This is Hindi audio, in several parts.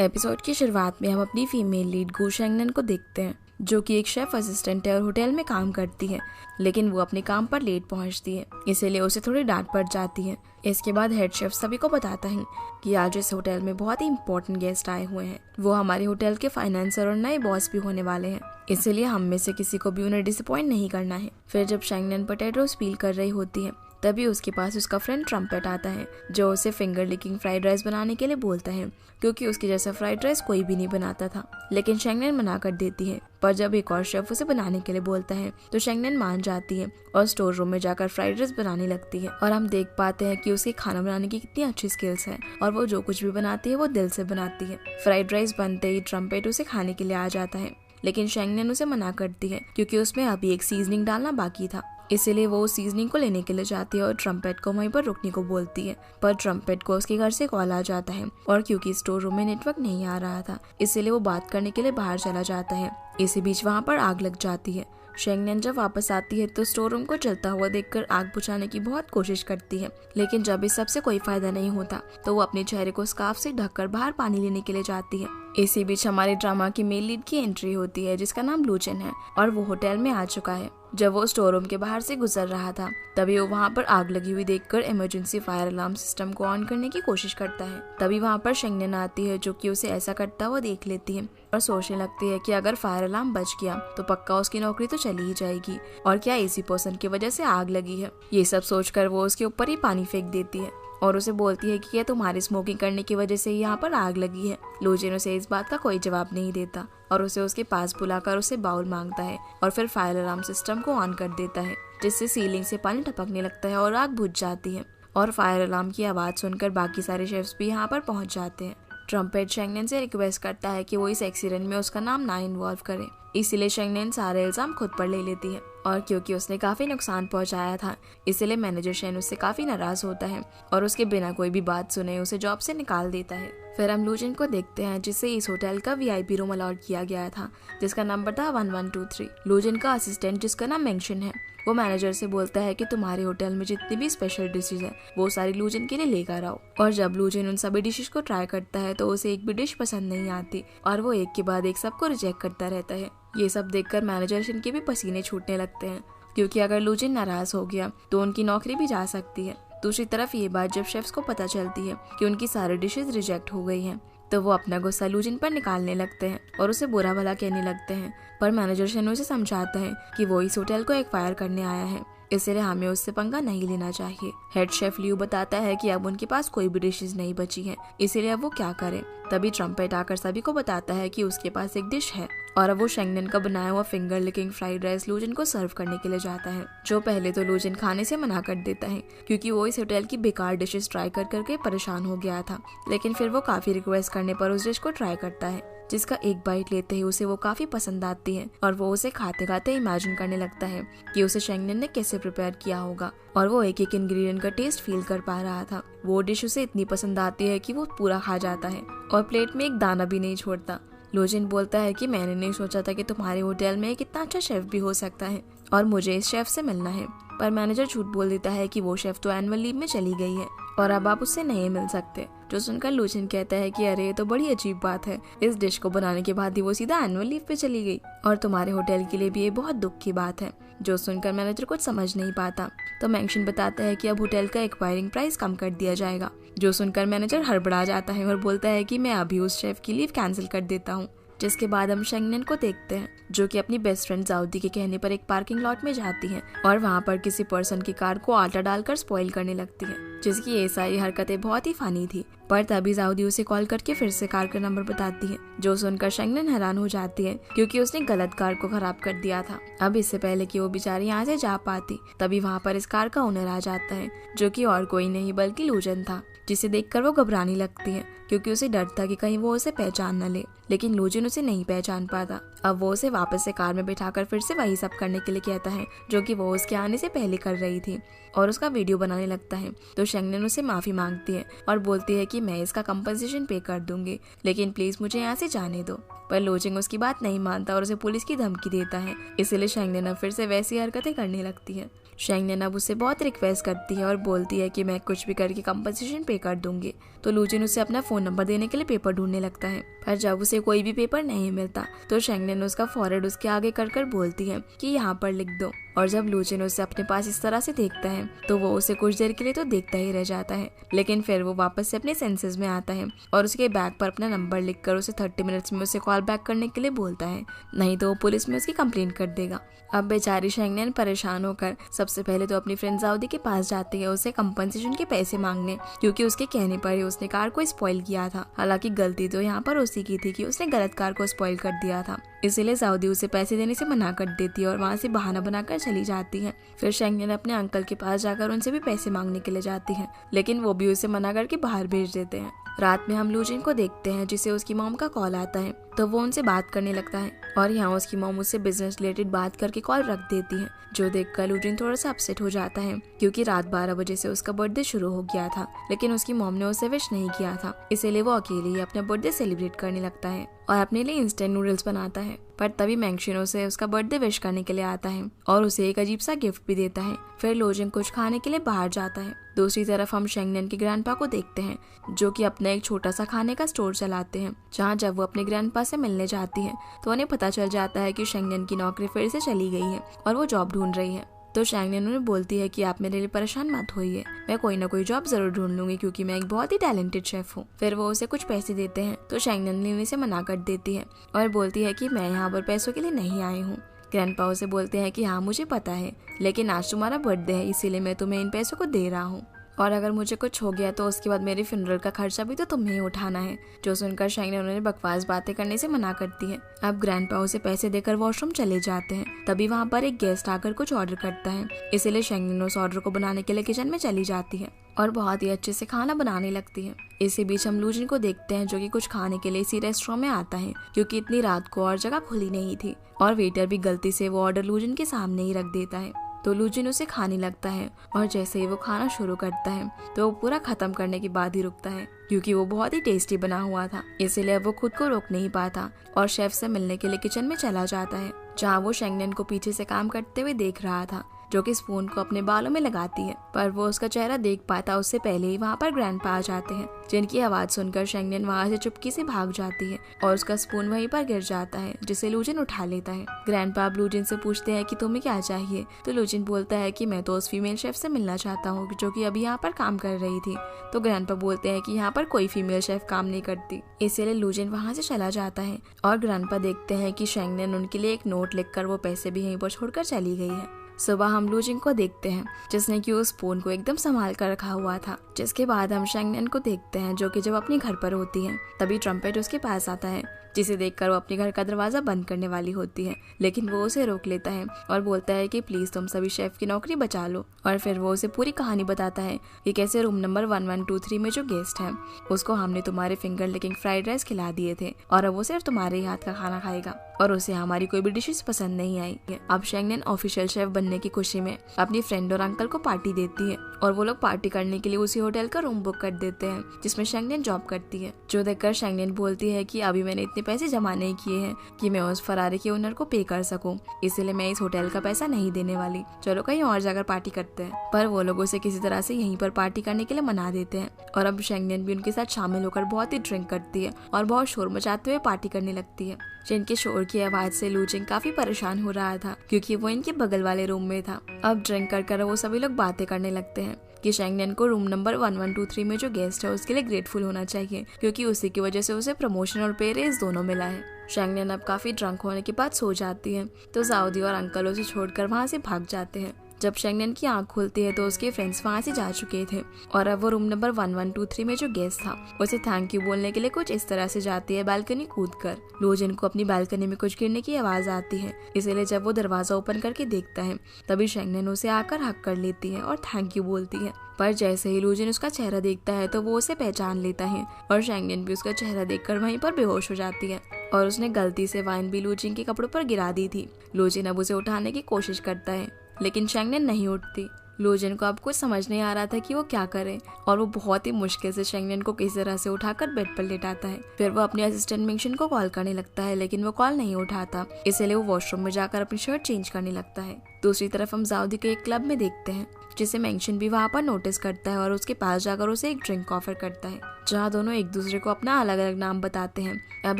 एपिसोड की शुरुआत में हम अपनी फीमेल लीड गू शेंगनन को देखते हैं, जो कि एक शेफ असिस्टेंट है और होटल में काम करती है, लेकिन वो अपने काम पर लेट पहुंचती है, इसीलिए उसे थोड़ी डांट पड़ जाती है। इसके बाद हेड शेफ सभी को बताता है कि आज इस होटल में बहुत ही इंपॉर्टेंट गेस्ट आए हुए हैं। वो हमारे होटल के फाइनेंसर और नए बॉस भी होने वाले हैं, इसीलिए हम में से किसी को भी उन्हें डिसअपॉइंट नहीं करना है। फिर जब शेंगनन पोटैटोस पील कर रही होती है, तभी उसके पास उसका फ्रेंड ट्रम्पेट आता है, जो उसे फिंगर लिकिंग फ्राइड राइस बनाने के लिए बोलता है, क्योंकि उसके जैसा फ्राइड राइस कोई भी नहीं बनाता था। लेकिन शेंगनन मना कर देती है, पर जब एक और शेफ उसे बनाने के लिए बोलता है तो शेंगनन मान जाती है और स्टोर रूम में जाकर फ्राइड राइस बनाने लगती है। और हम देख पाते हैं कि उसके खाना बनाने की कितनी अच्छी स्किल्स है और वो जो कुछ भी बनाती है वो दिल से बनाती है। फ्राइड राइस बनते ही ट्रम्पेट उसे खाने के लिए आ जाता है, लेकिन शेंगनन उसे मना करती है क्योंकि उसमें अभी एक सीजनिंग डालना बाकी था। इसीलिए वो उस सीजनिंग को लेने के लिए जाती है और ट्रम्पेट को वहीं पर रुकने को बोलती है, पर ट्रम्पेट को उसके घर से कॉल आ जाता है और क्योंकि स्टोर रूम में नेटवर्क नहीं आ रहा था, इसीलिए वो बात करने के लिए बाहर चला जाता है। इसी बीच वहाँ पर आग लग जाती है। शेंगनन जब वापस आती है तो स्टोर रूम को जलता हुआ देखकर आग बुझाने की बहुत कोशिश करती है, लेकिन जब इस सबसे कोई फायदा नहीं होता तो वो अपने चेहरे को स्कार्फ से ढककर बाहर पानी लेने के लिए जाती है। इसी बीच हमारे ड्रामा की मेल लीड की एंट्री होती है, जिसका नाम लूचन है और वो होटल में आ चुका है। जब वो स्टोर रूम के बाहर से गुजर रहा था, तभी वो वहाँ पर आग लगी हुई देखकर इमरजेंसी फायर अलार्म सिस्टम को ऑन करने की कोशिश करता है। तभी वहाँ पर शेंगनन आती है, जो कि उसे ऐसा करता हुआ देख लेती है और सोचने लगती है कि अगर फायर अलार्म बच गया तो पक्का उसकी नौकरी तो चली ही जाएगी, और क्या इसी पर्सन की वजह से आग लगी है। ये सब सोचकर वो उसके ऊपर ही पानी फेंक देती है और उसे बोलती है कि क्या तुम्हारी स्मोकिंग करने की वजह से यहाँ पर आग लगी है। लूजिन उसे इस बात का कोई जवाब नहीं देता और उसे उसके पास बुलाकर उसे बाउल मांगता है और फिर फायर अलार्म सिस्टम को ऑन कर देता है, जिससे सीलिंग से पानी टपकने लगता है और आग बुझ जाती है। और फायर अलार्म की आवाज सुनकर बाकी सारे शेफ्स भी यहाँ पर पहुँच जाते हैं। ट्रम्पेट शेंगनन से रिक्वेस्ट करता है कि वो इस एक्सीडेंट में उसका नाम ना इन्वॉल्व करे, इसीलिए शेंगनन सारे इल्जाम खुद पर ले लेती है। और क्योंकि उसने काफी नुकसान पहुंचाया था, इसलिए मैनेजर शेन उससे काफी नाराज होता है और उसके बिना कोई भी बात सुने उसे जॉब से निकाल देता है। फिर हम लूजिन को देखते हैं, जिसे इस होटल का वीआईपी रूम अलॉट किया गया था, जिसका नंबर था 1123। लूजिन का असिस्टेंट, जिसका नाम मेंशन है, वो मैनेजर से बोलता है कि तुम्हारे होटल में जितनी भी स्पेशल डिशेज है वो सारी लूजिन के लिए लेकर आओ। और जब लूजिन उन सभी डिशेज को ट्राई करता है तो उसे एक भी डिश पसंद नहीं आती और वो एक के बाद एक सबको रिजेक्ट करता रहता है। ये सब देखकर मैनेजर शेन के भी पसीने छूटने लगते हैं, क्योंकि अगर लूजिन नाराज हो गया तो उनकी नौकरी भी जा सकती है। दूसरी तरफ ये बात जब शेफ्स को पता चलती है कि उनकी सारी डिशेज रिजेक्ट हो गई हैं, तो वो अपना गुस्सा लूजिन पर निकालने लगते हैं और उसे बुरा भला कहने लगते हैं। पर मैनेजर शेन उसे समझाता है कि वो इस होटल को एक्वायर करने आया है, इसलिए हमें उससे पंगा नहीं लेना चाहिए। हेड शेफ लियू बताता है कि अब उनके पास कोई भी डिशेज नहीं बची है, इसीलिए अब वो क्या करे। तभी ट्रम्पेट आकर सभी को बताता है कि उसके पास एक डिश है और अब वो शेंगनन का बनाया हुआ फिंगर लिकिंग फ्राइड राइस लूजिन को सर्व करने के लिए जाता है, जो पहले तो लूजिन खाने से मना कर देता है क्योंकि वो इस होटल की बेकार डिशेस ट्राई कर करके परेशान हो गया था। लेकिन फिर वो काफी रिक्वेस्ट करने पर उस डिश को ट्राई करता है, जिसका एक बाइट लेते ही उसे वो काफी पसंद आती है और वो उसे खाते खाते इमेजिन करने लगता है कि उसे शेंगनन ने कैसे प्रिपेयर किया होगा, और वो एक एक इंग्रेडिएंट का टेस्ट फील कर पा रहा था। वो डिश उसे इतनी पसंद आती है कि वो पूरा खा जाता है और प्लेट में एक दाना भी नहीं छोड़ता। लूजिन बोलता है कि मैंने नहीं सोचा था कि तुम्हारे होटल में एक इतना अच्छा शेफ भी हो सकता है और मुझे इस शेफ से मिलना है। पर मैनेजर झूठ बोल देता है कि वो शेफ तो एनुअल लीव में चली गई है और अब आप उससे नहीं मिल सकते, जो सुनकर लूजिन कहता है कि अरे ये तो बड़ी अजीब बात है, इस डिश को बनाने के बाद ही वो सीधा एनुअल लीव पे चली गई और तुम्हारे होटल के लिए भी ये बहुत दुख की बात है। जो सुनकर मैनेजर कुछ समझ नहीं पाता तो मेंशन बताता है कि अब होटल का एक्वायरिंग प्राइस कम कर दिया जाएगा। जो सुनकर मैनेजर हड़बड़ा जाता है और बोलता है कि मैं अभी उस शेफ की लीव कैंसिल कर देता हूँ। जिसके बाद हम शेंगनन को देखते हैं, जो कि अपनी बेस्ट फ्रेंड जाउदी के कहने पर एक पार्किंग लॉट में जाती है और वहाँ पर किसी पर्सन की कार को आटा डालकर स्पॉइल करने लगती है, जिसकी ये सारी हरकतें बहुत ही फनी थी। पर तभी जाउदी उसे कॉल करके फिर से कार का नंबर बताती है, जो सुनकर शेंगनन हैरान हो जाती है क्योंकि उसने गलत कार को खराब कर दिया था। अब इससे पहले कि वो बेचारी यहाँ से जा पाती, तभी वहाँ पर इस कार का ओनर आ जाता है, जो कि और कोई नहीं बल्कि लूजन था, जिसे देखकर वो घबराने लगती है क्योंकि उसे डर था कि कहीं वो उसे पहचान न ले। लेकिन लूजिन उसे नहीं पहचान पाता। अब वो उसे वापस से कार में बिठाकर फिर से वही सब करने के लिए कहता है जो कि वो उसके आने से पहले कर रही थी और उसका वीडियो बनाने लगता है। तो शेंगनन उसे माफी मांगती है और बोलती है कि मैं इसका कंपनसेशन पे कर दूंगी, लेकिन प्लीज मुझे यहाँ से जाने दो। पर लूजिन उसकी बात नहीं मानता और उसे पुलिस की धमकी देता है, इसीलिए शेंगनन अब फिर से वैसी हरकतें करने लगती है। शेंगनेन अब उसे बहुत रिक्वेस्ट करती है और बोलती है कि मैं कुछ भी करके कंपनसेशन पे कर दूंगी। तो लूजिन उसे अपना फोन नंबर देने के लिए पेपर ढूंढने लगता है, पर जब उसे कोई भी पेपर नहीं मिलता तो शेंगनेन उसका फॉरवर्ड उसके आगे कर बोलती है कि यहाँ पर लिख दो। और जब लूजिन उसे अपने पास इस तरह से देखता है तो वो उसे कुछ देर के लिए तो देखता ही रह जाता है, लेकिन फिर वो वापस से अपने सेंसेस में आता है और उसके बैग पर अपना नंबर लिखकर उसे 30 मिनट्स में उसे कॉल बैक करने के लिए बोलता है, नहीं तो वो पुलिस में उसकी कंप्लेंट कर देगा। अब बेचारी शेंगनेन परेशान होकर सबसे पहले तो अपनी फ्रेंड जाउदी के पास जाती है उसे कंपनसेशन के पैसे मांगने, क्योंकि उसके कहने पर ही उसने कार को स्पॉइल किया था। हालांकि गलती तो यहाँ पर उसी की थी कि उसने गलत कार को स्पॉइल कर दिया था, इसीलिए जाउदी उसे पैसे देने से मना कर देती है और वहाँ से बहाना बनाकर चली जाती है। फिर शेंगनेन अपने अंकल के पास जाकर उनसे भी पैसे मांगने के लिए जाती है, लेकिन वो भी उसे मना करके बाहर भेज देते हैं। रात में हम लूजिन को देखते हैं जिसे उसकी मॉम का कॉल आता है, तो वो उनसे बात करने लगता है और यहाँ उसकी मॉम उससे बिजनेस रिलेटेड बात करके कॉल रख देती है, जो देखकर लूजिन थोड़ा सा अपसेट हो जाता है क्योंकि रात 12 बजे से उसका बर्थडे शुरू हो गया था, लेकिन उसकी मॉम ने उसे विश नहीं किया था, इसीलिए वो अकेले ही अपना बर्थडे सेलिब्रेट करने लगता है और अपने लिए इंस्टेंट नूडल्स बनाता है। पर तभी मैंगशिन उसे उसका बर्थडे विश करने के लिए आता है और उसे एक अजीब सा गिफ्ट भी देता है। फिर लूजिन कुछ खाने के लिए बाहर जाता है। दूसरी तरफ हम शेंगनेन के ग्रैंडपा को देखते हैं जो कि अपना एक छोटा सा खाने का स्टोर चलाते हैं, जहाँ जब वो अपने ग्रैंडपा से मिलने जाती है तो उन्हें पता चल जाता है कि शेंगनेन की नौकरी फिर से चली गई है और वो जॉब ढूंढ रही है। तो शेंगनेन उन्हें बोलती है कि आप मेरे लिए परेशान मत होइए, मैं कोई ना कोई जॉब जरूर ढूंढ लूंगी क्योंकि मैं एक बहुत ही टैलेंटेड शेफ हूँ। फिर वो उसे कुछ पैसे देते हैं तो शेंगनेन लेने से मना कर देती है और बोलती है कि मैं यहाँ पर पैसों के लिए नहीं आई हूँ। ग्रैंडपा उसे बोलते हैं कि हाँ मुझे पता है, लेकिन आज तुम्हारा बर्थडे है इसीलिए मैं तुम्हें इन पैसों को दे रहा हूँ, और अगर मुझे कुछ हो गया तो उसके बाद मेरे फ्यूनरल का खर्चा भी तो तुम्हें ही उठाना है। जो सुनकर शेंगनेन उन्हें बकवास बातें करने से मना करती है। अब ग्रैंडपा उसे पैसे देकर वॉशरूम चले जाते हैं। तभी वहाँ पर एक गेस्ट आकर कुछ ऑर्डर करता है, इसीलिए शेंगनेन उस ऑर्डर को बनाने के लिए किचन में चली जाती है और बहुत ही अच्छे से खाना बनाने लगती है। इसी बीच हम लूजिन को देखते हैं जो कि कुछ खाने के लिए इसी रेस्टोरेंट में आता है, क्योंकि इतनी रात को और जगह खुली नहीं थी और वेटर भी गलती से वो ऑर्डर लूजिन के सामने ही रख देता है। तो लूजिन उसे खाने लगता है और जैसे ही वो खाना शुरू करता है तो वो पूरा खत्म करने के बाद ही रुकता है, क्योंकि वो बहुत ही टेस्टी बना हुआ था, इसीलिए वो खुद को रोक नहीं पाता और शेफ से मिलने के लिए किचन में चला जाता है, जहाँ वो शेंगनेन को पीछे से काम करते हुए देख रहा था, जो कि स्पून को अपने बालों में लगाती है। पर वो उसका चेहरा देख पाता उससे पहले ही वहाँ पर ग्रैंडपा आ जाते हैं, जिनकी आवाज सुनकर शेंगनेन वहाँ से चुपकी से भाग जाती है और उसका स्पून वहीं पर गिर जाता है, जिसे लूजिन उठा लेता है। ग्रैंडपा अब लूजिन से पूछते हैं कि तुम्हें क्या चाहिए, तो लूजिन बोलता है कि मैं तो उस फीमेल शेफ से मिलना चाहता हूँ जो कि अभी यहाँ पर काम कर रही थी। तो ग्रैंडपा बोलते हैं कि यहाँ पर कोई फीमेल शेफ काम नहीं करती, इसीलिए लूजिन वहाँ से चला जाता है और ग्रैंडपा देखते हैं कि शेंगनेन उनके लिए एक नोट लिखकर वो पैसे भी यहीं पर छोड़कर चली गई है। सुबह हम लूजिन को देखते हैं जिसने कि उस स्पून को एकदम संभाल कर रखा हुआ था। जिसके बाद हम शेंगनेन को देखते हैं जो कि जब अपने घर पर होती है तभी ट्रम्पेट उसके पास आता है, जिसे देखकर वो अपने घर का दरवाजा बंद करने वाली होती है, लेकिन वो उसे रोक लेता है और बोलता है कि प्लीज तुम सभी शेफ की नौकरी बचा लो। और फिर वो उसे पूरी कहानी बताता है कि कैसे रूम नंबर 1123 में जो गेस्ट है उसको हमने तुम्हारे फिंगर लिकिंग फ्राइड राइस खिला दिए थे और अब वो सिर्फ तुम्हारे ही हाथ का खाना खाएगा और उसे हमारी कोई भी डिशेस पसंद नहीं आई है। अब शेंगनेन ऑफिशियल शेफ बनने की खुशी में अपनी फ्रेंड और अंकल को पार्टी देती है और वो लोग पार्टी करने के लिए उसी होटल का रूम बुक कर देते हैं जिसमें शेंगनेन जॉब करती है। जो देखकर शेंगनेन बोलती है कि अभी मैंने इतने पैसे जमा नहीं किए हैं कि मैं उस फरारी के ओनर को पे कर सकूं, इसलिए मैं इस होटल का पैसा नहीं देने वाली, चलो कहीं और जाकर पार्टी करते हैं। पर वो लोग उसे किसी तरह से यहीं पर पार्टी करने के लिए मना देते हैं और अब शेंगनेन भी उनके साथ शामिल होकर बहुत ही ड्रिंक करती है और बहुत शोर मचाते हुए पार्टी करने लगती है। जिनके शोर की आवाज से लूजिन काफी परेशान हो रहा था क्योंकि वो इनके बगल वाले रूम में था। अब ड्रिंक कर वो सभी लोग बातें करने लगते हैं कि शेंगनेन को रूम नंबर 1123 में जो गेस्ट है उसके लिए ग्रेटफुल होना चाहिए, क्योंकि उसी की वजह से उसे प्रमोशन और पे रेज दोनों मिला है। शेंगनेन अब काफी ड्रंक होने के बाद सो जाती है, तो जाउदी और अंकल उसे छोड़कर वहाँ से भाग जाते हैं। जब शेंगनेन की आंख खुलती है तो उसके फ्रेंड्स वहाँ से जा चुके थे और अब वो रूम नंबर 1123 में जो गेस्ट था उसे थैंक यू बोलने के लिए कुछ इस तरह से जाती है बालकनी कूदकर। लूजिन को अपनी बालकनी में कुछ गिरने की आवाज आती है, इसलिए जब वो दरवाजा ओपन करके देखता है तभी शेंगनेन उसे आकर हक कर लेती है और थैंक यू बोलती है। पर जैसे ही लूजिन उसका चेहरा देखता है तो वो उसे पहचान लेता है और शेंगनेन भी उसका चेहरा देखकर वहीं पर बेहोश हो जाती है और उसने गलती से वाइन भी लूजिन के कपड़ों पर गिरा दी थी। लूजिन अब उसे उठाने की कोशिश करता है लेकिन शेंगनेन नहीं उठती। लोजन को अब कुछ समझ नहीं आ रहा था कि वो क्या करे और वो बहुत ही मुश्किल से शेंगनेन को किसी तरह से उठाकर बेड पर लेटाता है। फिर वो अपने असिस्टेंट मेंशन को कॉल करने लगता है, लेकिन वो कॉल नहीं उठाता, इसलिए वो वॉशरूम में जाकर अपनी शर्ट चेंज करने लगता है। दूसरी तरफ हम जाउदी को एक क्लब में देखते हैं जिसे मेंशन भी वहाँ पर नोटिस करता है और उसके पास जाकर उसे एक ड्रिंक ऑफर करता है, जहाँ दोनों एक दूसरे को अपना अलग अलग नाम बताते हैं। अब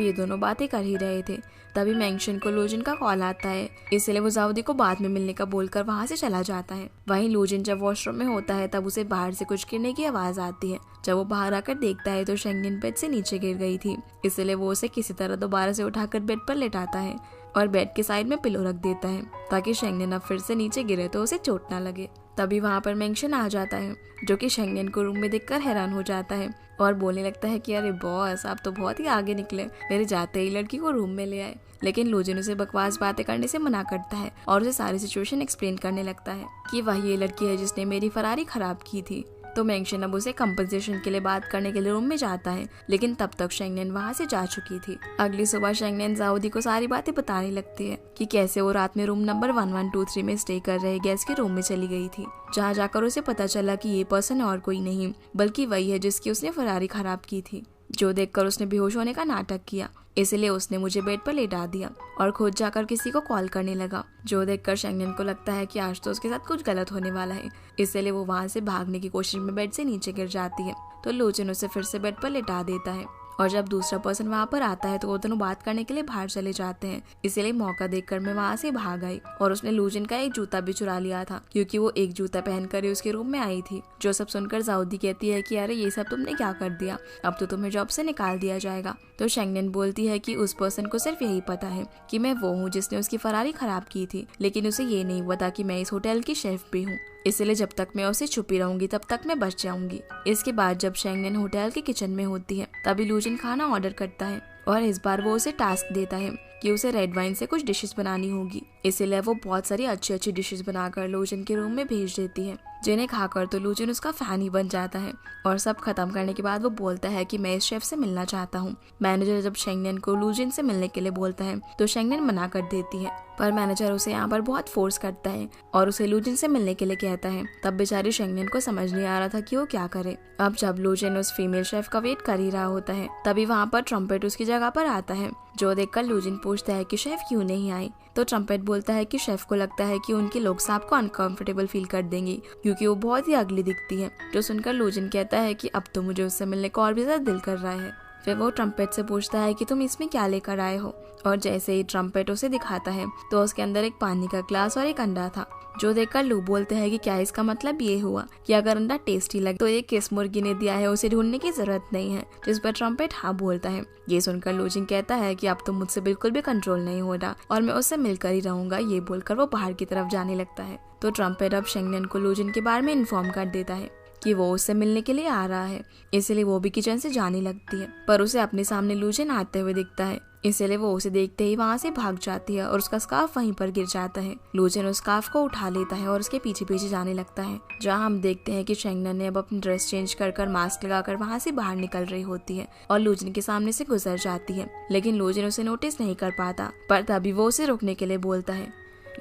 ये दोनों बातें कर ही रहे थे, तभी मेंशन को लोजन का कॉल आता है, इसलिए वो जाउदी को बाद में मिलने का बोलकर वहाँ से चला जाता है। वहीं लोजन जब वॉशरूम में होता है तब उसे बाहर से कुछ गिरने की आवाज आती है। जब वो बाहर आकर देखता है तो शेंगनेन बेड से नीचे गिर गई थी, इसलिए वो उसे किसी तरह दोबारा से उठाकर बेड पर लेटाता है और बेड के साइड में पिलो रख देता है ताकि शेंगनेन अब फिर से नीचे गिरे तो उसे चोट ना लगे। तभी वहाँ पर मेंशन आ जाता है जो कि शेंगनेन को रूम में देखकर हैरान हो जाता है और बोलने लगता है कि अरे बॉस, आप तो बहुत ही आगे निकले, मेरे जाते ही लड़की को रूम में ले आए। लेकिन लोजन उसे बकवास बातें करने से मना करता है और उसे सारी सिचुएशन एक्सप्लेन करने लगता है कि वही ये लड़की है जिसने मेरी फरारी खराब की थी। तो मेंशन अब उसे कंपनसेशन के लिए बात करने के लिए रूम में जाता है, लेकिन तब तक शेंगनेन वहाँ से जा चुकी थी। अगली सुबह शेंगनेन जाउदी को सारी बातें बताने लगती है कि कैसे वो रात में रूम नंबर 1123 में स्टे कर रहे गेस्ट के रूम में चली गई थी, जहाँ जाकर उसे पता चला कि ये पर्सन और कोई नहीं बल्कि वही है जिसकी उसने फरारी खराब की थी, जो देखकर उसने बेहोश होने का नाटक किया, इसलिए उसने मुझे बेड पर लेटा दिया और खुद जाकर किसी को कॉल करने लगा। जो देखकर शेंगनेन को लगता है कि आज तो उसके साथ कुछ गलत होने वाला है, इसलिए वो वहाँ से भागने की कोशिश में बेड से नीचे गिर जाती है। तो लोजन उसे फिर से बेड पर लेटा देता है और जब दूसरा पर्सन वहाँ पर आता है तो वो दोनों बात करने के लिए बाहर चले जाते हैं। इसलिए मौका देखकर मैं वहाँ से भाग आई और उसने लोजन का एक जूता भी चुरा लिया था, क्योंकि वो एक जूता पहनकर ही उसके रूम में आई थी। जो सब सुनकर जाउदी कहती है कि अरे ये सब तुमने क्या कर दिया, अब तो तुम्हें जॉब से निकाल दिया जाएगा। तो शेंगनेन बोलती है कि उस पर्सन को सिर्फ यही पता है कि मैं वो हूँ जिसने उसकी फरारी खराब की थी, लेकिन उसे ये नहीं पता कि मैं इस होटल की शेफ भी हूँ, इसलिए जब तक मैं उसे छुपी रहूंगी तब तक मैं बच जाऊंगी। इसके बाद जब शेंगनेन होटल के किचन में होती है तभी लोजन खाना ऑर्डर करता है और इस बार वो उसे टास्क देता है कि उसे रेड वाइन से कुछ डिशेस बनानी होगी, इसीलिए वो बहुत सारी अच्छी अच्छी डिशेस बनाकर लोजन के रूम में भेज देती है, जिन्हें खाकर तो लोजन उसका फैन ही बन जाता है। और सब खत्म करने के बाद वो बोलता है कि मैं इस शेफ से मिलना चाहता हूँ। मैनेजर जब शेंगनेन को लोजन से मिलने के लिए बोलता है तो शेंगनेन मना कर देती है, पर मैनेजर उसे यहाँ पर बहुत फोर्स करता है और उसे लोजन से मिलने के लिए कहता है। तब बेचारी शेंगनेन को समझ नहीं आ रहा था कि वो क्या करे। अब जब लोजन उस फीमेल शेफ का वेट कर ही रहा होता है तभी वहाँ पर ट्रम्पेट उसकी जगह पर आता है, जो देखकर लोजन पूछता है कि शेफ क्यों नहीं आई। तो ट्रम्पेट बोलता है कि शेफ को लगता है कि उनके लोग साहब को अनकंफर्टेबल फील कर देंगे क्योंकि वो बहुत ही अगली दिखती है। जो सुनकर लोजन कहता है कि अब तो मुझे उससे मिलने को और भी ज्यादा दिल कर रहा है। फिर वो ट्रम्पेट से पूछता है कि तुम इसमें क्या लेकर आए हो, और जैसे ही ट्रम्पेट उसे दिखाता है तो उसके अंदर एक पानी का ग्लास और एक अंडा था। जो देखकर लू बोलते हैं कि क्या इसका मतलब ये हुआ कि अगर अंडा टेस्टी लगे तो ये किस मुर्गी ने दिया है, उसे ढूंढने की जरूरत नहीं है, जिस पर ट्रम्पेट हाँ बोलता है। ये सुनकर लोजन कहता है कि अब तो मुझसे बिल्कुल भी कंट्रोल नहीं हो रहा और मैं उससे मिलकर ही रहूंगा। ये बोलकर वो बाहर की तरफ जाने लगता है। तो ट्रम्पेट अब शेंगनेन को लोजन के बारे में इन्फॉर्म कर देता है कि वो उससे मिलने के लिए आ रहा है, इसलिए वो भी किचन से जाने लगती है, पर उसे अपने सामने लोजन आते हुए दिखता है, इसलिए वो उसे देखते ही वहाँ से भाग जाती है और उसका स्कार्फ वहीं पर गिर जाता है। लोजन उस स्कार्फ को उठा लेता है और उसके पीछे पीछे जाने लगता है, जहाँ हम देखते हैं कि शेंगनेन ने अब अपनी ड्रेस चेंज कर मास्क लगाकर वहाँ से बाहर निकल रही होती है और लोजन के सामने से गुजर जाती है, लेकिन लोजन उसे नोटिस नहीं कर पाता। पर तभी वो उसे रोकने के लिए बोलता है।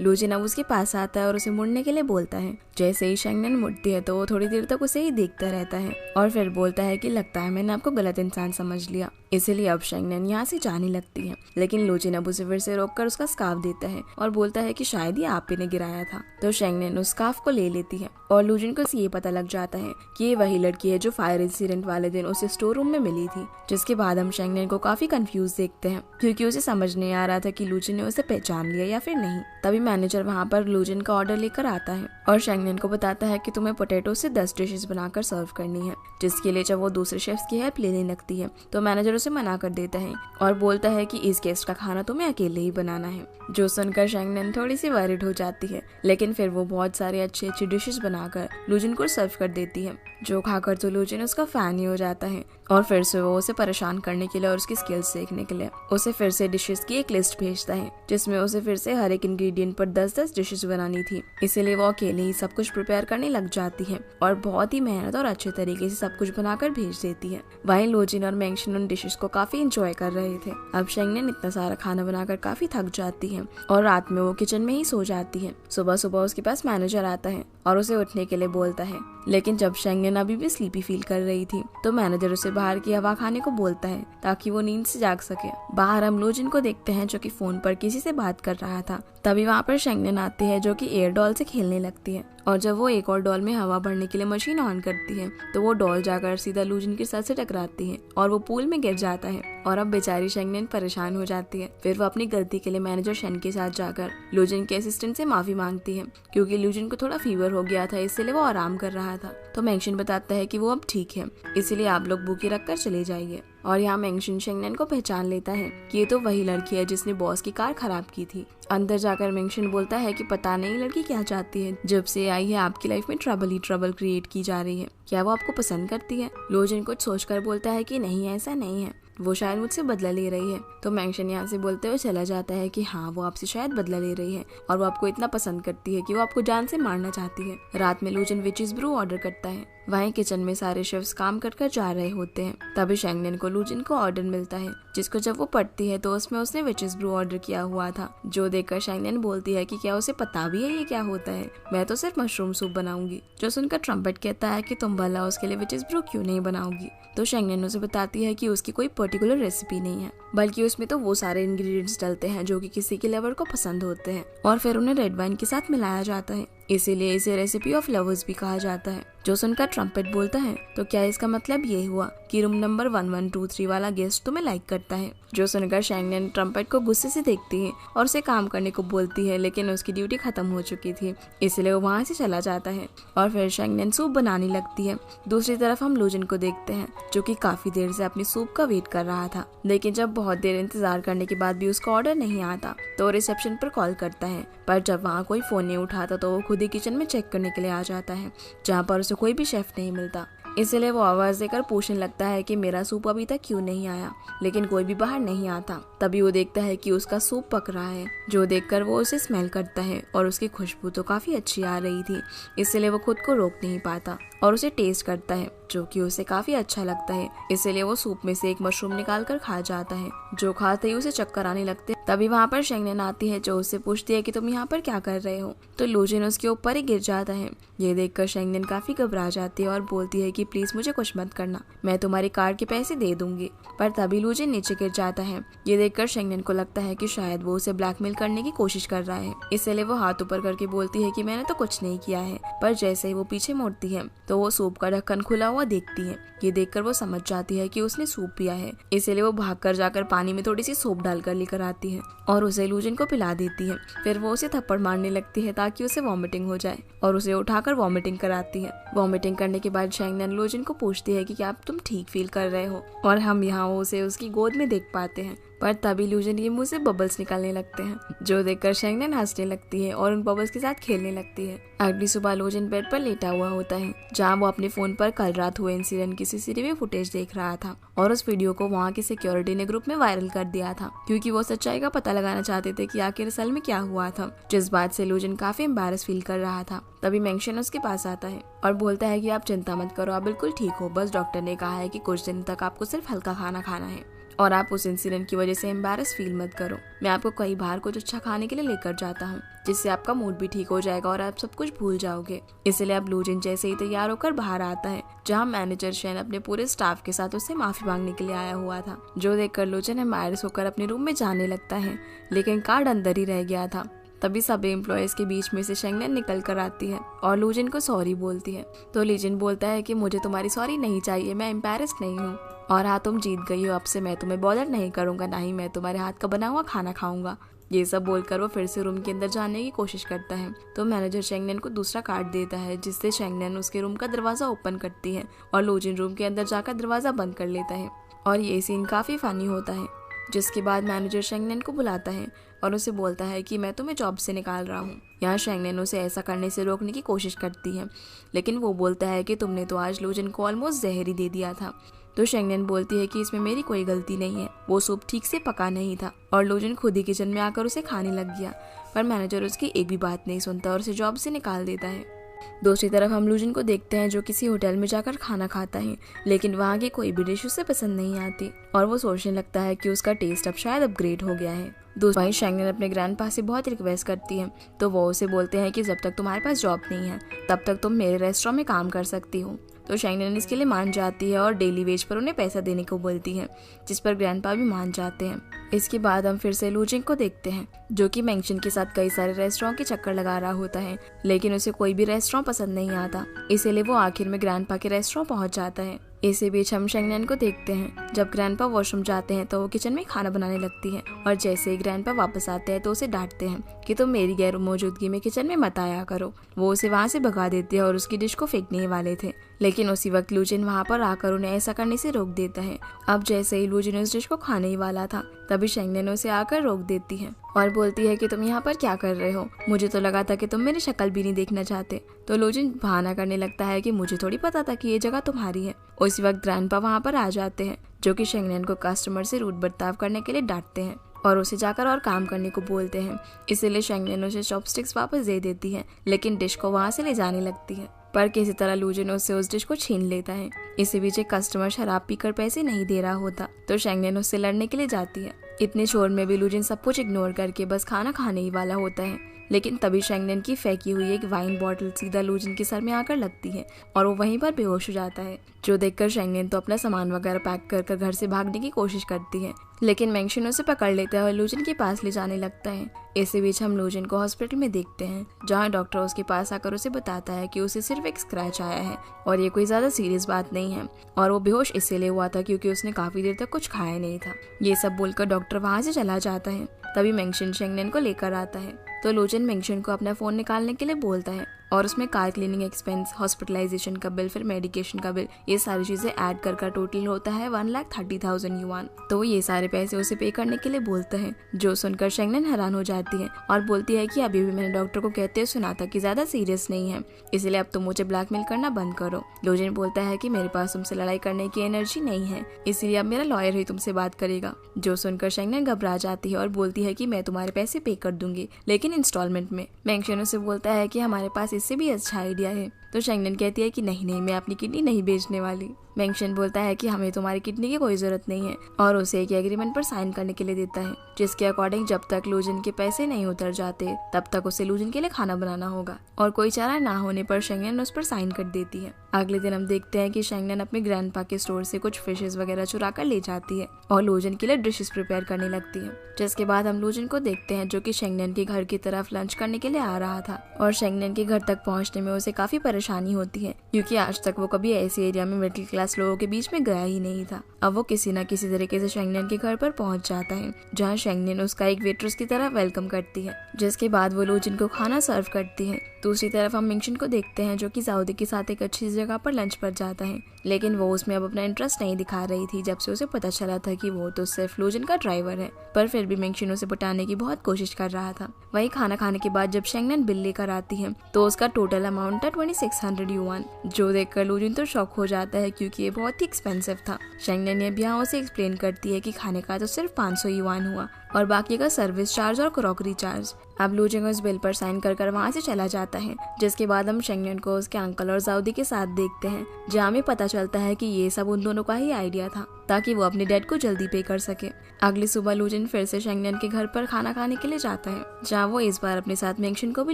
लोजन अब उसके पास आता है और उसे मुड़ने के लिए बोलता है। जैसे ही शेंगनेन मुड़ती है तो वो थोड़ी देर तक उसे ही देखता रहता है और फिर बोलता है कि लगता है मैंने आपको गलत इंसान समझ लिया, इसीलिए अब शेंगनेन यहाँ से जाने लगती है। लेकिन लोजन अब उसे फिर से रोककर उसका स्कार्फ देता है और बोलता है कि शायद ये आप ही ने गिराया था। तो शेंगनेन उस स्कार्फ को ले लेती है और लोजन को ये पता लग जाता है कि ये वही लड़की है जो फायर इंसिडेंट वाले दिन उसे स्टोर रूम में मिली थी। जिसके बाद हम शेंगनेन को काफी कंफ्यूज देखते हैं क्योंकि उसे समझ नहीं आ रहा था कि लोजन ने उसे पहचान लिया या फिर नहीं। तभी मैनेजर वहाँ पर लोजन का ऑर्डर लेकर आता है और शेंगनेन को बताता है कि तुम्हें पोटैटो से 10 डिशेस बनाकर सर्व करनी है, जिसके लिए जब वो दूसरे शेफ्स की हेल्प लेने लगती है तो मैनेजर उसे मना कर देता है और बोलता है कि इस गेस्ट का खाना तुम्हें अकेले ही बनाना है। जो सुनकर शेंगनेन थोड़ी सी वरीड हो जाती है, लेकिन फिर वो बहुत सारी अच्छी अच्छी डिशेस बनाकर लोजन को सर्व कर देती है, जो खाकर तो लोजन उसका फैन ही हो जाता है और फिर से वो उसे परेशान करने के लिए और उसकी स्किल्स सीखने के लिए उसे फिर से डिशेस की एक लिस्ट भेजता है, जिसमें उसे फिर से हर एक इंग्रेडिएंट पर 10-10 डिशेस बनानी थी। इसीलिए वो अकेले ही सब कुछ प्रिपेयर करने लग जाती है और बहुत ही मेहनत और अच्छे तरीके से सब कुछ बनाकर भेज देती है। वहीं लोजन और मेंशन उन डिशेस को काफी इंजॉय कर रहे थे। अब शेंगनेन इतना सारा खाना बनाकर काफी थक जाती है और रात में वो किचन में ही सो जाती है। सुबह सुबह उसके पास मैनेजर आता है और उसे उठने के लिए बोलता है। लेकिन जब शेंगनेन अभी भी स्लीपी फील कर रही थी तो मैनेजर उसे बाहर की हवा खाने को बोलता है ताकि वो नींद से जाग सके। बाहर हम लूजिन को देखते हैं जो कि फोन पर किसी से बात कर रहा था। तभी वहाँ पर शेंगनेन आती है जो कि एयर डॉल से खेलने लगती है और जब वो एक और डॉल में हवा भरने के लिए मशीन ऑन करती है तो वो डॉल जाकर सीधा लूजिन के सर से टकराती है और वो पूल में गिर जाता है। और अब बेचारी शेंगनेन परेशान हो जाती है। फिर वो अपनी गलती के लिए मैनेजर शेन के साथ जाकर लूजिन के असिस्टेंट से माफी मांगती है क्योंकि लूजिन को थोड़ा फीवर हो गया था, इसलिए वो आराम कर रहा था। तो मेंशन बताता है कि वो अब ठीक है, इसलिए आप लोग बुकी रखकर चले जाइए। और यहाँ मेंशन शेंगनेन को पहचान लेता है कि ये तो वही लड़की है जिसने बॉस की कार खराब की थी। अंदर जाकर मेंशन बोलता है कि पता नहीं लड़की क्या चाहती है, जब से आई है आपकी लाइफ में ट्रबल ही ट्रबल क्रिएट की जा रही है। क्या वो आपको पसंद करती है? लूजिन कुछ सोचकर बोलता है कि नहीं, ऐसा नहीं है, वो शायद मुझसे बदला ले रही है। तो मेंशन यहाँ से बोलते हुए चला जाता है कि हाँ, वो आपसे शायद बदला ले रही है और वो आपको इतना पसंद करती है कि वो आपको जान से मारना चाहती है। रात में लूजिन विचेस ब्रू ऑर्डर करता है। वहीं किचन में सारे शेफ्स काम कर जा रहे होते हैं। तभी शेंगनेन को लूजिन को ऑर्डर मिलता है जिसको जब वो पढ़ती है तो उसमें उसने विचेस ब्रू ऑर्डर किया हुआ था, जो देखकर शेंगनेन बोलती है कि क्या उसे पता भी है ये क्या होता है, मैं तो सिर्फ मशरूम सूप बनाऊंगी। जो सुनकर ट्रम्पेट कहता है कि तुम भला उसके लिए विचेस ब्रू क्यों नहीं बनाओगी। तो शेंगनेन उसे बताती है कि उसकी कोई पर्टिकुलर रेसिपी नहीं है, बल्कि उसमें तो वो सारे इंग्रेडिएंट्स डलते हैं जो कि किसी के लवर को पसंद होते हैं और फिर उन्हें रेड वाइन के साथ मिलाया जाता है, इसीलिए इसे रेसिपी ऑफ लवर्स भी कहा जाता है। जो सुनकर ट्रम्पेट बोलता है तो क्या इसका मतलब ये हुआ कि रूम नंबर 1123 वाला गेस्ट तुम्हें लाइक करता है। जो सुनकर शेंगनेन ट्रम्पेट को गुस्से से देखती है और उसे काम करने को बोलती है, लेकिन उसकी ड्यूटी खत्म हो चुकी थी, इसलिए वो वहाँ से चला जाता है और फिर शेंगनेन सूप बनाने लगती है। दूसरी तरफ हम लूजिन को देखते हैं जो कि काफी देर से अपनी सूप का वेट कर रहा था, लेकिन जब बहुत देर इंतजार करने के बाद भी उसका ऑर्डर नहीं आता तो रिसेप्शन पर कॉल करता है, पर जब वहाँ कोई फोन नहीं उठाता तो वो खुद ही किचन में चेक करने के लिए आ जाता है जहाँ पर उसे कोई भी शेफ नहीं मिलता। इसलिए वो आवाज देकर पूछने लगता है कि मेरा सूप अभी तक क्यों नहीं आया, लेकिन कोई भी बाहर नहीं आता। तभी वो देखता है कि उसका सूप पक रहा है, जो देखकर वो उसे स्मेल करता है और उसकी खुशबू तो काफी अच्छी आ रही थी, इसलिए वो खुद को रोक नहीं पाता और उसे टेस्ट करता है जो कि उसे काफी अच्छा लगता है। इसलिए वो सूप में से एक मशरूम निकाल कर खा जाता है, जो खाते ही उसे चक्कर आने लगते। तभी वहाँ पर शेंगनेन आती है जो उससे पूछती है कि तुम यहाँ पर क्या कर रहे हो। तो लूजिन उसके ऊपर ही गिर जाता है। ये देखकर शेंगनेन काफी घबरा जाती है और बोलती है कि प्लीज मुझे कुछ मत करना, मैं तुम्हारी कार के पैसे दे दूंगी। पर तभी लूजिन नीचे गिर जाता है। ये देखकर शेंगनेन को लगता है कि शायद वो उसे ब्लैकमेल करने की कोशिश कर रहा है, इसलिए वो हाथ ऊपर करके बोलती है कि मैंने तो कुछ नहीं किया है। पर जैसे ही वो पीछे मुड़ती है तो वो सूप का ढक्कन खुला हुआ देखती है। ये देखकर वो समझ जाती है कि उसने सूप पिया है, इसलिए वो भागकर जाकर पानी में थोड़ी सी सूप डालकर लेकर आती है और उसे लूजिन को पिला देती है। फिर वो उसे थप्पड़ मारने लगती है ताकि उसे वॉमिटिंग हो जाए और उसे उठाकर वॉमिटिंग कराती है। वॉमिटिंग करने के बाद शेंगनेन लूजिन को पूछती है कि क्या तुम ठीक फील कर रहे हो, और हम यहाँ उसे उसकी गोद में देख पाते हैं। पर तभी लूजिन के मुंह से बबल्स निकलने लगते हैं, जो देखकर शेंगनेन हंसने लगती है और उन बबल्स के साथ खेलने लगती है। अगली सुबह लूजिन बेड पर लेटा हुआ होता है जहाँ वो अपने फोन पर कल रात हुए इंसिडेंट की सीसीटीवी फुटेज देख रहा था और उस वीडियो को वहाँ की सिक्योरिटी ने ग्रुप में वायरल कर दिया था क्योंकि वो सच्चाई का पता लगाना चाहते थे कि आखिर असल में क्या हुआ था, जिस बात से लूजिन काफी एम्बैरस फील कर रहा था। तभी मेंशन उसके पास आता है और बोलता है कि आप चिंता मत करो, आप बिल्कुल ठीक हो, बस डॉक्टर ने कहा है कि कुछ दिन तक आपको सिर्फ हल्का खाना खाना है और आप उस इंसिडेंट की वजह से एम्बैरस फील मत करो। मैं आपको कई बार कुछ अच्छा खाने के लिए लेकर जाता हूँ जिससे आपका मूड भी ठीक हो जाएगा और आप सब कुछ भूल जाओगे। इसलिए अब लूजिन जैसे ही तैयार होकर बाहर आता है जहाँ मैनेजर शेन अपने पूरे स्टाफ के साथ उससे माफी मांगने के लिए आया हुआ था, जो देखकर लूजिन एम्बैरस होकर अपने रूम में जाने लगता है, लेकिन कार्ड अंदर ही रह गया था। तभी सभी एम्प्लॉयज के बीच में से शेंगनेन निकल कर आती है और लूजिन को सॉरी बोलती है। तो लूजिन बोलता है कि मुझे तुम्हारी सॉरी नहीं चाहिए, मैं एम्बैरस्ड नहीं हूँ और हाँ, तुम जीत गई हो, अब से मैं तुम्हें बॉदर नहीं करूंगा, ना ही मैं तुम्हारे हाथ का बना हुआ खाना खाऊंगा। ये सब बोलकर वो फिर से रूम के अंदर जाने की कोशिश करता है। तो मैनेजर शेंगनेन को दूसरा कार्ड देता है जिससे शेंगनेन उसके रूम का दरवाजा ओपन करती है और लूजिन रूम के अंदर जाकर दरवाजा बंद कर लेता है और ये सीन काफी फनी होता है। जिसके बाद मैनेजर शेंगनेन को बुलाता है और उसे बोलता है कि मैं तुम्हें जॉब से निकाल रहा हूँ। यहाँ शेंगनेन उसे ऐसा करने से रोकने की कोशिश करती है, लेकिन वो बोलता है कि तुमने तो आज लूजिन को ऑलमोस्ट जहर ही दे दिया था। तो शेंगनेन बोलती है कि इसमें मेरी कोई गलती नहीं है, वो सूप ठीक से पका नहीं था और लूजिन खुद ही किचन में आकर उसे खाने लग गया। पर मैनेजर उसकी एक भी बात नहीं सुनता और उसे जॉब से निकाल देता है। दूसरी तरफ हम लूजिन को देखते हैं जो किसी होटल में जाकर खाना खाता है, लेकिन वहाँ की कोई भी डिश उसे पसंद नहीं आती और वो सोचने लगता है कि उसका टेस्ट अब शायद अपग्रेड हो गया है वहीं शेंगनेन अपने ग्रैंडपा से बहुत रिक्वेस्ट करती है, तो वो उसे बोलते हैं कि जब तक तुम्हारे पास जॉब नहीं है तब तक तुम मेरे रेस्टोरेंट में काम कर सकती हो। तो शेंगनेन इसके लिए मान जाती है और डेली वेज पर उन्हें पैसा देने को बोलती है, जिस पर ग्रैंडपा भी मान जाते हैं। इसके बाद हम फिर से लूजिंग को देखते हैं, जो कि मेंशन के साथ कई सारे रेस्टोरेंट के चक्कर लगा रहा होता है, लेकिन उसे कोई भी रेस्टोरेंट पसंद नहीं आता, इसीलिए वो आखिर में ग्रैंडपा के रेस्टोरेंट पहुंच जाता है। इसी बीच हम शेंगनेन को देखते हैं, जब ग्रैंडपा वॉशरूम जाते हैं तो वो किचन में खाना बनाने लगती है, और जैसे ही ग्रैंडपा वापस आते हैं तो उसे डांटते हैं कि तुम मेरी गैर मौजूदगी में किचन में मत आया करो। वो उसे वहाँ से भगा देती है और उसकी डिश को फेंकने वाले थे, लेकिन उसी वक्त लूजिन वहाँ पर आकर उन्हें ऐसा करने से रोक देता है। अब जैसे ही लूजिन उस डिश को खाने ही वाला था, तभी शेंगनेन उसे आकर रोक देती है और बोलती है कि तुम यहाँ पर क्या कर रहे हो, मुझे तो लगा था कि तुम मेरी शक्ल भी नहीं देखना चाहते। तो लूजिन बहाना करने लगता है कि मुझे थोड़ी पता था कि ये जगह तुम्हारी है। उसी वक्त ग्रैंडपा वहाँ पर आ जाते हैं, जो कि शेंगनेन को कस्टमर से रूड बर्ताव करने के लिए डांटते हैं और उसे जाकर और काम करने को बोलते हैं। इसीलिए शेंगनेन उसे चॉपस्टिक्स वापस दे देती है, लेकिन डिश को वहाँ से ले जाने लगती है, पर किसी तरह लूजिन उससे उस डिश को छीन लेता है। इसी बीच एक कस्टमर शराब पीकर पैसे नहीं दे रहा होता, तो शेंगनेन उससे लड़ने के लिए जाती है। इतने शोर में भी लूजिन सब कुछ इग्नोर करके बस खाना खाने ही वाला होता है, लेकिन तभी शेंगनेन की फेंकी हुई एक वाइन बॉटल सीधा लूजिन के सर में आकर लगती है और वो वहीं पर बेहोश हो जाता है, जो देखकर शेंगनेन तो अपना सामान वगैरह पैक कर घर से भागने की कोशिश करती है, लेकिन मेंशन उसे पकड़ लेता है और लूजिन के पास ले जाने लगता है। इसी बीच हम लूजिन को हॉस्पिटल में देखते हैं, जहाँ डॉक्टर उसके पास आकर उसे बताता है कि उसे सिर्फ एक स्क्रैच आया है और ये कोई ज्यादा सीरियस बात नहीं है, और वो बेहोश इसीलिए हुआ था क्योंकि उसने काफी देर तक कुछ खाया नहीं था। ये सब बोलकर डॉक्टर वहाँ से चला जाता है। तभी मेंशन शेंगनेन को लेकर आता है, तो लूजिन मेंशन को अपना फोन निकालने के लिए बोलता है और उसमें कार क्लीनिंग एक्सपेंस, हॉस्पिटलाइजेशन का बिल, फिर मेडिकेशन का बिल, ये सारी चीजें ऐड कर टोटल होता है 1,30,000 युआन। तो ये सारे पैसे उसे पे करने के लिए बोलता है, जो सुनकर शेंगनेन हैरान हो जाती है और बोलती है कि अभी भी मैंने डॉक्टर को कहते हुए सुना था कि ज्यादा सीरियस नहीं है, इसलिए अब तुम मुझे ब्लैकमेल करना बंद करो। लूजिन बोलता है कि मेरे पास तुमसे लड़ाई करने की एनर्जी नहीं है, इसलिए अब मेरा लॉयर ही तुमसे बात करेगा। जो सुनकर शेंगनेन घबरा जाती है और बोलती है कि मैं तुम्हारे पैसे पे कर दूंगी, लेकिन इंस्टॉलमेंट में। मेंशन उसे बोलता है कि हमारे पास इससे भी अच्छा आइडिया है, तो शेंगनेन कहती है कि नहीं, मैं अपनी किडनी नहीं बेचने वाली। मेंशन बोलता है कि हमें तुम्हारी किडनी की कोई जरूरत नहीं है और उसे एक एग्रीमेंट पर साइन करने के लिए देता है, जिसके अकॉर्डिंग जब तक लूजिन के पैसे नहीं उतर जाते तब तक उसे लूजिन के लिए खाना बनाना होगा, और कोई चारा ना होने पर शेंगनेन उस पर साइन कर देती है। अगले दिन हम देखते हैं कि शेंगनेन अपने ग्रैंडपा के स्टोर से कुछ फिशेस वगैरह चुरा कर ले जाती है और लूजिन के लिए डिशेस प्रिपेयर करने लगती है। जिसके बाद हम लूजिन को देखते हैं, जो कि शेंगनेन के घर की तरफ लंच करने के लिए आ रहा था, और शेंगनेन के घर तक पहुंचने में उसे काफी परेशानी होती है, क्योंकि आज तक वो कभी ऐसे एरिया में मिडिल क्लास लोगों के बीच में गया ही नहीं था। अब वो किसी न किसी तरीके से शेंगनेन के घर पर पहुंच जाता है, जहाँ शेंगनेन उसका एक वेट्रेस की तरह वेलकम करती है, जिसके बाद वो लूजिन को खाना सर्व करती है। दूसरी तरफ हम मेंशन को देखते हैं, जो कि सऊदी के साथ एक अच्छी जगह पर लंच पर जाता है, लेकिन वो उसमें अब अपना इंटरेस्ट नहीं दिखा रही थी, जब से उसे पता चला था कि वो तो सिर्फ लूजिन का ड्राइवर है। पर फिर भी मेंशन उसे पटाने की बहुत कोशिश कर रहा था। वही खाना खाने के बाद जब शेंगनेन बिल लेकर आती है, तो उसका टोटल अमाउंट था 2600 युआन, जो देखकर लूजिन तो शॉक हो जाता है, क्योंकि ये बहुत ही एक्सपेंसिव था। शेंगनेन ये भी यहाँ उसे एक्सप्लेन करती है कि खाने का तो सिर्फ 500 युआन हुआ और बाकी का सर्विस चार्ज और क्रॉकरी चार्ज। अब लूजिन उस बिल पर साइन कर वहाँ से चला जाता है। जिसके बाद हम शेंगनेन को उसके अंकल और जाउदी के साथ देखते हैं, जहाँ हमें पता चलता है कि ये सब उन दोनों का ही आइडिया था, ताकि वो अपने डेट को जल्दी पे कर सके। अगली सुबह लूजिन फिर से शेंगनेन के घर पर खाना खाने के लिए जाता है, जहाँ वो इस बार अपने साथ मेंशन को भी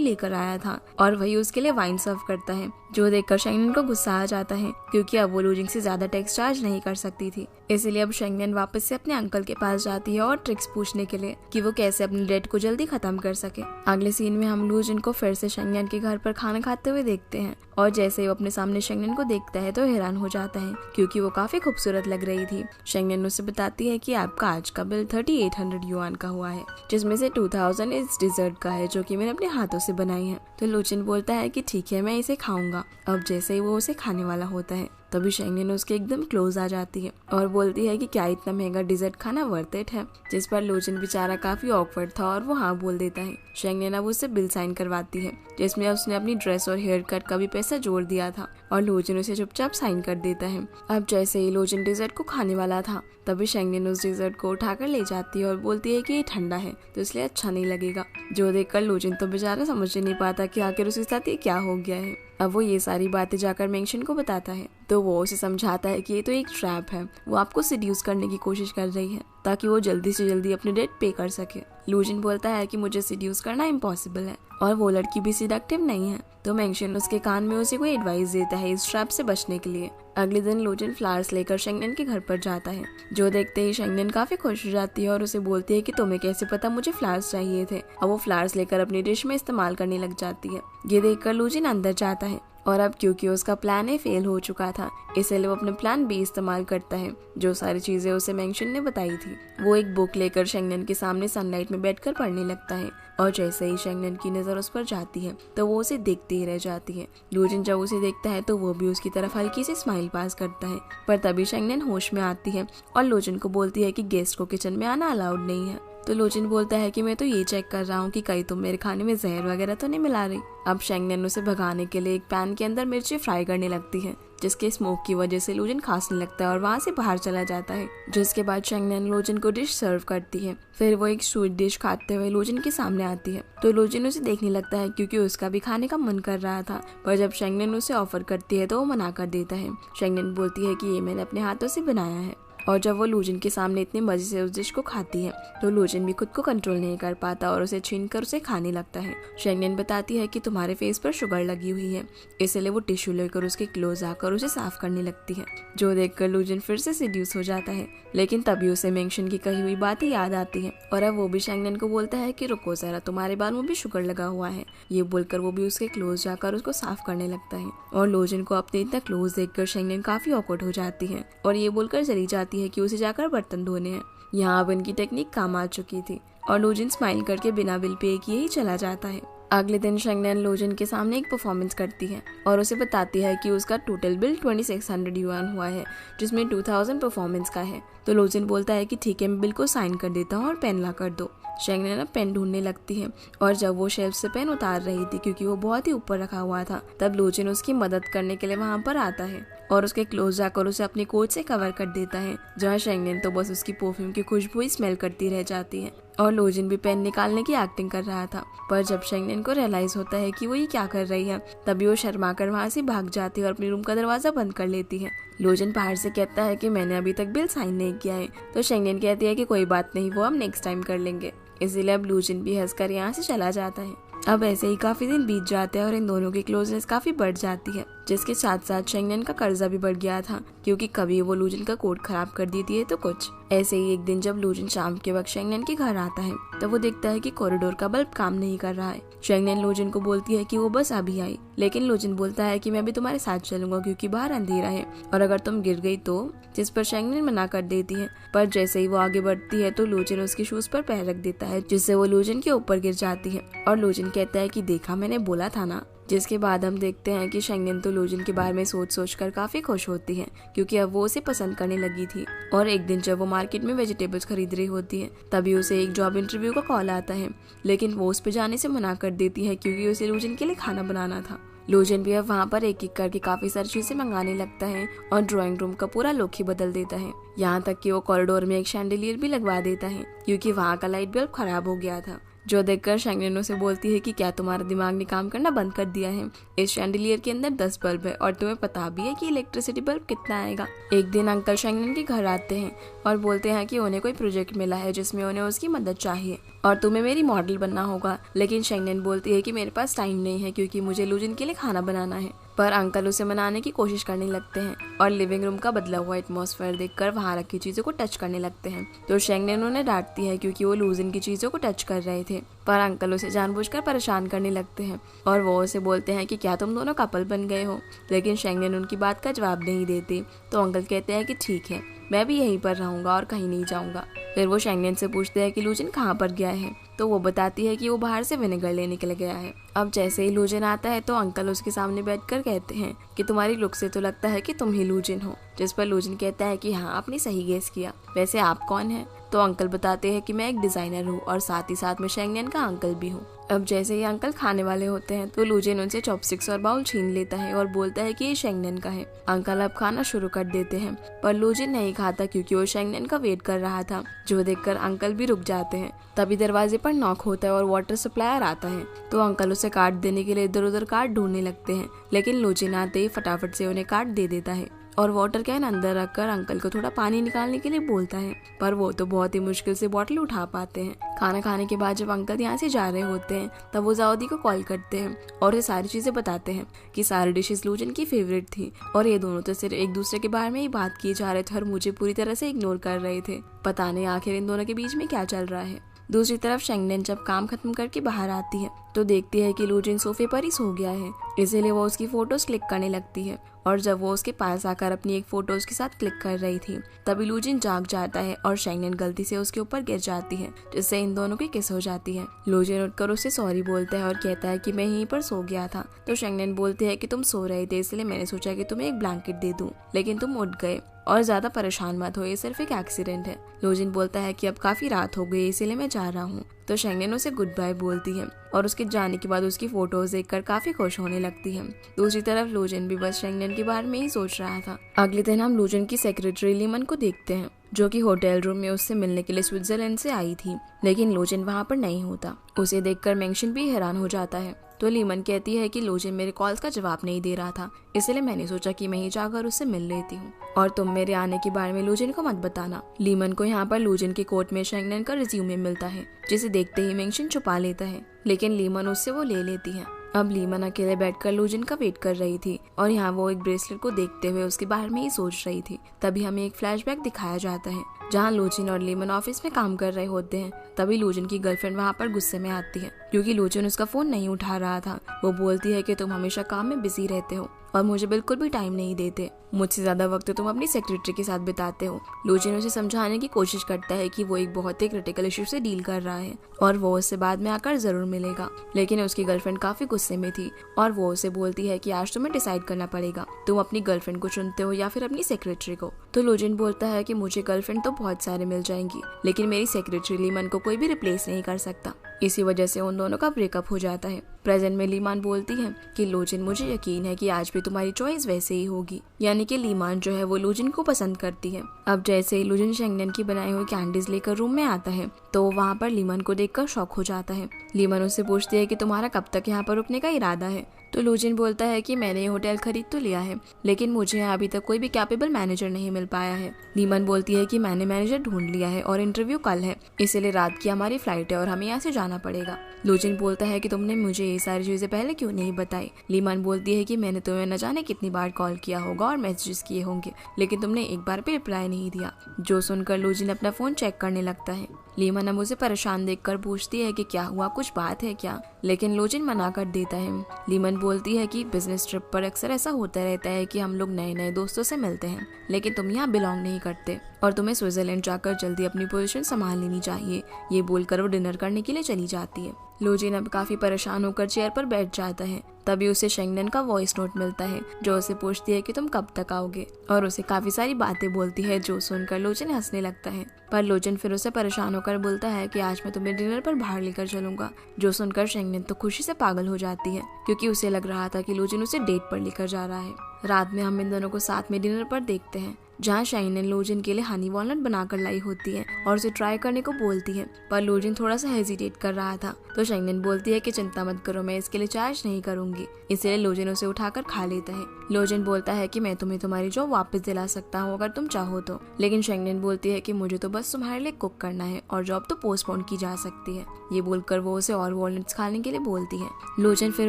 लेकर आया था और वही उसके लिए वाइन सर्व करता है, जो देखकर शेंगनेन को गुस्सा आ जाता है, क्योंकि अब वो लूजिन से ज्यादा टैक्स चार्ज नहीं कर सकती थी। इसलिए अब शेंगनेन वापस से अपने अंकल के पास जाती है और ट्रिक्स पूछने के लिए कि वो कैसे अपनी डेट को जल्दी खत्म कर सके। अगले सीन में हम लूजिन को फिर से शेंगनेन के घर पर खाना खाते हुए देखते हैं, और जैसे ही वो अपने सामने शेंगनेन को देखता है तो हैरान हो जाता है, क्योंकि वो काफी खूबसूरत लग रही थी। शेंगनेन उससे बताती है कि आपका आज का बिल 3800 युआन का हुआ है, जिसमें से 2000 इस डिजर्ट का है, जो कि मैंने अपने हाथों से बनाई है। तो लूजिन बोलता है कि ठीक है, मैं इसे खाऊंगा। अब जैसे ही वो उसे खाने वाला होता है, तभी शेंगनेन उसके एकदम क्लोज आ जाती है और बोलती है कि क्या इतना महंगा डिजर्ट खाना वर्थ इट है, जिस पर लूजिन बेचारा काफी ऑकवर्ड था और वो हाँ बोल देता है। शेंगनेन अब उससे बिल साइन करवाती है, जिसमें उसने अपनी ड्रेस और हेयर कट का भी पैसा जोड़ दिया था, और लूजिन उसे चुपचाप साइन कर देता है। अब जैसे ही लूजिन डिजर्ट को खाने वाला था, तभी शेंगनेन उस डिजर्ट को उठाकर ले जाती है और बोलती है कि ये ठंडा है तो इसलिए अच्छा नहीं लगेगा, जो देखकर लूजिन तो बेचारा समझ नहीं पाता कि आखिर उसके साथ ये क्या हो गया है। अब वो ये सारी बातें जाकर मेंशन को बताता है, तो वो उसे समझाता है कि ये तो एक ट्रैप है, वो आपको सिड्यूस करने की कोशिश कर रही है ताकि वो जल्दी से जल्दी अपनी डेट पे कर सके। लूजिन बोलता है कि मुझे सिड्यूस करना इम्पॉसिबल है और वो लड़की भी सिडक्टिव नहीं है। तो मेंशन उसके कान में उसे कोई एडवाइस देता है इस ट्रैप से बचने के लिए। अगले दिन लूजिन फ्लावर्स लेकर शेंगनेन के घर पर जाता है, जो देखते ही शेंगनेन काफी खुश हो जाती है और उसे बोलती है कि तुम्हें कैसे पता मुझे फ्लावर्स चाहिए थे, और वो फ्लावर्स लेकर अपनी डिश में इस्तेमाल करने लग जाती है। ये देखकर लूजिन अंदर जाता है और अब क्योंकि उसका प्लान ए फेल हो चुका था, इसलिए वो अपने प्लान बी इस्तेमाल करता है, जो सारी चीजें उसे मेंशन ने बताई थी। वो एक बुक लेकर शेंगनेन के सामने सनलाइट में बैठकर पढ़ने लगता है और जैसे ही शेंगनेन की नजर उस पर जाती है तो वो उसे देखते ही रह जाती है। लूजिन जब उसे देखता है तो वो भी उसकी तरफ हल्की सी स्माइल पास करता है, पर तभी शेंगनेन होश में आती है और लूजिन को बोलती है कि गेस्ट को किचन में आना अलाउड नहीं है। तो लूजिन बोलता है कि मैं तो ये चेक कर रहा हूँ कि कहीं तुम मेरे खाने में जहर वगैरह तो नहीं मिला रही। अब शेंगनेन उसे भगाने के लिए एक पैन के अंदर मिर्ची फ्राई करने लगती है, जिसके स्मोक की वजह से लूजिन खांसने लगता है और वहाँ से बाहर चला जाता है। जिसके बाद शेंगनेन लूजिन को डिश सर्व करती है। फिर वो एक स्वीट डिश खाते हुए लूजिन के सामने आती है, तो लूजिन उसे देखने लगता है क्योंकि उसका भी खाने का मन कर रहा था, पर जब शेंगनेन उसे ऑफर करती है तो वो मना कर देता है। शेंगनेन बोलती है कि ये मैंने अपने हाथों से बनाया है, और जब वो लूजिन के सामने इतने मजे से उस डिश को खाती है तो लूजिन भी खुद को कंट्रोल नहीं कर पाता और उसे छीनकर उसे खाने लगता है। शेंगनेन बताती है कि तुम्हारे फेस पर शुगर लगी हुई है, इसलिए वो टिश्यू लेकर उसके क्लोज आकर उसे साफ करने लगती है, जो देखकर लूजिन फिर से सिड्यूस हो जाता है। लेकिन तभी उसे मेंशन की कही हुई बातें याद आती है और अब वो भी शेंगनेन को बोलता है कि रुको जरा, तुम्हारे बाल में भी शुगर लगा हुआ है। ये बोलकर वो भी उसके क्लोज जाकर उसको साफ करने लगता है और लूजिन को अपने इतना क्लोज देखकर शेंगनेन काफी ऑकवर्ड हो जाती है और ये बोलकर चली जाती है कि उसे जाकर बर्तन धोने हैं। यहाँ अब इनकी टेक्निक काम आ चुकी थी और लूजिन स्माइल करके बिना बिल पे किए ही चला जाता है। अगले दिन शेंगनेन लूजिन के सामने एक परफॉर्मेंस करती है और उसे बताती है कि उसका टोटल बिल 2600 युआन हुआ है, जिसमें 2000 परफॉर्मेंस का है। तो लूजिन बोलता है कि ठीक है, मैं बिल को साइन कर देता हूँ और पेन ला कर दो। शेंगनेन अब पेन ढूंढने लगती है और जब वो शेल्फ से पेन उतार रही थी क्योंकि वो बहुत ही ऊपर रखा हुआ था, तब लूजिन उसकी मदद करने के लिए वहाँ पर आता है और उसके क्लोज जाकर उसे अपनी कोट से कवर कर देता है, जहाँ शेंगनेन तो बस उसकी परफ्यूम की खुशबू ही स्मेल करती रह जाती है और लूजिन भी पेन निकालने की एक्टिंग कर रहा था। पर जब शेंगनेन को रियलाइज होता है कि वो ये क्या कर रही है, तभी वो शर्मा कर वहाँ से भाग जाती है और अपने रूम का दरवाजा बंद कर लेती है। लूजिन बाहर से कहता है कि मैंने अभी तक बिल साइन नहीं किया है, तो शेंगनेन कहती है कि कोई बात नहीं, वो हम नेक्स्ट टाइम कर लेंगे। इसीलिए अब लूजिन भी हंसकर यहाँ से चला जाता है। अब ऐसे ही काफी दिन बीत जाते हैं और इन दोनों की क्लोजनेस काफी बढ़ जाती है, जिसके साथ साथ शेंगनेन का कर्जा भी बढ़ गया था क्योंकि कभी वो लूजिन का कोट खराब कर देती है तो कुछ। ऐसे ही एक दिन जब लूजिन शाम के वक्त शेंगनेन के घर आता है तो वो देखता है कि कॉरिडोर का बल्ब काम नहीं कर रहा है। शेंगनेन लूजिन को बोलती है कि वो बस अभी आई, लेकिन लूजिन बोलता है कि मैं भी तुम्हारे साथ चलूंगा क्योंकि बाहर अंधेरा है और अगर तुम गिर गई तो, जिस पर शेंगनेन मना कर देती है। पर जैसे ही वो आगे बढ़ती है तो लूजिन उसके शूज पर पैर रख देता है, जिससे वो लूजिन के ऊपर गिर जाती है और लूजिन कहता है कि देखा, मैंने बोला था ना। जिसके बाद हम देखते हैं कि शेंगनेन तो लूजिन के बारे में सोच सोच कर काफी खुश होती है क्योंकि अब वो उसे पसंद करने लगी थी। और एक दिन जब वो मार्केट में वेजिटेबल्स खरीद रही होती है तभी उसे एक जॉब इंटरव्यू का कॉल आता है, लेकिन वो उस पे जाने से मना कर देती है क्योंकि उसे लूजिन के लिए खाना बनाना था। लूजिन भी अब वहाँ पर एक एक करके काफी सारी चीजें मंगाने लगता है और ड्राइंग रूम का पूरा लुक ही बदल देता है, यहाँ तक कि वो कॉरिडोर में एक शैंडिलियर भी लगवा देता है क्योंकि वहाँ का लाइट बल्ब खराब हो गया था। जो देखकर शेंगनेन उसे बोलती है कि क्या तुम्हारा दिमाग ने काम करना बंद कर दिया है? इस शैंडिलियर के अंदर 10 बल्ब है और तुम्हें पता भी है कि इलेक्ट्रिसिटी बल्ब कितना आएगा। एक दिन अंकल शेंगनेन के घर आते हैं और बोलते हैं कि उन्हें कोई प्रोजेक्ट मिला है जिसमें उन्हें उसकी मदद चाहिए और तुम्हें मेरी मॉडल बनना होगा। लेकिन शेंगनेन बोलती है कि मेरे पास टाइम नहीं है क्योंकि मुझे लूजिन के लिए खाना बनाना है। पर अंकल उसे मनाने की कोशिश करने लगते हैं और लिविंग रूम का बदला हुआ एटमॉस्फेयर देखकर वहां रखी चीजों को टच करने लगते हैं। तो शेंगनेन उन्हें डांटती है क्योंकि वो लूजिन की चीजों को टच कर रहे थे, पर अंकल उसे जानबूझकर परेशान करने लगते हैं और वो उसे बोलते हैं कि क्या तुम दोनों कपल बन गए हो। लेकिन शेंगनेन उनकी बात का जवाब नहीं देती, तो अंकल कहते हैं कि ठीक है, मैं भी यहीं पर रहूंगा और कहीं नहीं जाऊंगा। फिर वो शेंगनेन से पूछते हैं कि लूजिन कहाँ पर गया है, तो वो बताती है कि वो बाहर से विनेगर लेने के लिए गया है। अब जैसे ही लूजिन आता है तो अंकल उसके सामने बैठकर कहते हैं कि तुम्हारी लुक से तो लगता है कि तुम ही लूजिन हो। जिस पर लूजिन कहता है कि हाँ, आपने सही गेस किया, वैसे आप कौन हैं? तो अंकल बताते हैं कि मैं एक डिजाइनर हूँ और साथ ही साथ में शेंगनेन का अंकल भी हूँ। अब जैसे ही अंकल खाने वाले होते हैं तो लूजिन उनसे चॉपस्टिक्स और बाउल छीन लेता है और बोलता है कि ये शेंगनेन का है। अंकल अब खाना शुरू कर देते हैं, पर लूजिन नहीं खाता क्योंकि वो शेंगनेन का वेट कर रहा था, जो देखकर अंकल भी रुक जाते हैं। तभी दरवाजे पर नॉक होता है और वाटर सप्लायर आता है, तो अंकल उसे कार्ड देने के लिए इधर उधर कार्ड ढूंढने लगते हैं, लेकिन लूजिन आते ही फटाफट से उन्हें कार्ड दे देता है। और वाटर कैन अंदर रखकर अंकल को थोड़ा पानी निकालने के लिए बोलता है, पर वो तो बहुत ही मुश्किल से बॉटल उठा पाते हैं। खाना खाने के बाद जब अंकल यहाँ से जा रहे होते हैं तब वो जाओदी को कॉल करते हैं और ये सारी चीजें बताते हैं कि सारी डिशेस लूजन की फेवरेट थी और ये दोनों तो सिर्फ एक दूसरे के बारे में ही बात किए जा रहे थे और मुझे पूरी तरह से इग्नोर कर रहे थे। पता नहीं आखिर इन दोनों के बीच में क्या चल रहा है। दूसरी तरफ शेंगनेन जब काम खत्म करके बाहर आती है तो देखती है कि लूजिन सोफे पर ही सो गया है, इसीलिए वो उसकी फोटोज क्लिक करने लगती है और जब वो उसके पास आकर अपनी एक फोटो उसके साथ क्लिक कर रही थी तभी लूजिन जाग जाता है और शेंगनेन गलती से उसके ऊपर गिर जाती है, जिससे इन दोनों की किस हो जाती है। लूजिन उठकर उससे सॉरी बोलता है और कहता है कि मैं यहीं पर सो गया था। तो शेंगनेन बोलती है कि तुम सो रहे थे इसलिए मैंने सोचा कि तुम्हें एक ब्लैंकेट दे दूं, लेकिन तुम उठ गए और ज्यादा परेशान मत हो, ये सिर्फ एक एक्सीडेंट है। लूजिन बोलता है कि अब काफी रात हो गई इसीलिए मैं जा रहा हूँ। तो शेंगनेन उसे गुड बाय बोलती है और उसके जाने के बाद उसकी फोटोज देखकर काफी खुश होने लगती है। दूसरी तरफ लूजिन भी बस शेंगनेन के बारे में ही सोच रहा था। अगले दिन हम लूजिन की सेक्रेटरी लीमन को देखते हैं जो कि होटल रूम में उससे मिलने के लिए स्विट्जरलैंड से आई थी, लेकिन लूजिन वहाँ पर नहीं होता। उसे देखकर मेंशन भी हैरान हो जाता है। तो लीमन कहती है कि लूजिन मेरे कॉल्स का जवाब नहीं दे रहा था, इसलिए मैंने सोचा कि मैं ही जाकर उससे मिल लेती हूँ और तुम मेरे आने के बारे में लूजिन को मत बताना। लीमन को यहाँ पर लूजिन के कोर्ट में शेंगनेन का रिज्यूमे मिलता है, जिसे देखते ही मेंशन छुपा लेता है, लेकिन लीमन उससे वो ले लेती है। अब लीमन अकेले बैठकर लूजिन का वेट कर रही थी और यहाँ वो एक ब्रेसलेट को देखते हुए उसके बारे में ही सोच रही थी। तभी हमें एक फ्लैशबैक दिखाया जाता है जहाँ लूजिन और लीमन ऑफिस में काम कर रहे होते हैं। तभी लूजिन की गर्लफ्रेंड वहाँ पर गुस्से में आती है क्योंकि लूजिन उसका फोन नहीं उठा रहा था। वो बोलती है कि तुम हमेशा काम में बिजी रहते हो और मुझे बिल्कुल भी टाइम नहीं देते, मुझसे ज्यादा वक्त तुम अपनी सेक्रेटरी के साथ बिताते हो। लूजिन उसे समझाने की कोशिश करता है कि वो एक बहुत ही क्रिटिकल इशू से डील कर रहा है और वो उससे बाद में आकर जरूर मिलेगा, लेकिन उसकी गर्लफ्रेंड काफी गुस्से में थी और वो उसे बोलती है कि आज तुम्हें डिसाइड करना पड़ेगा, तुम अपनी गर्लफ्रेंड को चुनते हो या फिर अपनी सेक्रेटरी को। तो लूजिन बोलता है कि मुझे गर्लफ्रेंड तो बहुत सारे मिल जाएंगी, लेकिन मेरी सेक्रेटरी लीमन को कोई भी रिप्लेस नहीं कर सकता। इसी वजह से उन दोनों का ब्रेकअप हो जाता है। प्रेजेंट में लीमान बोलती है कि लूजिन मुझे यकीन है कि आज भी तुम्हारी चॉइस वैसे ही होगी, यानी कि लीमान जो है वो लूजिन को पसंद करती है। अब जैसे ही लूजिन शेंगनेन की बनाई हुई कैंडीज लेकर रूम में आता है तो वहाँ पर लीमान को देखकर शॉक हो जाता है। लीमान उससे पूछती है कि तुम्हारा कब तक यहाँ पर रुकने का इरादा है। तो लूजिन बोलता है कि मैंने ये होटल खरीद तो लिया है, लेकिन मुझे यहाँ अभी तक कोई भी कैपेबल मैनेजर नहीं मिल पाया है। लीमन बोलती है कि मैंने मैनेजर ढूंढ लिया है और इंटरव्यू कल है, इसलिए रात की हमारी फ्लाइट है और हमें यहाँ से जाना पड़ेगा। लूजिन बोलता है कि तुमने मुझे ये सारी चीजें पहले क्यों नहीं बताई। लीमन बोलती है कि मैंने तुम्हें न जाने कितनी बार कॉल किया होगा और मैसेजेस किए होंगे, लेकिन तुमने एक बार भी रिप्लाई नहीं दिया। जो सुनकर लूजिन अपना फोन चेक करने लगता है। लीमन अब उसे परेशान देखकर पूछती है कि क्या हुआ, कुछ बात है क्या, लेकिन लूजिन मना कर देता है। लीमन बोलती है कि बिजनेस ट्रिप पर अक्सर ऐसा होता रहता है कि हम लोग नए नए दोस्तों से मिलते हैं, लेकिन तुम यहाँ बिलोंग नहीं करते और तुम्हें स्विट्जरलैंड जाकर जल्दी अपनी पोजीशन संभाल लेनी चाहिए। ये बोलकर वो डिनर करने के लिए चली जाती है। लूजिन अब काफी परेशान होकर चेयर पर बैठ जाता है। तभी उसे शेंगनेन का वॉइस नोट मिलता है जो उसे पूछती है कि तुम कब तक आओगे और उसे काफी सारी बातें बोलती है, जो सुनकर लूजिन हंसने लगता है। पर लूजिन फिर उसे परेशान होकर बोलता है कि आज मैं तुम्हें डिनर पर बाहर लेकर चलूंगा। जो सुनकर शेंगनेन तो खुशी से पागल हो जाती है क्योंकि उसे लग रहा था कि लूजिन उसे डेट पर लेकर जा रहा है। रात में हम इन दोनों को साथ में डिनर पर देखते हैं जहाँ शेंगनेन लूजिन के लिए हनी वॉलनट बनाकर लाई होती है और उसे ट्राई करने को बोलती है, पर लूजिन थोड़ा सा हेजिटेट कर रहा था। तो शेंगनेन बोलती है कि चिंता मत करो, मैं इसके लिए चार्ज नहीं करूंगी। इसलिए लूजिन उसे उठाकर खा लेता है। लूजिन बोलता है कि मैं तुम्हें तुम्हारी जॉब वापस दिला सकता हूँ अगर तुम चाहो तो, लेकिन शेंगनेन बोलती है कि मुझे तो बस तुम्हारे लिए कुक करना है और जॉब तो पोस्टपोन की जा सकती है। ये बोलकर वो उसे और वॉलनट्स खाने के लिए बोलती है। लूजिन फिर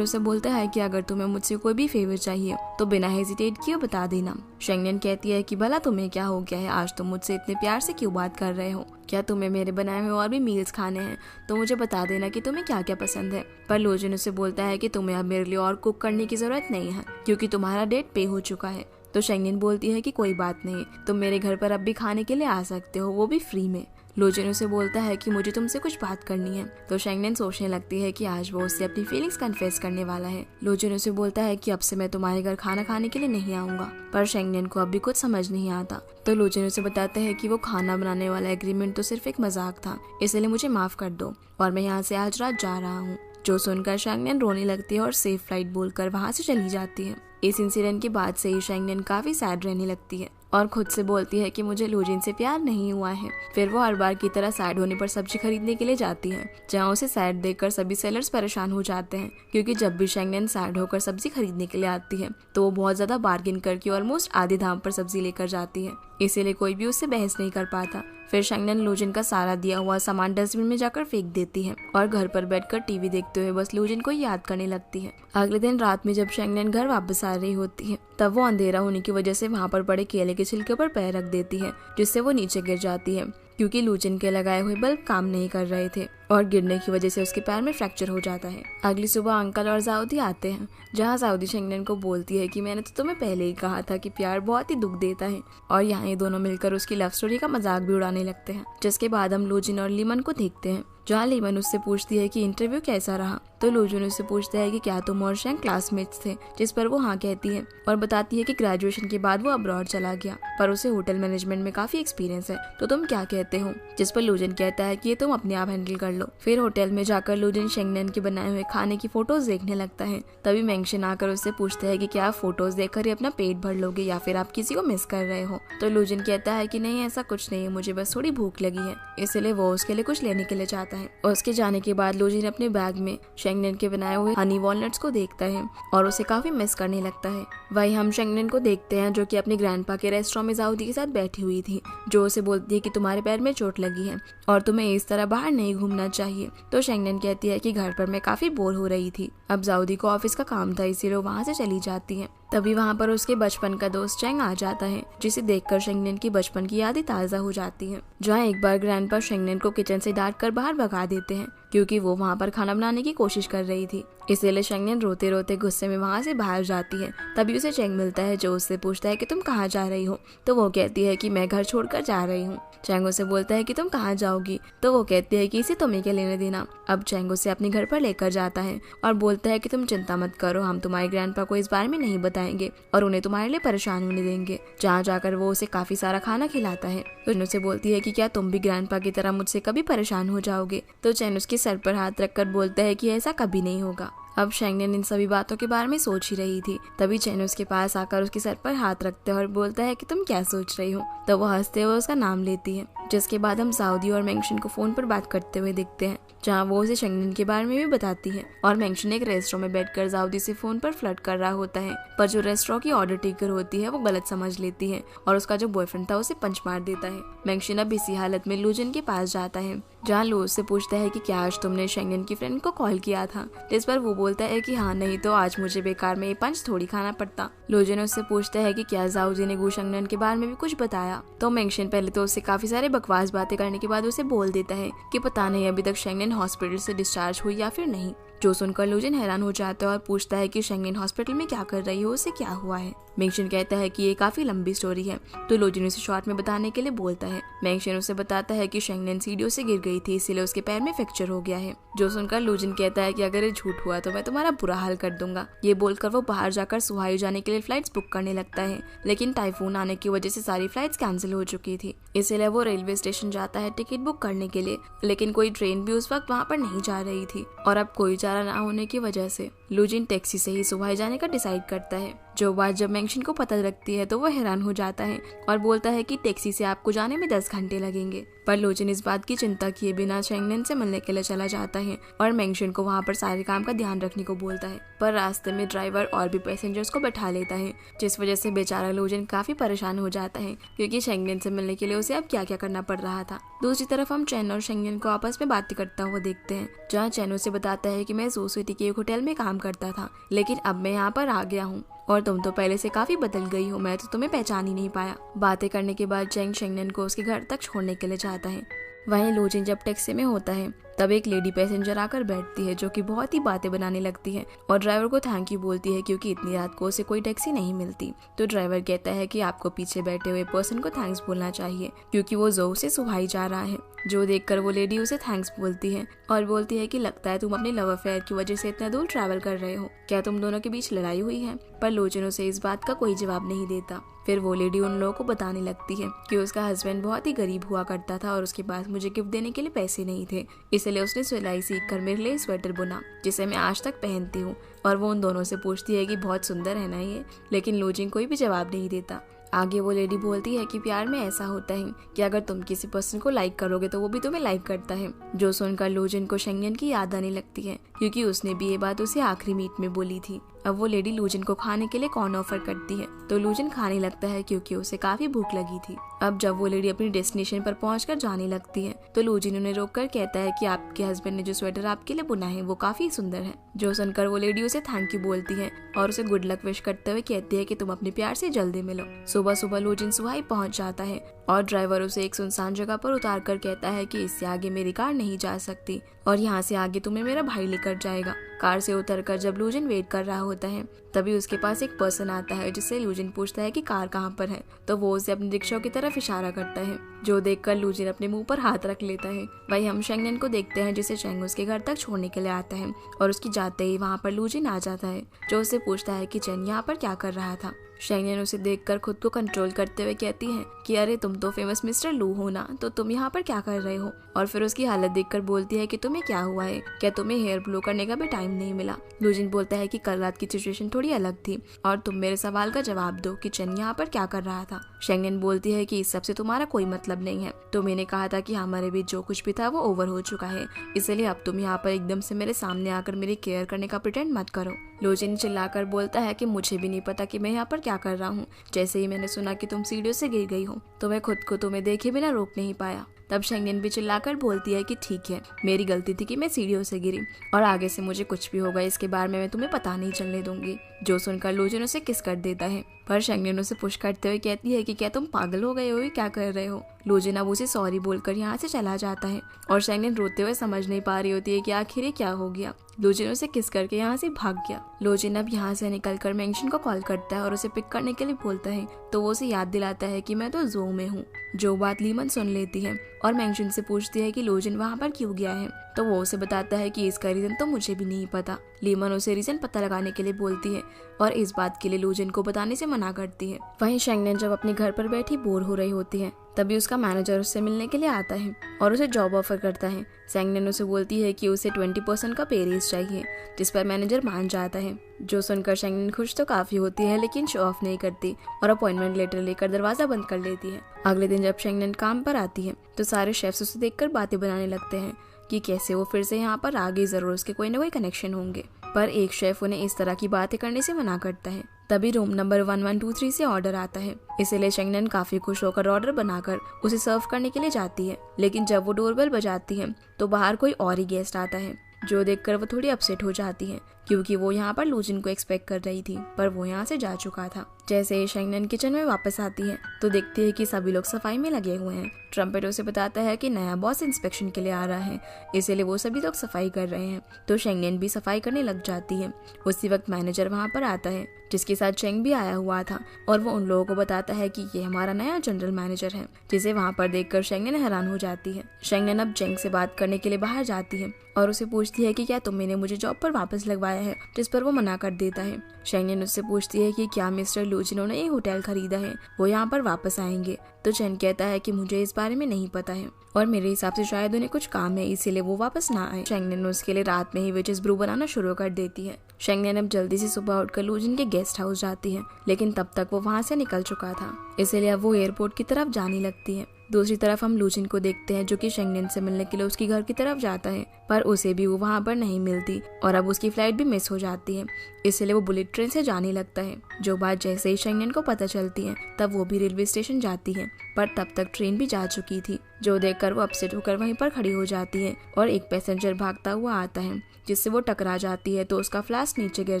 उसे बोलता है कि अगर तुम्हें मुझसे कोई भी फेवर चाहिए तो बिना हेजिटेट किए बता देना। शेंगनेन कहती है कि भला तुम्हें क्या हो गया है, आज तुम मुझसे इतने प्यार से क्यों बात कर रहे हो, क्या तुम्हें मेरे बनाए हुए और भी मील्स खाने हैं तो मुझे बता देना कि तुम्हें क्या क्या पसंद है। पर लूजिन उसे बोलता है कि तुम्हें अब मेरे लिए और कुक करने की जरूरत नहीं है क्योंकि तुम्हारा डेट पे हो चुका है। तो शेंगनेन बोलती है कि कोई बात नहीं, तुम मेरे घर पर अब भी खाने के लिए आ सकते हो, वो भी फ्री में। लूजिन उसे बोलता है कि मुझे तुमसे कुछ बात करनी है। तो शेंगनेन सोचने लगती है कि आज वो उससे अपनी फीलिंग्स कन्फेस करने वाला है। लूजिन उसे बोलता है कि अब से मैं तुम्हारे घर खाना खाने के लिए नहीं आऊंगा, पर शेंगनेन को अब भी कुछ समझ नहीं आता। तो लूजिन उसे बताते हैं कि वो खाना बनाने वाला एग्रीमेंट तो सिर्फ एक मजाक था, इसलिए मुझे माफ कर दो और मैं यहाँ से आज रात जा रहा हूँ। जो सुनकर शेंगनेन रोने लगती है और सेफ फ्लाइट बोलकर वहाँ से चली जाती है। इस इंसिडेंट के बाद से ही शेंगनेन काफी सैड रहने लगती है और खुद से बोलती है कि मुझे लूजिन से प्यार नहीं हुआ है। फिर वो हर बार की तरह सैड होने पर सब्जी खरीदने के लिए जाती है, जहाँ उसे सैड देखकर सभी सेलर्स परेशान हो जाते हैं, क्योंकि जब भी शेंगनेन सैड होकर सब्जी खरीदने के लिए आती है तो वो बहुत ज्यादा बार्गेन करके ऑलमोस्ट आधे दाम पर सब्जी लेकर जाती है, इसीलिए कोई भी उससे बहस नहीं कर पाता। फिर शेंगनेन लूजिन का सारा दिया हुआ सामान डस्टबिन में जाकर फेंक देती है और घर पर बैठकर टीवी देखते हुए बस लूजिन को याद करने लगती है। अगले दिन रात में जब शेंगनेन घर वापस आ रही होती है तब वो अंधेरा होने की वजह से वहाँ पर पड़े केले के छिलके पर पैर रख देती है, जिससे वो नीचे गिर जाती है, क्योंकि लूजिन के लगाए हुए बल्ब काम नहीं कर रहे थे और गिरने की वजह से उसके पैर में फ्रैक्चर हो जाता है। अगली सुबह अंकल और जाउदी आते हैं, जहाँ जाउदी शेंगनेन को बोलती है कि मैंने तो तुम्हें पहले ही कहा था कि प्यार बहुत ही दुख देता है, और यहाँ ये दोनों मिलकर उसकी लव स्टोरी का मजाक भी उड़ाने लगते हैं। जिसके बाद हम लूजिन और लीमन को देखते हैं, जहाँ लीमन उससे पूछती है कि इंटरव्यू कैसा रहा, तो लूजिन उससे पूछता है कि क्या तुम और शेंग क्लासमेट्स थे, जिस पर वो हाँ कहती है और बताती है कि ग्रेजुएशन के बाद वो अब्रॉड चला गया पर उसे होटल मैनेजमेंट में काफी एक्सपीरियंस है, तो तुम क्या कहते हो, जिस पर लूजिन कहता है कि ये तुम अपने आप हैंडल कर लो। फिर होटल में जाकर लूजिन शेंगनेन के बनाए हुए खाने की फोटोज देखने लगता है। तभी मेंशन आकर उससे पूछता है कि क्या आप फोटोज देखकर ही अपना पेट भर लोगे या फिर आप किसी को मिस कर रहे हो, तो लूजिन कहता है कि नहीं ऐसा कुछ नहीं है, मुझे बस थोड़ी भूख लगी है, इसलिए वो उसके लिए कुछ लेने के लिए चाहता है। उसके जाने के बाद लूजिन अपने बैग में शेंगनेन के बनाए हुए हनी वॉलनट्स को देखता है और उसे काफी मिस करने लगता है। वही हम शेंगनेन को देखते हैं जो कि अपने ग्रैंडपा के रेस्टोरेंट में जाउदी के साथ बैठी हुई थी, जो उसे बोलती है कि तुम्हारे पैर में चोट लगी है और तुम्हें इस तरह बाहर नहीं घूमना चाहिए। तो शेंगनेन कहती है कि घर पर मैं काफी बोर हो रही थी, अब जाउदी को ऑफिस का काम था इसीलिए वहाँ से चली जाती है। तभी वहाँ पर उसके बचपन का दोस्त चेंग आ जाता है, जिसे देखकर शेंगनेन की बचपन की यादें ताज़ा हो जाती हैं। जहाँ एक बार ग्रैंडपा शेंगनेन को किचन से डांट कर बाहर भगा देते हैं, क्योंकि वो वहाँ पर खाना बनाने की कोशिश कर रही थी, इसीलिए शेंगनेन रोते रोते गुस्से में वहाँ से बाहर जाती है। तभी उसे चेंग मिलता है जो उससे पूछता है कि तुम कहाँ जा रही हो, तो वो कहती है कि मैं घर छोड़कर जा रही हूँ। चेंग उसे बोलता है कि तुम कहाँ जाओगी, तो वो कहती है कि इसे तुम्हें क्या लेने देना। अब चेंग उसे अपने घर पर लेकर जाता है और बोलता है कि तुम चिंता मत करो, हम तुम्हारे ग्रैंडपा को इस बारे में नहीं बताएंगे और उन्हें तुम्हारे लिए परेशान होने देंगे। जहाँ जाकर वो उसे काफी सारा खाना खिलाता है। तो उसे बोलती है कि क्या तुम भी ग्रैंडपा की तरह मुझसे कभी परेशान हो जाओगे, तो चेंग उसके सर पर हाथ रखकर बोलता है कि ऐसा कभी नहीं होगा। अब शेंगनेन इन सभी बातों के बारे में सोच ही रही थी, तभी चेन उसके पास आकर उसके सर पर हाथ रखते हैं और बोलता है कि तुम क्या सोच रही हो, तो वो हंसते हुए उसका नाम लेती है। जिसके बाद हम साउदी और मेंशन को फोन पर बात करते हुए देखते हैं, जहाँ वो उसे शेंगनेन के बारे में भी बताती है और मेंशन एक रेस्टोरेंट में बैठकर साउदी से फोन पर फ्लर्ट कर रहा होता है, पर जो रेस्टोरेंट की ऑर्डर टेकर होती है वो गलत समझ लेती है और उसका जो बॉयफ्रेंड था उसे पंच मार देता है। मेंशन अब इसी हालत में लूजिन के पास जाता है, जहाँ लू उससे पूछता है कि क्या आज तुमने शेंगनेन की फ्रेंड को कॉल किया था, जिस पर वो बोलता है कि हाँ, नहीं तो आज मुझे बेकार में ये पंच थोड़ी खाना पड़ता। लूजिन उससे पूछता है कि क्या जाउदी ने गू शेंगनेन के बारे में भी कुछ बताया, तो मेंशन पहले तो उससे काफी सारे बकवास बातें करने के बाद उसे बोल देता है कि पता नहीं अभी तक शेंगनेन हॉस्पिटल से डिस्चार्ज हुई या फिर नहीं। जो सुनकर लूजिन हैरान हो जाता है और पूछता है कि शेंगनेन हॉस्पिटल में क्या कर रही हो, उसे क्या हुआ है। मेंशन कहता है कि ये काफी लंबी स्टोरी है, तो लूजिन उसे शॉर्ट में बताने के लिए बोलता है। मेंशन उसे बताता है कि शेंगनेन सीढ़ियों से गिर गई थी, इसीलिए उसके पैर में फ्रैक्चर हो गया है। जो सुनकर लूजिन कहता है कि अगर ये झूठ हुआ तो मैं तुम्हारा बुरा हाल कर दूंगा। ये बोलकर वो बाहर जाकर सुहाई जाने के लिए फ्लाइट्स बुक करने लगता है, लेकिन टाइफून आने की वजह से सारी फ्लाइट्स कैंसिल हो चुकी थी, इसीलिए वो रेलवे स्टेशन जाता है टिकट बुक करने के लिए, लेकिन कोई ट्रेन भी उस वक्त वहाँ पर नहीं जा रही थी और अब कोई चारा ना होने की वजह से लूजिन टैक्सी से ही सुहाई जाने का डिसाइड करता है। जो बात जब मेंशन को पता लगती है तो वो हैरान हो जाता है और बोलता है कि टैक्सी से आपको जाने में 10 घंटे लगेंगे, पर लूजिन इस बात की चिंता किए बिना शेंगनेन से मिलने के लिए चला जाता है और मेंशन को वहाँ पर सारे काम का ध्यान रखने को बोलता है। पर रास्ते में ड्राइवर और भी पैसेंजर्स को बैठा लेता है, जिस वजह से बेचारा लूजिन काफी परेशान हो जाता है, क्योंकि शेंगनेन से मिलने के लिए उसे अब क्या क्या करना पड़ रहा था। दूसरी तरफ हम चैन और शेंगनेन को आपस में बातें करता हुआ देखते हैं, जहाँ चैन उसे बताता है कि मैं ज़ू सिटी के एक होटल में काम करता था, लेकिन अब मैं यहाँ पर आ गया हूँ और तुम तो पहले से काफी बदल गई हो, मैं तो तुम्हें पहचान ही नहीं पाया। बातें करने के बाद चेंग शेंगनेन को उसके घर तक छोड़ने के लिए चाहता है। वहीं लूजिन जब टैक्सी में होता है तब एक लेडी पैसेंजर आकर बैठती है, जो कि बहुत ही बातें बनाने लगती है और ड्राइवर को थैंक यू बोलती है, क्योंकि इतनी रात को उसे कोई टैक्सी नहीं मिलती। तो ड्राइवर कहता है कि आपको पीछे बैठे हुए पर्सन को थैंक्स बोलना चाहिए, क्योंकि वो ज़ू से सुहाई जा रहा है। जो देखकर वो लेडी उसे थैंक्स बोलती है और बोलती है कि लगता है तुम अपने लव अफेयर की वजह से इतना दूर ट्रैवल कर रहे हो, क्या तुम दोनों के बीच लड़ाई हुई है। पर लूजिन उसे इस बात का कोई जवाब नहीं देता। फिर वो लेडी उन लोगों को बताने लगती है कि उसका हस्बैंड बहुत ही गरीब हुआ करता था और उसके पास मुझे गिफ्ट देने के लिए पैसे नहीं थे, इसलिए उसने सिलाई सीख कर मेरे लिए स्वेटर बुना, जिसे मैं आज तक पहनती हूँ। और वो उन दोनों से पूछती है कि बहुत सुंदर है ना ये, लेकिन लूजिन कोई भी जवाब नहीं देता। आगे वो लेडी बोलती है कि प्यार में ऐसा होता है कि अगर तुम किसी पर्सन को लाइक करोगे तो वो भी तुम्हें लाइक करता है। जो सुनकर लूजिन को शेंगनेन की याद आने लगती है, क्योंकि उसने भी ये बात उसे आखिरी मीट में बोली थी। अब वो लेडी लूजिन को खाने के लिए कॉर्न ऑफर करती है, तो लूजिन खाने लगता है क्योंकि उसे काफी भूख लगी थी। अब जब वो लेडी अपनी डेस्टिनेशन पर पहुंचकर जाने लगती है तो लूजिन उन्हें रोककर कहता है कि आपके हस्बैंड ने जो स्वेटर आपके लिए बुना है वो काफी सुंदर है। जो सुनकर वो लेडी उसे थैंक यू बोलती है और उसे गुड लक विश करते हुए कहती है कि तुम अपने प्यार से जल्दी मिलो। सुबह सुबह लूजिन सुहाई पहुंच जाता है और ड्राइवर उसे एक सुनसान जगह पर उतार कर कहता है कि इससे आगे मेरी कार नहीं जा सकती और यहाँ से आगे तुम्हें मेरा भाई लेकर जाएगा। कार से उतरकर जब लूजिन वेट कर रहा होता है तभी उसके पास एक पर्सन आता है, जिससे लूजिन पूछता है कि कार कहाँ पर है, तो वो उसे अपनी रिक्शा की तरफ इशारा करता है, जो देखकर लूजिन अपने मुंह पर हाथ रख लेता है। वही हम शेंगनेन को देखते हैं, जिसे चेंग उसके घर तक छोड़ने के लिए आता है और उसकी जाते ही वहाँ पर लूजिन आ जाता है, जो उससे पूछता है कि चेंग यहाँ पर क्या कर रहा था। शेंगनेन उसे देखकर खुद को कंट्रोल करते हुए कहती है कि अरे तुम तो फेमस मिस्टर लू हो ना, तो तुम यहाँ पर क्या कर रहे हो। और फिर उसकी हालत देखकर बोलती है कि तुम्हें क्या हुआ है, क्या तुम्हें हेयर ब्लो करने का भी टाइम नहीं मिला। लूजिन बोलता है कि कल रात की सिचुएशन थोड़ी अलग थी और तुम मेरे सवाल का जवाब दो कि चेन यहाँ पर क्या कर रहा था। शेंगनेन बोलती है कि इस सब से तुम्हारा कोई मतलब नहीं है, तो मैंने कहा था कि हमारे बीच जो कुछ भी था वो ओवर हो चुका है, इसलिए अब तुम यहाँ पर एकदम से मेरे सामने आकर मेरी केयर करने का प्रिटेंड मत करो। लूजिन चिल्लाकर बोलता है कि मुझे भी नहीं पता कि मैं यहाँ पर क्या कर रहा हूँ। जैसे ही मैंने सुना कि तुम सीढ़ियों से गिर गई हो तो मैं खुद को तुम्हें देखे बिना रोक नहीं पाया। तब शेंगनेन भी चिल्लाकर बोलती है कि ठीक है, मेरी गलती थी कि मैं सीढ़ियों से गिरी और आगे से मुझे कुछ भी होगा इसके बारे में मैं तुम्हें पता नहीं चलने दूंगी। जो सुनकर लूजिन उसे किस कर देता है, पर शेंगनेन उसे पुश करते हुए कहती है कि क्या तुम पागल हो गए हो, क्या कर रहे हो। लूजिन अब उसे सॉरी बोलकर यहाँ से चला जाता है और शेंगनेन रोते हुए समझ नहीं पा रही होती है कि आखिर क्या हो गया। लूजिन उसे किस करके यहाँ से भाग गया। लूजिन अब यहाँ से निकलकर मेंशन को कॉल करता है और उसे पिक करने के लिए बोलता है, तो वो उसे याद दिलाता है कि मैं तो ज़ू में हूँ। जो बात लीमन सुन लेती है और मेंशन से पूछती है कि लूजिन वहाँ पर क्यों गया है, तो वो उसे बताता है कि इसका रीजन तो मुझे भी नहीं पता। लीमन उसे रीजन पता लगाने के लिए बोलती है और इस बात के लिए लूजिन को बताने से मना करती है। वहीं शेंगनेन जब अपने घर पर बैठी बोर हो रही होती है तभी उसका मैनेजर उससे मिलने के लिए आता है और उसे जॉब ऑफर करता है। शेंगनेन उसे बोलती है कि उसे 20% का पे रेज चाहिए, जिस पर मैनेजर मान जाता है। जो सुनकर शेंगनेन खुश तो काफी होती है लेकिन शो ऑफ नहीं करती और अपॉइंटमेंट लेटर लेकर दरवाजा बंद कर लेती है। अगले दिन जब शेंगनेन काम पर आती है तो सारे शेफ्स उसे देखकर बातें बनाने लगते हैं कि कैसे वो फिर से यहाँ पर आ गई, जरूर उसके कोई न कोई कनेक्शन होंगे। पर एक शेफ उन्हें इस तरह की बातें करने से मना करता है। तभी रूम नंबर 1123 से ऑर्डर आता है, इसलिए शेंगनेन काफी खुश होकर ऑर्डर बनाकर उसे सर्व करने के लिए जाती है। लेकिन जब वो डोरबेल बजाती है तो बाहर कोई और ही गेस्ट आता है, जो देखकर वो थोड़ी अपसेट हो जाती है क्योंकि वो यहाँ पर लूजिन को एक्सपेक्ट कर रही थी, पर वो यहाँ से जा चुका था। जैसे ही शेंगनेन किचन में वापस आती है तो देखती है कि सभी लोग सफाई में लगे हुए हैं। ट्रम्पेट उसे बताता है कि नया बॉस इंस्पेक्शन के लिए आ रहा है, इसीलिए वो सभी लोग सफाई कर रहे हैं, तो शेंगनेन भी सफाई करने लग जाती है। उसी वक्त मैनेजर वहाँ पर आता है, जिसके साथ चेंग भी आया हुआ था, और वो उन लोगों को बताता है कि ये हमारा नया जनरल मैनेजर है, जिसे वहाँ पर देखकर शेंगनेन हैरान हो जाती है। शेंगनेन अब चेंग से बात करने के लिए बाहर जाती है और उसे पूछती है कि क्या तुमने मुझे जॉब पर वापस लगवाया है, जिस पर वो मना कर देता है। शेंगनेन उससे पूछती है कि क्या मिस्टर लू जिन्होंने ये होटल खरीदा है वो यहाँ पर वापस आएंगे, तो चेन कहता है कि मुझे इस बारे में नहीं पता है और मेरे हिसाब से शायद उन्हें कुछ काम है, इसीलिए वो वापस ना आए। शेंगनेन उसके लिए रात में ही विचेस ब्रू बनाना शुरू कर देती है। शेंगनेन अब जल्दी से सुबह उठकर लूजिन के गेस्ट हाउस जाती है, लेकिन तब तक वो वहाँ से निकल चुका था, इसलिए अब वो एयरपोर्ट की तरफ जाने लगती है। दूसरी तरफ हम लूजिन को देखते हैं, जो कि शेंगनेन से मिलने के लिए उसकी घर की तरफ जाता है, पर उसे भी वो वहाँ पर नहीं मिलती और अब उसकी फ्लाइट भी मिस हो जाती है, इसलिए वो बुलेट ट्रेन से जाने लगता है। जो बात जैसे ही शेंगनेन को पता चलती है तब वो भी रेलवे स्टेशन जाती है, पर तब तक ट्रेन भी जा चुकी थी, जो देखकर वो अपसेट होकर वहीं पर खड़ी हो जाती है और एक पैसेंजर भागता हुआ आता है, जिससे वो टकरा जाती है, तो उसका फ्लास्क नीचे गिर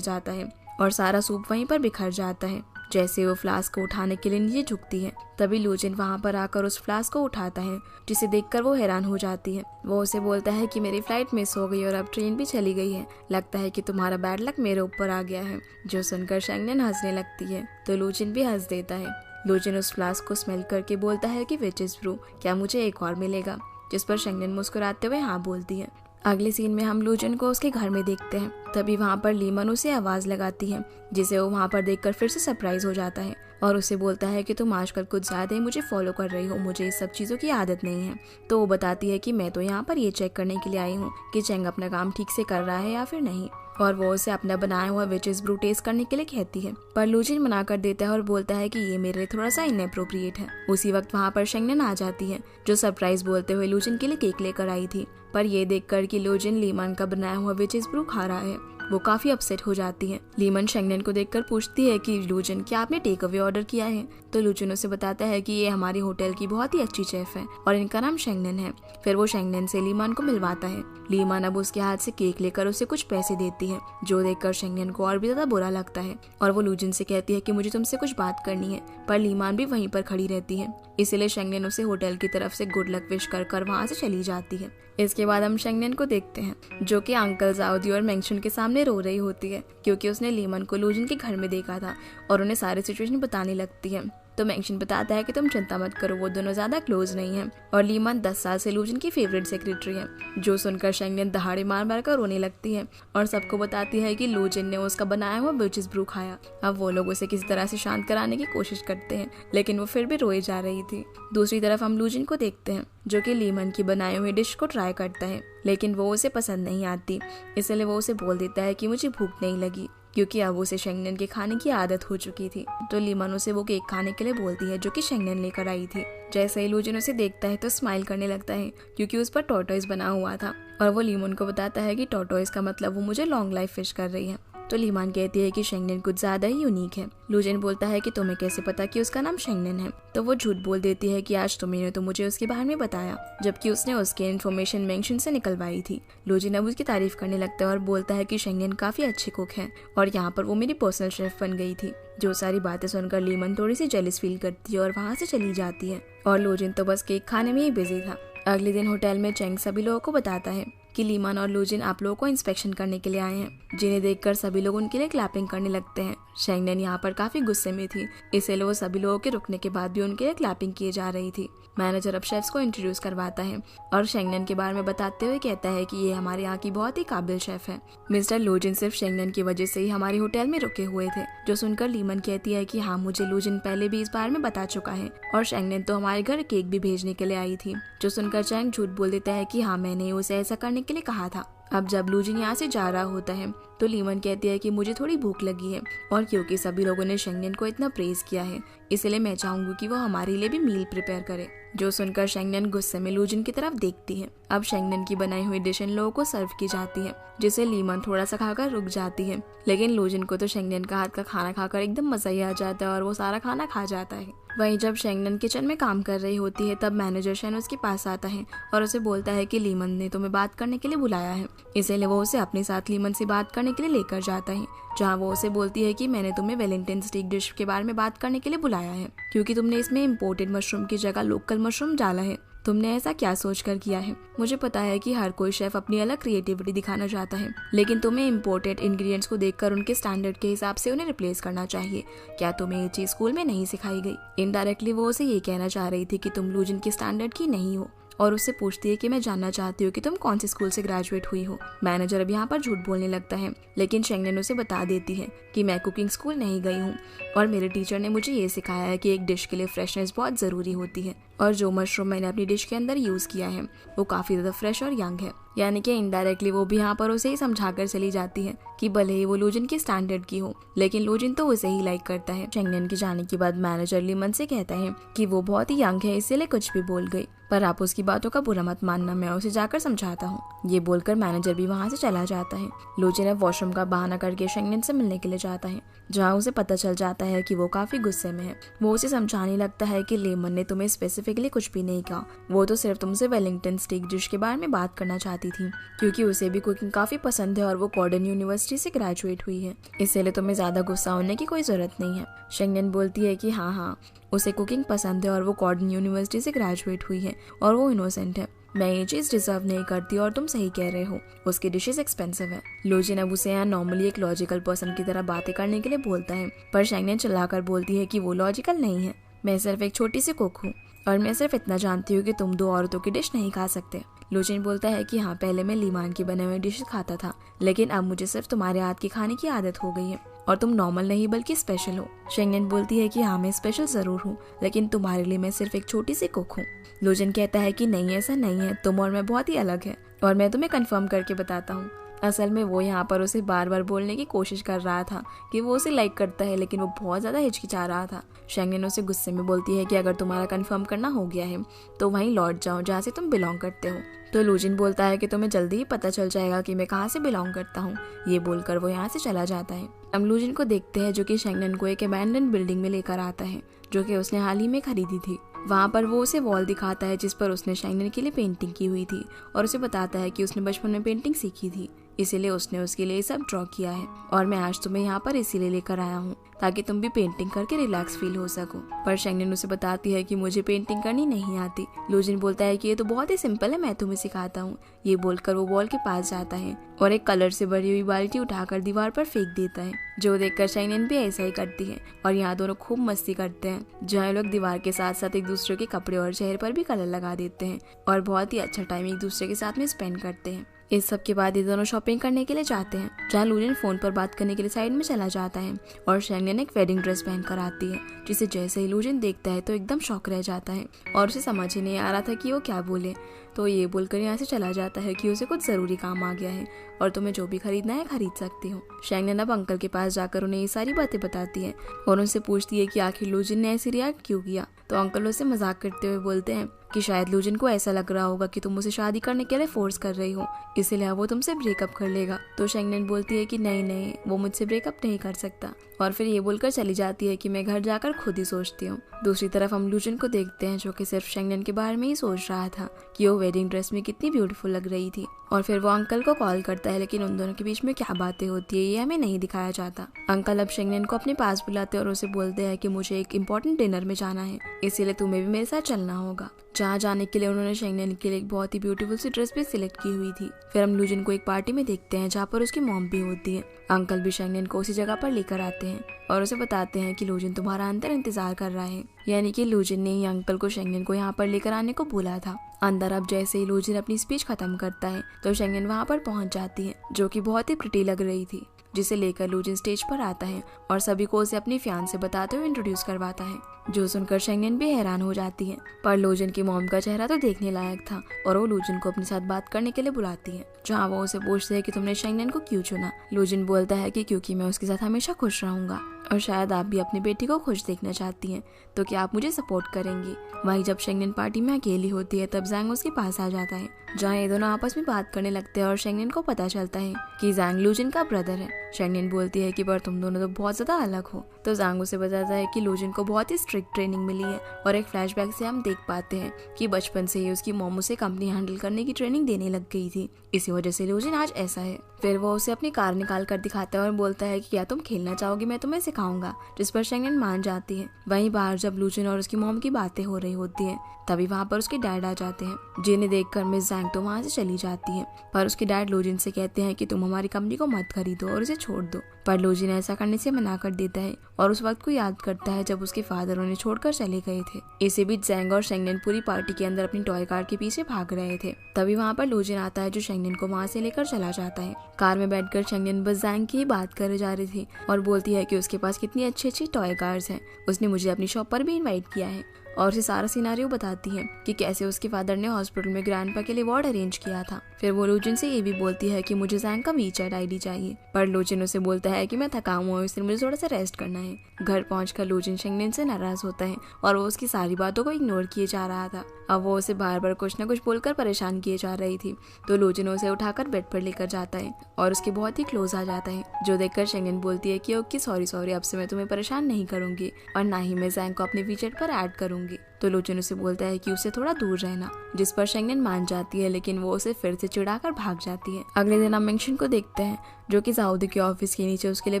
जाता है और सारा सूप वहीं पर बिखर जाता है। जैसे वो फ्लास्क को उठाने के लिए नीचे झुकती है तभी लूजिन वहाँ पर आकर उस फ्लास्क को उठाता है, जिसे देखकर वो हैरान हो जाती है। वो उसे बोलता है कि मेरी फ्लाइट मिस हो गई और अब ट्रेन भी चली गई है, लगता है कि तुम्हारा बैड लक मेरे ऊपर आ गया है। जो सुनकर शेंगनेन हंसने लगती है तो लूजिन भी हंस देता है। लूजिन उस फ्लास्क को स्मेल करके बोलता है कि विचेस ब्रू, क्या मुझे एक और मिलेगा, जिस पर शेंगनेन मुस्कुराते हुए हाँ बोलती है। अगले सीन में हम लूजिन को उसके घर में देखते हैं, तभी वहाँ पर लीमन उसे आवाज लगाती है, जिसे वो वहाँ पर देखकर फिर से सरप्राइज हो जाता है और उसे बोलता है कि तुम आजकल कुछ ज्यादा ही मुझे फॉलो कर रही हो, मुझे इस सब चीजों की आदत नहीं है। तो वो बताती है कि मैं तो यहाँ पर ये चेक करने के लिए आई हूँ कि चेंग अपना काम ठीक से कर रहा है या फिर नहीं। और वो उसे अपना बनाया हुआ विचेस ब्रू टेस्ट करने के लिए कहती है, पर लूजिन मना कर देता है और बोलता है कि ये मेरे लिए थोड़ा सा इनएप्रोप्रिएट है। उसी वक्त वहाँ पर शेंगनेन आ जाती है, जो सरप्राइज बोलते हुए लूजिन के लिए केक लेकर आई थी। पर ये देखकर कि लूजिन लीमन का बनाया हुआ विचेस ब्रू खा रहा है, वो काफी अपसेट हो जाती है। लीमन शेंगनेन को देखकर पूछती है कि लूजिन, क्या आपने टेक अवे ऑर्डर किया है? तो लूजिन उसे बताता है कि ये हमारी होटल की बहुत ही अच्छी शेफ है और इनका नाम शेंगनेन है। फिर वो शेंगनेन से लीमन को मिलवाता है। लीमन अब उसके हाथ से केक लेकर उसे कुछ पैसे देती है, जो देखकर शेंगनेन को और भी ज्यादा बुरा लगता है और वो लूजिन से कहती है कि मुझे तुमसे कुछ बात करनी है, पर लीमन भी वहीं पर खड़ी रहती है। इसीलिए शेंगनेन उसे होटल की तरफ से गुड लक विश कर वहाँ से चली जाती है। इसके बाद हम शेंगनेन को देखते हैं, जो कि अंकल जाओदी और मेंगशुन के सामने रो रही होती है, क्योंकि उसने लीमन को लूजिन के घर में देखा था और उन्हें सारी सिचुएशन बताने लगती है। तो मेंगशुन बताता है कि तुम चिंता मत करो, वो दोनों ज्यादा क्लोज नहीं है और लीमन 10 साल से लूजिन की फेवरेट सेक्रेटरी है। जो सुनकर शेंगनेन दहाड़े मार मार कर रोने लगती है और सबको बताती है कि लूजिन ने उसका बनाया हुआ विचेस ब्रू खाया। अब वो लोग उसे किसी तरह से शांत कराने की कोशिश करते हैं, लेकिन वो फिर भी रोए जा रही थी। दूसरी तरफ हम लूजिन को देखते हैं, जो कि लीमन की बनाई हुई डिश को ट्राई करता है, लेकिन वो उसे पसंद नहीं आती। इसलिए वो उसे बोल देता है कि मुझे भूख नहीं लगी, क्योंकि अब उसे शेंगनेन के खाने की आदत हो चुकी थी। तो लीमन उसे वो केक खाने के लिए बोलती है, जो कि शेंगनेन लेकर आई थी। जैसे ही लूजिन उसे देखता है तो स्माइल करने लगता है, क्योंकि उस पर टॉर्टोइस बना हुआ था और वो लीमन को बताता है कि टॉर्टोइस का मतलब वो मुझे लॉन्ग लाइफ विश कर रही है। तो लीमन कहती है कि शेंगनेन कुछ ज्यादा ही यूनिक है। लूजिन बोलता है कि तुम्हें कैसे पता कि उसका नाम शेंगनेन है? तो वो झूठ बोल देती है कि आज तुमने तो मुझे उसके बारे में बताया, जबकि उसने उसकी इन्फॉर्मेशन मेंगशुन से निकलवाई थी। लूजिन अब उसकी तारीफ करने लगता है और बोलता है कि शेंगनेन काफी अच्छी कुक है और यहाँ पर वो मेरी पर्सनल शेफ बन गई थी। जो सारी बातें सुनकर लीमन थोड़ी सी जेलस फील करती है और वहाँ से चली जाती है और लूजिन तो बस केक खाने में ही बिजी था। अगले दिन होटल में चेंग सभी लोगों को बताता है कि लीमन और लूजिन आप लोगों को इंस्पेक्शन करने के लिए आए हैं, जिन्हें देखकर सभी लोग उनके लिए क्लैपिंग करने लगते हैं। शेंगनेन यहाँ पर काफी गुस्से में थी, इसलिए वो सभी लोगों के रुकने के बाद भी उनके लिए क्लैपिंग किए जा रही थी। मैनेजर अब शेफ्स को इंट्रोड्यूस करवाता है और शेंगनेन के बारे में बताते हुए कहता है कि ये हमारे यहाँ की बहुत ही काबिल शेफ है। मिस्टर लूजिन सिर्फ शेंगनेन की वजह से ही हमारे होटल में रुके हुए थे। जो सुनकर लीमन कहती है कि हाँ, मुझे लूजिन पहले भी इस बारे में बता चुका है और शेंगनेन तो हमारे घर केक भी भेजने के लिए आई थी। जो सुनकर चैंग झूठ बोल देता है कि हाँ, मैंने उसे ऐसा करने के लिए कहा था। अब जब लूजिन यहाँ से जा रहा होता है तो लीमन कहती है कि मुझे थोड़ी भूख लगी है और क्योंकि सभी लोगों ने शेंगनेन को इतना प्रेज किया है, इसलिए मैं चाहूंगी कि वो हमारे लिए भी मील प्रिपेयर करे। जो सुनकर शेंगनेन गुस्से में लूजिन की तरफ देखती है। अब शेंगनेन की बनाई हुई डिश इन लोगों को सर्व की जाती है, जिसे लीमन थोड़ा सा खाकर रुक जाती है, लेकिन लूजिन को तो शेंगनेन का हाथ का खाना खाकर एकदम मजा ही आ जाता है और वो सारा खाना खा जाता है। वहीं जब शेंगनेन किचन में काम कर रही होती है तब मैनेजर शेन उसके पास आता है और उसे बोलता है कि लीमन ने तुम्हें बात करने के लिए बुलाया है। इसीलिए वो उसे अपने साथ लीमन से बात करने के लिए लेकर जाता है, जहाँ वो उसे बोलती है कि मैंने तुम्हें वेलिंगटन स्टीक डिश के बारे में बात करने के लिए बुलाया है, क्योंकि तुमने इसमें इम्पोर्टेड मशरूम की जगह लोकल मशरूम डाला है। तुमने ऐसा क्या सोचकर किया है? मुझे पता है कि हर कोई शेफ अपनी अलग क्रिएटिविटी दिखाना चाहता है, लेकिन तुम्हें इम्पोर्टेड इंग्रेडिएंट्स को देखकर उनके स्टैंडर्ड के हिसाब से उन्हें रिप्लेस करना चाहिए। क्या तुम्हें ये चीज स्कूल में नहीं सिखाई गई? इनडायरेक्टली वो उसे ये कहना चाह रही थी कि तुम लूजिन के स्टैंडर्ड की नहीं हो और उससे पूछती है कि मैं जानना चाहती हूँ कि तुम कौन से स्कूल से ग्रेजुएट हुई हो। मैनेजर अब यहाँ पर झूठ बोलने लगता है, लेकिन शेंगनेन उसे बता देती है कि मैं कुकिंग स्कूल नहीं गई हूँ और मेरे टीचर ने मुझे ये सिखाया है कि एक डिश के लिए फ्रेशनेस बहुत ज़रूरी होती है और जो मशरूम मैंने अपनी डिश के अंदर यूज़ किया है वो काफ़ी ज़्यादा फ्रेश और यंग है। यानी कि इनडायरेक्टली वो भी यहाँ पर उसे ही समझाकर चली जाती है कि भले ही वो लूजिन के स्टैंडर्ड की हो, लेकिन लूजिन तो उसे ही लाइक करता है। शेंगनेन के जाने के बाद मैनेजर लीमन से कहता है कि वो बहुत ही यंग है, इसीलिए कुछ भी बोल गई, पर आप उसकी बातों का बुरा मत मानना, मैं उसे जाकर समझाता हूँ। ये बोलकर मैनेजर भी वहाँ से चला जाता है। लूजिन अब वॉशरूम का बहाना करके शेंगनेन से मिलने के लिए जाता है, जहाँ उसे पता चल जाता है कि वो काफी गुस्से में है। वो उसे समझाने लगता है कि लीमन ने तुम्हें स्पेसिफिकली कुछ भी नहीं कहा, वो तो सिर्फ तुमसे वेलिंगटन स्टीक डिश के बारे में बात करना चाहती थी, क्योंकि उसे भी कुकिंग काफी पसंद है और वो कॉर्डन यूनिवर्सिटी से ग्रेजुएट हुई है, इसलिए तुम्हें ज्यादा गुस्सा होने की कोई जरूरत नहीं है। शेंगनेन बोलती है कि हाँ, उसे कुकिंग पसंद है और वो कॉर्डन यूनिवर्सिटी से ग्रेजुएट हुई है और वो इनोसेंट है। मैं ये चीज डिजर्व नहीं करती और तुम सही कह रहे हो, उसकी डिशेस एक्सपेंसिव है। लूजिन अब उसे यहाँ नॉर्मली एक लॉजिकल पर्सन की तरह बातें करने के लिए बोलता है, पर शेंगनेन चिल्लाकर बोलती है कि वो लॉजिकल नहीं है, मैं सिर्फ एक छोटी सी कुक हूँ और मैं सिर्फ इतना जानती हूँ कि तुम दो औरतों की डिश नहीं खा सकते। लूजिन बोलता है कि हाँ, पहले मैं लीमान की बने हुए डिश खाता था, लेकिन अब मुझे सिर्फ तुम्हारे हाथ की खाने की आदत हो गई है और तुम नॉर्मल नहीं बल्कि स्पेशल हो। शेंगनेन बोलती है कि हाँ, मैं स्पेशल जरूर हूँ, लेकिन तुम्हारे लिए मैं सिर्फ एक छोटी सी कुक हूँ। लूजिन कहता है कि नहीं, ऐसा नहीं है, तुम और मैं बहुत ही अलग है और मैं तुम्हें कंफर्म करके बताता हूँ। असल में वो यहाँ पर उसे बार बार बोलने की कोशिश कर रहा था कि वो उसे लाइक करता है, लेकिन वो बहुत ज़्यादा हिचकिचा रहा था। शेंगनेन उसे गुस्से में बोलती है कि अगर तुम्हारा कंफर्म करना हो गया है तो वहीं लौट जाओ जहाँ से तुम बिलोंग करते हो। तो लूजिन बोलता है कि तुम्हें जल्दी ही पता चल जाएगा कि मैं कहाँ से बिलोंग करता हूँ। ये बोलकर वो यहाँ से चला जाता है। हम लूजिन को देखते हैं जो कि शेंगनेन को एक अबैंडन बिल्डिंग में लेकर आता है जो कि उसने हाल ही में खरीदी थी। वहाँ पर वो उसे वॉल दिखाता है जिस पर उसने शेंगनेन के लिए पेंटिंग की हुई थी और उसे बताता है कि उसने बचपन में पेंटिंग सीखी थी, इसीलिए उसने उसके लिए सब ड्रॉ किया है और मैं आज तुम्हें यहाँ पर इसीलिए लेकर आया हूँ ताकि तुम भी पेंटिंग करके रिलैक्स फील हो सको। पर शेंगनेन उसे बताती है कि मुझे पेंटिंग करनी नहीं आती। लूजिन बोलता है कि ये तो बहुत ही सिंपल है, मैं तुम्हें सिखाता हूँ। ये बोलकर वो वॉल के पास जाता है और एक कलर से भरी हुई बाल्टी उठाकर दीवार पर फेंक देता है, जो देखकर शेंगनेन भी ऐसा ही करती है और यहाँ दोनों खूब मस्ती करते हैं, जहाँ लोग दीवार के साथ साथ एक दूसरे के कपड़े और चेहरे पर भी कलर लगा देते हैं और बहुत ही अच्छा टाइम एक दूसरे के साथ में स्पेंड करते हैं। इस सब के बाद ये दोनों शॉपिंग करने के लिए जाते हैं, जहाँ लूजिन फोन पर बात करने के लिए साइड में चला जाता है और शेंगनेन एक वेडिंग ड्रेस पहनकर आती है, जिसे जैसे ही लूजिन देखता है तो एकदम शॉक रह जाता है और उसे समझ ही नहीं आ रहा था कि वो क्या बोले। तो ये बोलकर यहाँ से चला जाता है कि उसे कुछ जरूरी काम आ गया है और तुम्हें जो भी खरीदना है खरीद सकती हो। शेंगनेन अब अंकल के पास जाकर उन्हें ये सारी बातें बताती है और उनसे पूछती है कि आखिर लूजिन ने ऐसे रिएक्ट क्यों किया। तो अंकल उसे मजाक करते हुए बोलते हैं कि शायद लूजिन को ऐसा लग रहा होगा कि तुम उसे शादी करने के लिए फोर्स कर रही हो, इसलिए वो तुमसे ब्रेकअप कर लेगा। तो शेंगनेन बोलती है कि नहीं नहीं, वो मुझसे ब्रेकअप नहीं कर सकता और फिर ये बोलकर चली जाती है कि मैं घर जाकर खुद ही सोचती हूँ। दूसरी तरफ हम लूजिन को देखते हैं जो कि सिर्फ शेंगनेन के बारे में ही सोच रहा था कि वो वेडिंग ड्रेस में कितनी ब्यूटीफुल लग रही थी और फिर वो अंकल को कॉल करता है, लेकिन उन दोनों के बीच में क्या बातें होती है ये हमें नहीं दिखाया जाता। अंकल अब शेंगनेन को अपने पास बुलाते और उसे बोलते हैं कि मुझे एक इम्पोर्टेंट डिनर में जाना है, इसीलिए तुम्हें भी मेरे साथ चलना होगा। जहाँ जाने के लिए उन्होंने शेंगनेन के लिए एक बहुत ही ब्यूटीफुल सी ड्रेस भी सिलेक्ट की हुई थी। फिर हम लूजिन को एक पार्टी में देखते हैं जहाँ पर उसकी मॉम भी होती है। अंकल भी शेंगनेन को उसी जगह पर लेकर आते हैं और उसे बताते हैं कि लूजिन तुम्हारा अंदर इंतजार कर रहा है, यानी कि लूजिन ने ही अंकल को शेंगनेन को यहाँ पर लेकर आने को बोला था। अंदर अब जैसे ही लूजिन अपनी स्पीच खत्म करता है तो शेंगनेन वहाँ पर पहुँच जाती है जो कि बहुत ही प्रिटी लग रही थी, जिसे लेकर लूजिन स्टेज पर आता है और सभी को उसे अपनी फियांसे बताते हुए इंट्रोड्यूस करवाता है, जो सुनकर शेंगनेन भी हैरान हो जाती है। पर लूजिन की मॉम का चेहरा तो देखने लायक था और वो लूजिन को अपने साथ बात करने के लिए बुलाती है, जहाँ वो उसे पूछते हैं कि तुमने शेंगनेन को क्यों चुना। लूजिन बोलता है कि क्योंकि मैं उसके साथ हमेशा खुश रहूंगा और शायद आप भी अपनी बेटी को खुश देखना चाहती हैं, तो क्या आप मुझे सपोर्ट करेंगी। वहीं जब शेंगनेन पार्टी में अकेली होती है तब जैंग उसके पास आ जाता है, जहाँ ये दोनों आपस में बात करने लगते हैं और शेंगनेन को पता चलता है कि जैंग लूजिन का ब्रदर है। शेंगनेन बोलती है कि पर तुम दोनों तो बहुत ज्यादा अलग हो। तो जैंग उसे बताता है कि लूजिन को बहुत ही स्ट्रिक्ट ट्रेनिंग मिली है और एक फ्लैशबैक से हम देख पाते हैं कि बचपन से ही उसकी मॉम उसे कंपनी हैंडल करने की ट्रेनिंग देने लग गई थी, इसी वजह से लूजिन आज ऐसा है। फिर वो उसे अपनी कार निकाल कर दिखाता है और बोलता है कि क्या तुम खेलना चाहोगी, मैं तुम्हें सिखाऊंगा, जिस पर शेंगनेन मान जाती है। वहीं बाहर जब लूजिन और उसकी मॉम की बातें हो रही होती हैं तभी वहाँ पर उसके डैड आ जाते हैं, जिन्हें देखकर मिस जैंग तो वहाँ से चली जाती है। पर उसके डैड लूजिन से कहते हैं कि तुम हमारी कंपनी को मत खरीदो और उसे छोड़ दो, पर लूजिन ऐसा करने से मना कर देता है और उस वक्त को याद करता है जब उसके फादर उन्हें छोड़कर चले गए थे। इसी बीच जैंग और शेंगनेन पूरी पार्टी के अंदर अपनी टॉय कार के पीछे भाग रहे थे। तभी वहाँ पर लूजिन आता है जो शेंगनेन को वहाँ से लेकर चला जाता है। कार में बैठकर शेंगनेन बस जैंग की ही बात करे जा रही थी और बोलती है कि उसके पास कितनी अच्छी अच्छी टॉय कार्स हैं, उसने मुझे अपनी शॉप पर भी इन्वाइट किया है और उसे सारा सिनारियो बताती है कि कैसे उसके फादर ने हॉस्पिटल में ग्रैंडपा के लिए वार्ड अरेंज किया था। फिर वो लूजिन से ये भी बोलती है कि मुझे जैंग का वीचैट आईडी चाहिए, पर लूजिन उसे बोलता है कि मैं थका हुआ हूँ इसलिए मुझे थोड़ा सा रेस्ट करना है। घर पहुंचकर लूजिन शेंगनेन से नाराज होता है और वो उसकी सारी बातों को इग्नोर किए जा रहा था। अब वो उसे बार बार कुछ न कुछ बोलकर परेशान किए जा रही थी, तो लूजिन उसे उठाकर बेड पर लेकर जाता है और उसके बहुत ही क्लोज आ जाता है, जो देखकर शेंगनेन बोलती है कि ओके सॉरी, अब से मैं तुम्हें परेशान नहीं करूंगी और ना ही मैं जैंग को अपने वीचैट पर ऐड करूंगी। तो लूजिन उसे बोलता है कि उसे थोड़ा दूर रहना, जिस पर शेंगनेन मान जाती है, लेकिन वो उसे फिर से चिढ़ाकर भाग जाती है। अगले दिन हम मेंशन को देखते हैं जो कि जाओदी के ऑफिस के नीचे उसके लिए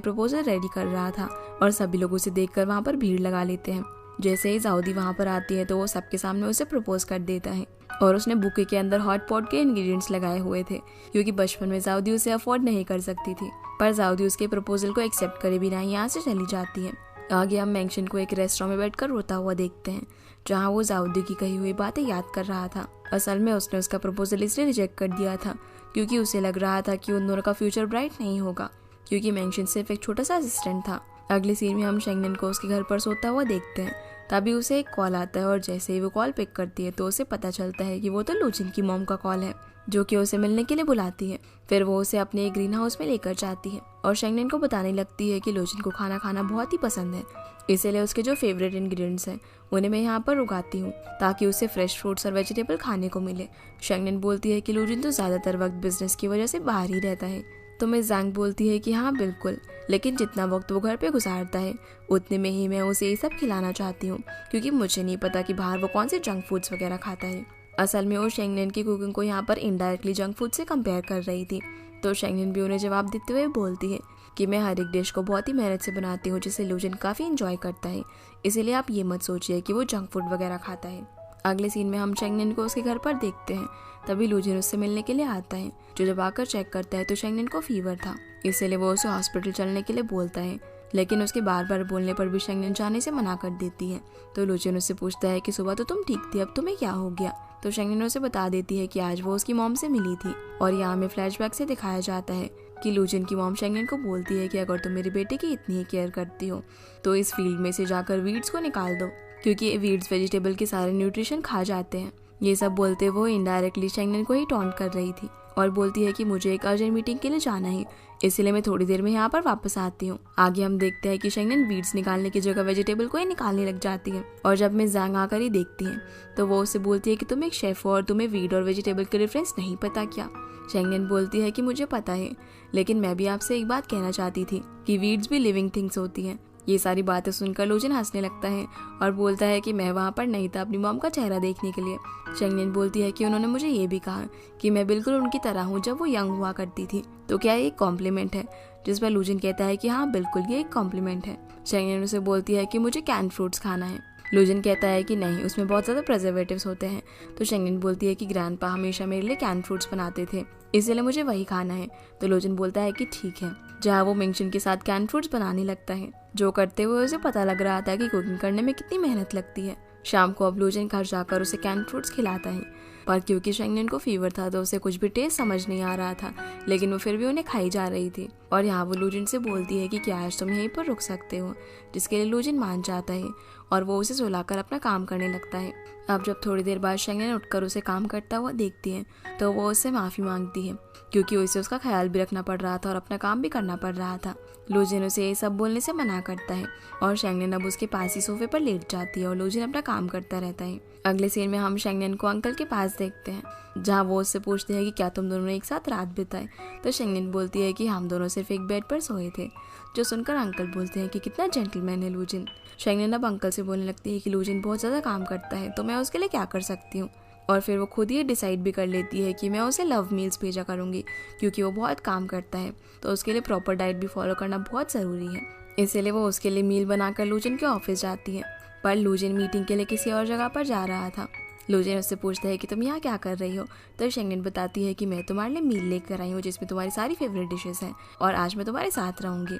प्रपोजल रेडी कर रहा था और सभी लोग उसे देखकर वहाँ पर भीड़ लगा लेते हैं। जैसे ही जाओदी वहाँ पर आती है तो वो सबके सामने उसे प्रपोज कर देता है और उसने बुके के अंदर हॉट पॉट के इंग्रेडिएंट्स लगाए हुए थे, क्योंकि बचपन में जाओदी उसे अफोर्ड नहीं कर सकती थी। पर जाओदी उसके प्रपोजल को एक्सेप्ट करे बिना यहाँ से चली जाती है। आगे हम मेंशन को एक रेस्टोरेंट में बैठकर रोता हुआ देखते हैं, जहाँ वो जाओदी की कही हुई बातें याद कर रहा था। असल में उसने उसका प्रपोजल इसलिए रिजेक्ट कर दिया था क्योंकि उसे लग रहा था कि उन दोनों का फ्यूचर ब्राइट नहीं होगा, क्योंकि मेंशन सिर्फ एक छोटा सा असिस्टेंट था। अगली सीन में हम शेंगनेन को उसके घर पर सोता हुआ देखते हैं, तभी उसे एक कॉल आता है और जैसे ही वो कॉल पिक करती है तो उसे पता चलता है कि वो तो लूजिन की मॉम का कॉल है, जो कि उसे मिलने के लिए बुलाती है। फिर वो उसे अपने एक ग्रीन हाउस में लेकर जाती है और शेंगनेन को बताने लगती है कि लूजिन को खाना खाना बहुत ही पसंद है, इसीलिए उसके जो फेवरेट इंग्रेडिएंट्स हैं उन्हें मैं यहाँ पर उगाती हूँ ताकि उसे फ्रेश फ्रूट्स और वेजिटेबल खाने को मिले। शेंगनेन बोलती है कि लूजिन तो ज़्यादातर वक्त बिजनेस की वजह से बाहर ही रहता है। तो मैं ज़ैंग बोलती है कि हाँ बिल्कुल, लेकिन जितना वक्त वो घर पे गुजारता है उतने में ही मैं उसे ये सब खिलाना चाहती हूँ, क्योंकि मुझे नहीं पता कि बाहर वो कौन से जंक फूड्स वगैरह खाता है। असल में वो शेंगनेन की कुकिंग को यहाँ पर इनडायरेक्टली जंक फूड से कंपेयर कर रही थी। तो शेंगनेन भी उन्हें जवाब देते हुए बोलती है कि मैं हर एक डिश को बहुत ही मेहनत से बनाती हूँ जिसे लूजिन काफ़ी इंजॉय करता है, इसीलिए आप ये मत सोचिए कि वो जंक फूड वगैरह खाता है। अगले सीन में हम शेंगनेन को उसके घर पर देखते हैं। तभी लूजिन उससे मिलने के लिए आता है, जो जब आकर चेक करता है तो शेंगनेन को फीवर था, इसीलिए वो उसे हॉस्पिटल चलने के लिए बोलता है, लेकिन उसके बार बार बोलने पर भी शेंगनेन जाने से मना कर देती है। तो लूजिन उससे पूछता है कि सुबह तो तुम ठीक थी, अब तुम्हें क्या हो गया। तो शेंगनेन उसे बता देती है कि आज वो उसकी मॉम से मिली थी और यहाँ में फ्लैशबैक से दिखाया जाता है कि लूजिन की मॉम शेंगनेन को बोलती है कि अगर तुम मेरे बेटे की इतनी ही केयर करती हो तो इस फील्ड में से जाकर वीड्स को निकाल दो, क्योंकि ये वीड्स वेजिटेबल के सारे न्यूट्रिशन खा जाते हैं। ये सब बोलते वो इनडायरेक्टली शेंगनेन को ही टॉन्ट कर रही थी और बोलती है कि मुझे एक अर्जेंट मीटिंग के लिए जाना है, इसलिए मैं थोड़ी देर में यहाँ पर वापस आती हूँ। आगे हम देखते हैं कि शेंगनेन वीड्स निकालने की जगह वेजिटेबल को ही निकालने लग जाती है और जब मैं ज़ैंग आकर ही देखती है तो वो उससे बोलती है कि तुम एक शेफ हो और तुम्हें वीड और वेजिटेबल के डिफरेंस नहीं पता क्या। शेंगनेन बोलती है कि मुझे पता है, लेकिन मैं भी आपसे एक बात कहना चाहती थी कि वीड्स भी लिविंग थिंग्स होती हैं। ये सारी बातें सुनकर लूजिन हंसने लगता है और बोलता है कि मैं वहाँ पर नहीं था अपनी मॉम का चेहरा देखने के लिए। शेंगनेन बोलती है कि उन्होंने मुझे ये भी कहा कि मैं बिल्कुल उनकी तरह हूँ जब वो यंग हुआ करती थी, तो क्या ये एक कॉम्प्लीमेंट है। जिस पर लूजिन कहता है कि हाँ बिल्कुल ये एक कॉम्प्लीमेंट है। शेंगनेन उसे बोलती है कि मुझे कैन फ्रूट्स खाना है। लूजिन कहता है कि नहीं, उसमें बहुत ज़्यादा प्रिजर्वेटिव्स होते हैं। तो शेंगनेन बोलती है कि ग्रैंडपा हमेशा मेरे लिए कैन फ्रूट्स बनाते थे, इसलिए मुझे वही खाना है। तो लूजिन बोलता है कि ठीक है। जहाँ वो मिंगशिन के साथ कैन फ्रूट्स बनाने लगता है, जो करते हुए उसे पता लग रहा था कि कुकिंग करने में कितनी मेहनत लगती है। शाम को अब लूजिन घर जाकर उसे कैन फ्रूट्स खिलाता है, पर क्योंकि शेंगनेन को फीवर था तो उसे कुछ भी टेस्ट समझ नहीं आ रहा था, लेकिन वो फिर भी उन्हें खाई जा रही थी। और यहाँ वो लूजिन से बोलती है कि क्या आज तुम यहीं पर रुक सकते हो, जिसके लिए लूजिन मान जाता है और वो उसे सुलाकर अपना काम करने लगता है। अब जब थोड़ी देर बाद शेंगनेन उठकर उसे काम करता हुआ देखती है तो वो उससे माफ़ी मांगती है, क्योंकि उसे उसका ख्याल भी रखना पड़ रहा था और अपना काम भी करना पड़ रहा था। लूजिन उसे ये सब बोलने से मना करता है और शेंगनेन अब उसके पास ही सोफे पर लेट जाती है और लूजिन अपना काम करता रहता है। अगले सीन में हम शेंगनेन को अंकल के पास देखते हैं, जहाँ वो उससे पूछते हैं कि क्या तुम दोनों ने एक साथ रात बिताई। तो शेंगनेन बोलती है कि हम दोनों सिर्फ एक बेड पर सोए थे, जो सुनकर अंकल बोलते हैं कि कितना जेंटलमैन है लूजिन। शेंगनेन अब अंकल से बोलने लगती है कि लूजिन बहुत ज़्यादा काम करता है तो मैं उसके लिए क्या कर सकती हूँ, और फिर वो खुद ही डिसाइड भी कर लेती है कि मैं उसे लव मील्स भेजा करूँगी, क्योंकि वो बहुत काम करता है तो उसके लिए प्रॉपर डाइट भी फॉलो करना बहुत ज़रूरी है। इसीलिए वो उसके लिए मील बनाकर लूजिन के ऑफिस जाती है, पर लूजिन मीटिंग के लिए किसी और जगह पर जा रहा था। लूजिन उससे पूछता है कि तुम यहाँ क्या कर रही हो। तो शेंगनेन बताती है कि मैं तुम्हारे लिए मील लेकर आई हूँ जिसमें तुम्हारी सारी फेवरेट डिशेस हैं और आज मैं तुम्हारे साथ रहूँगी।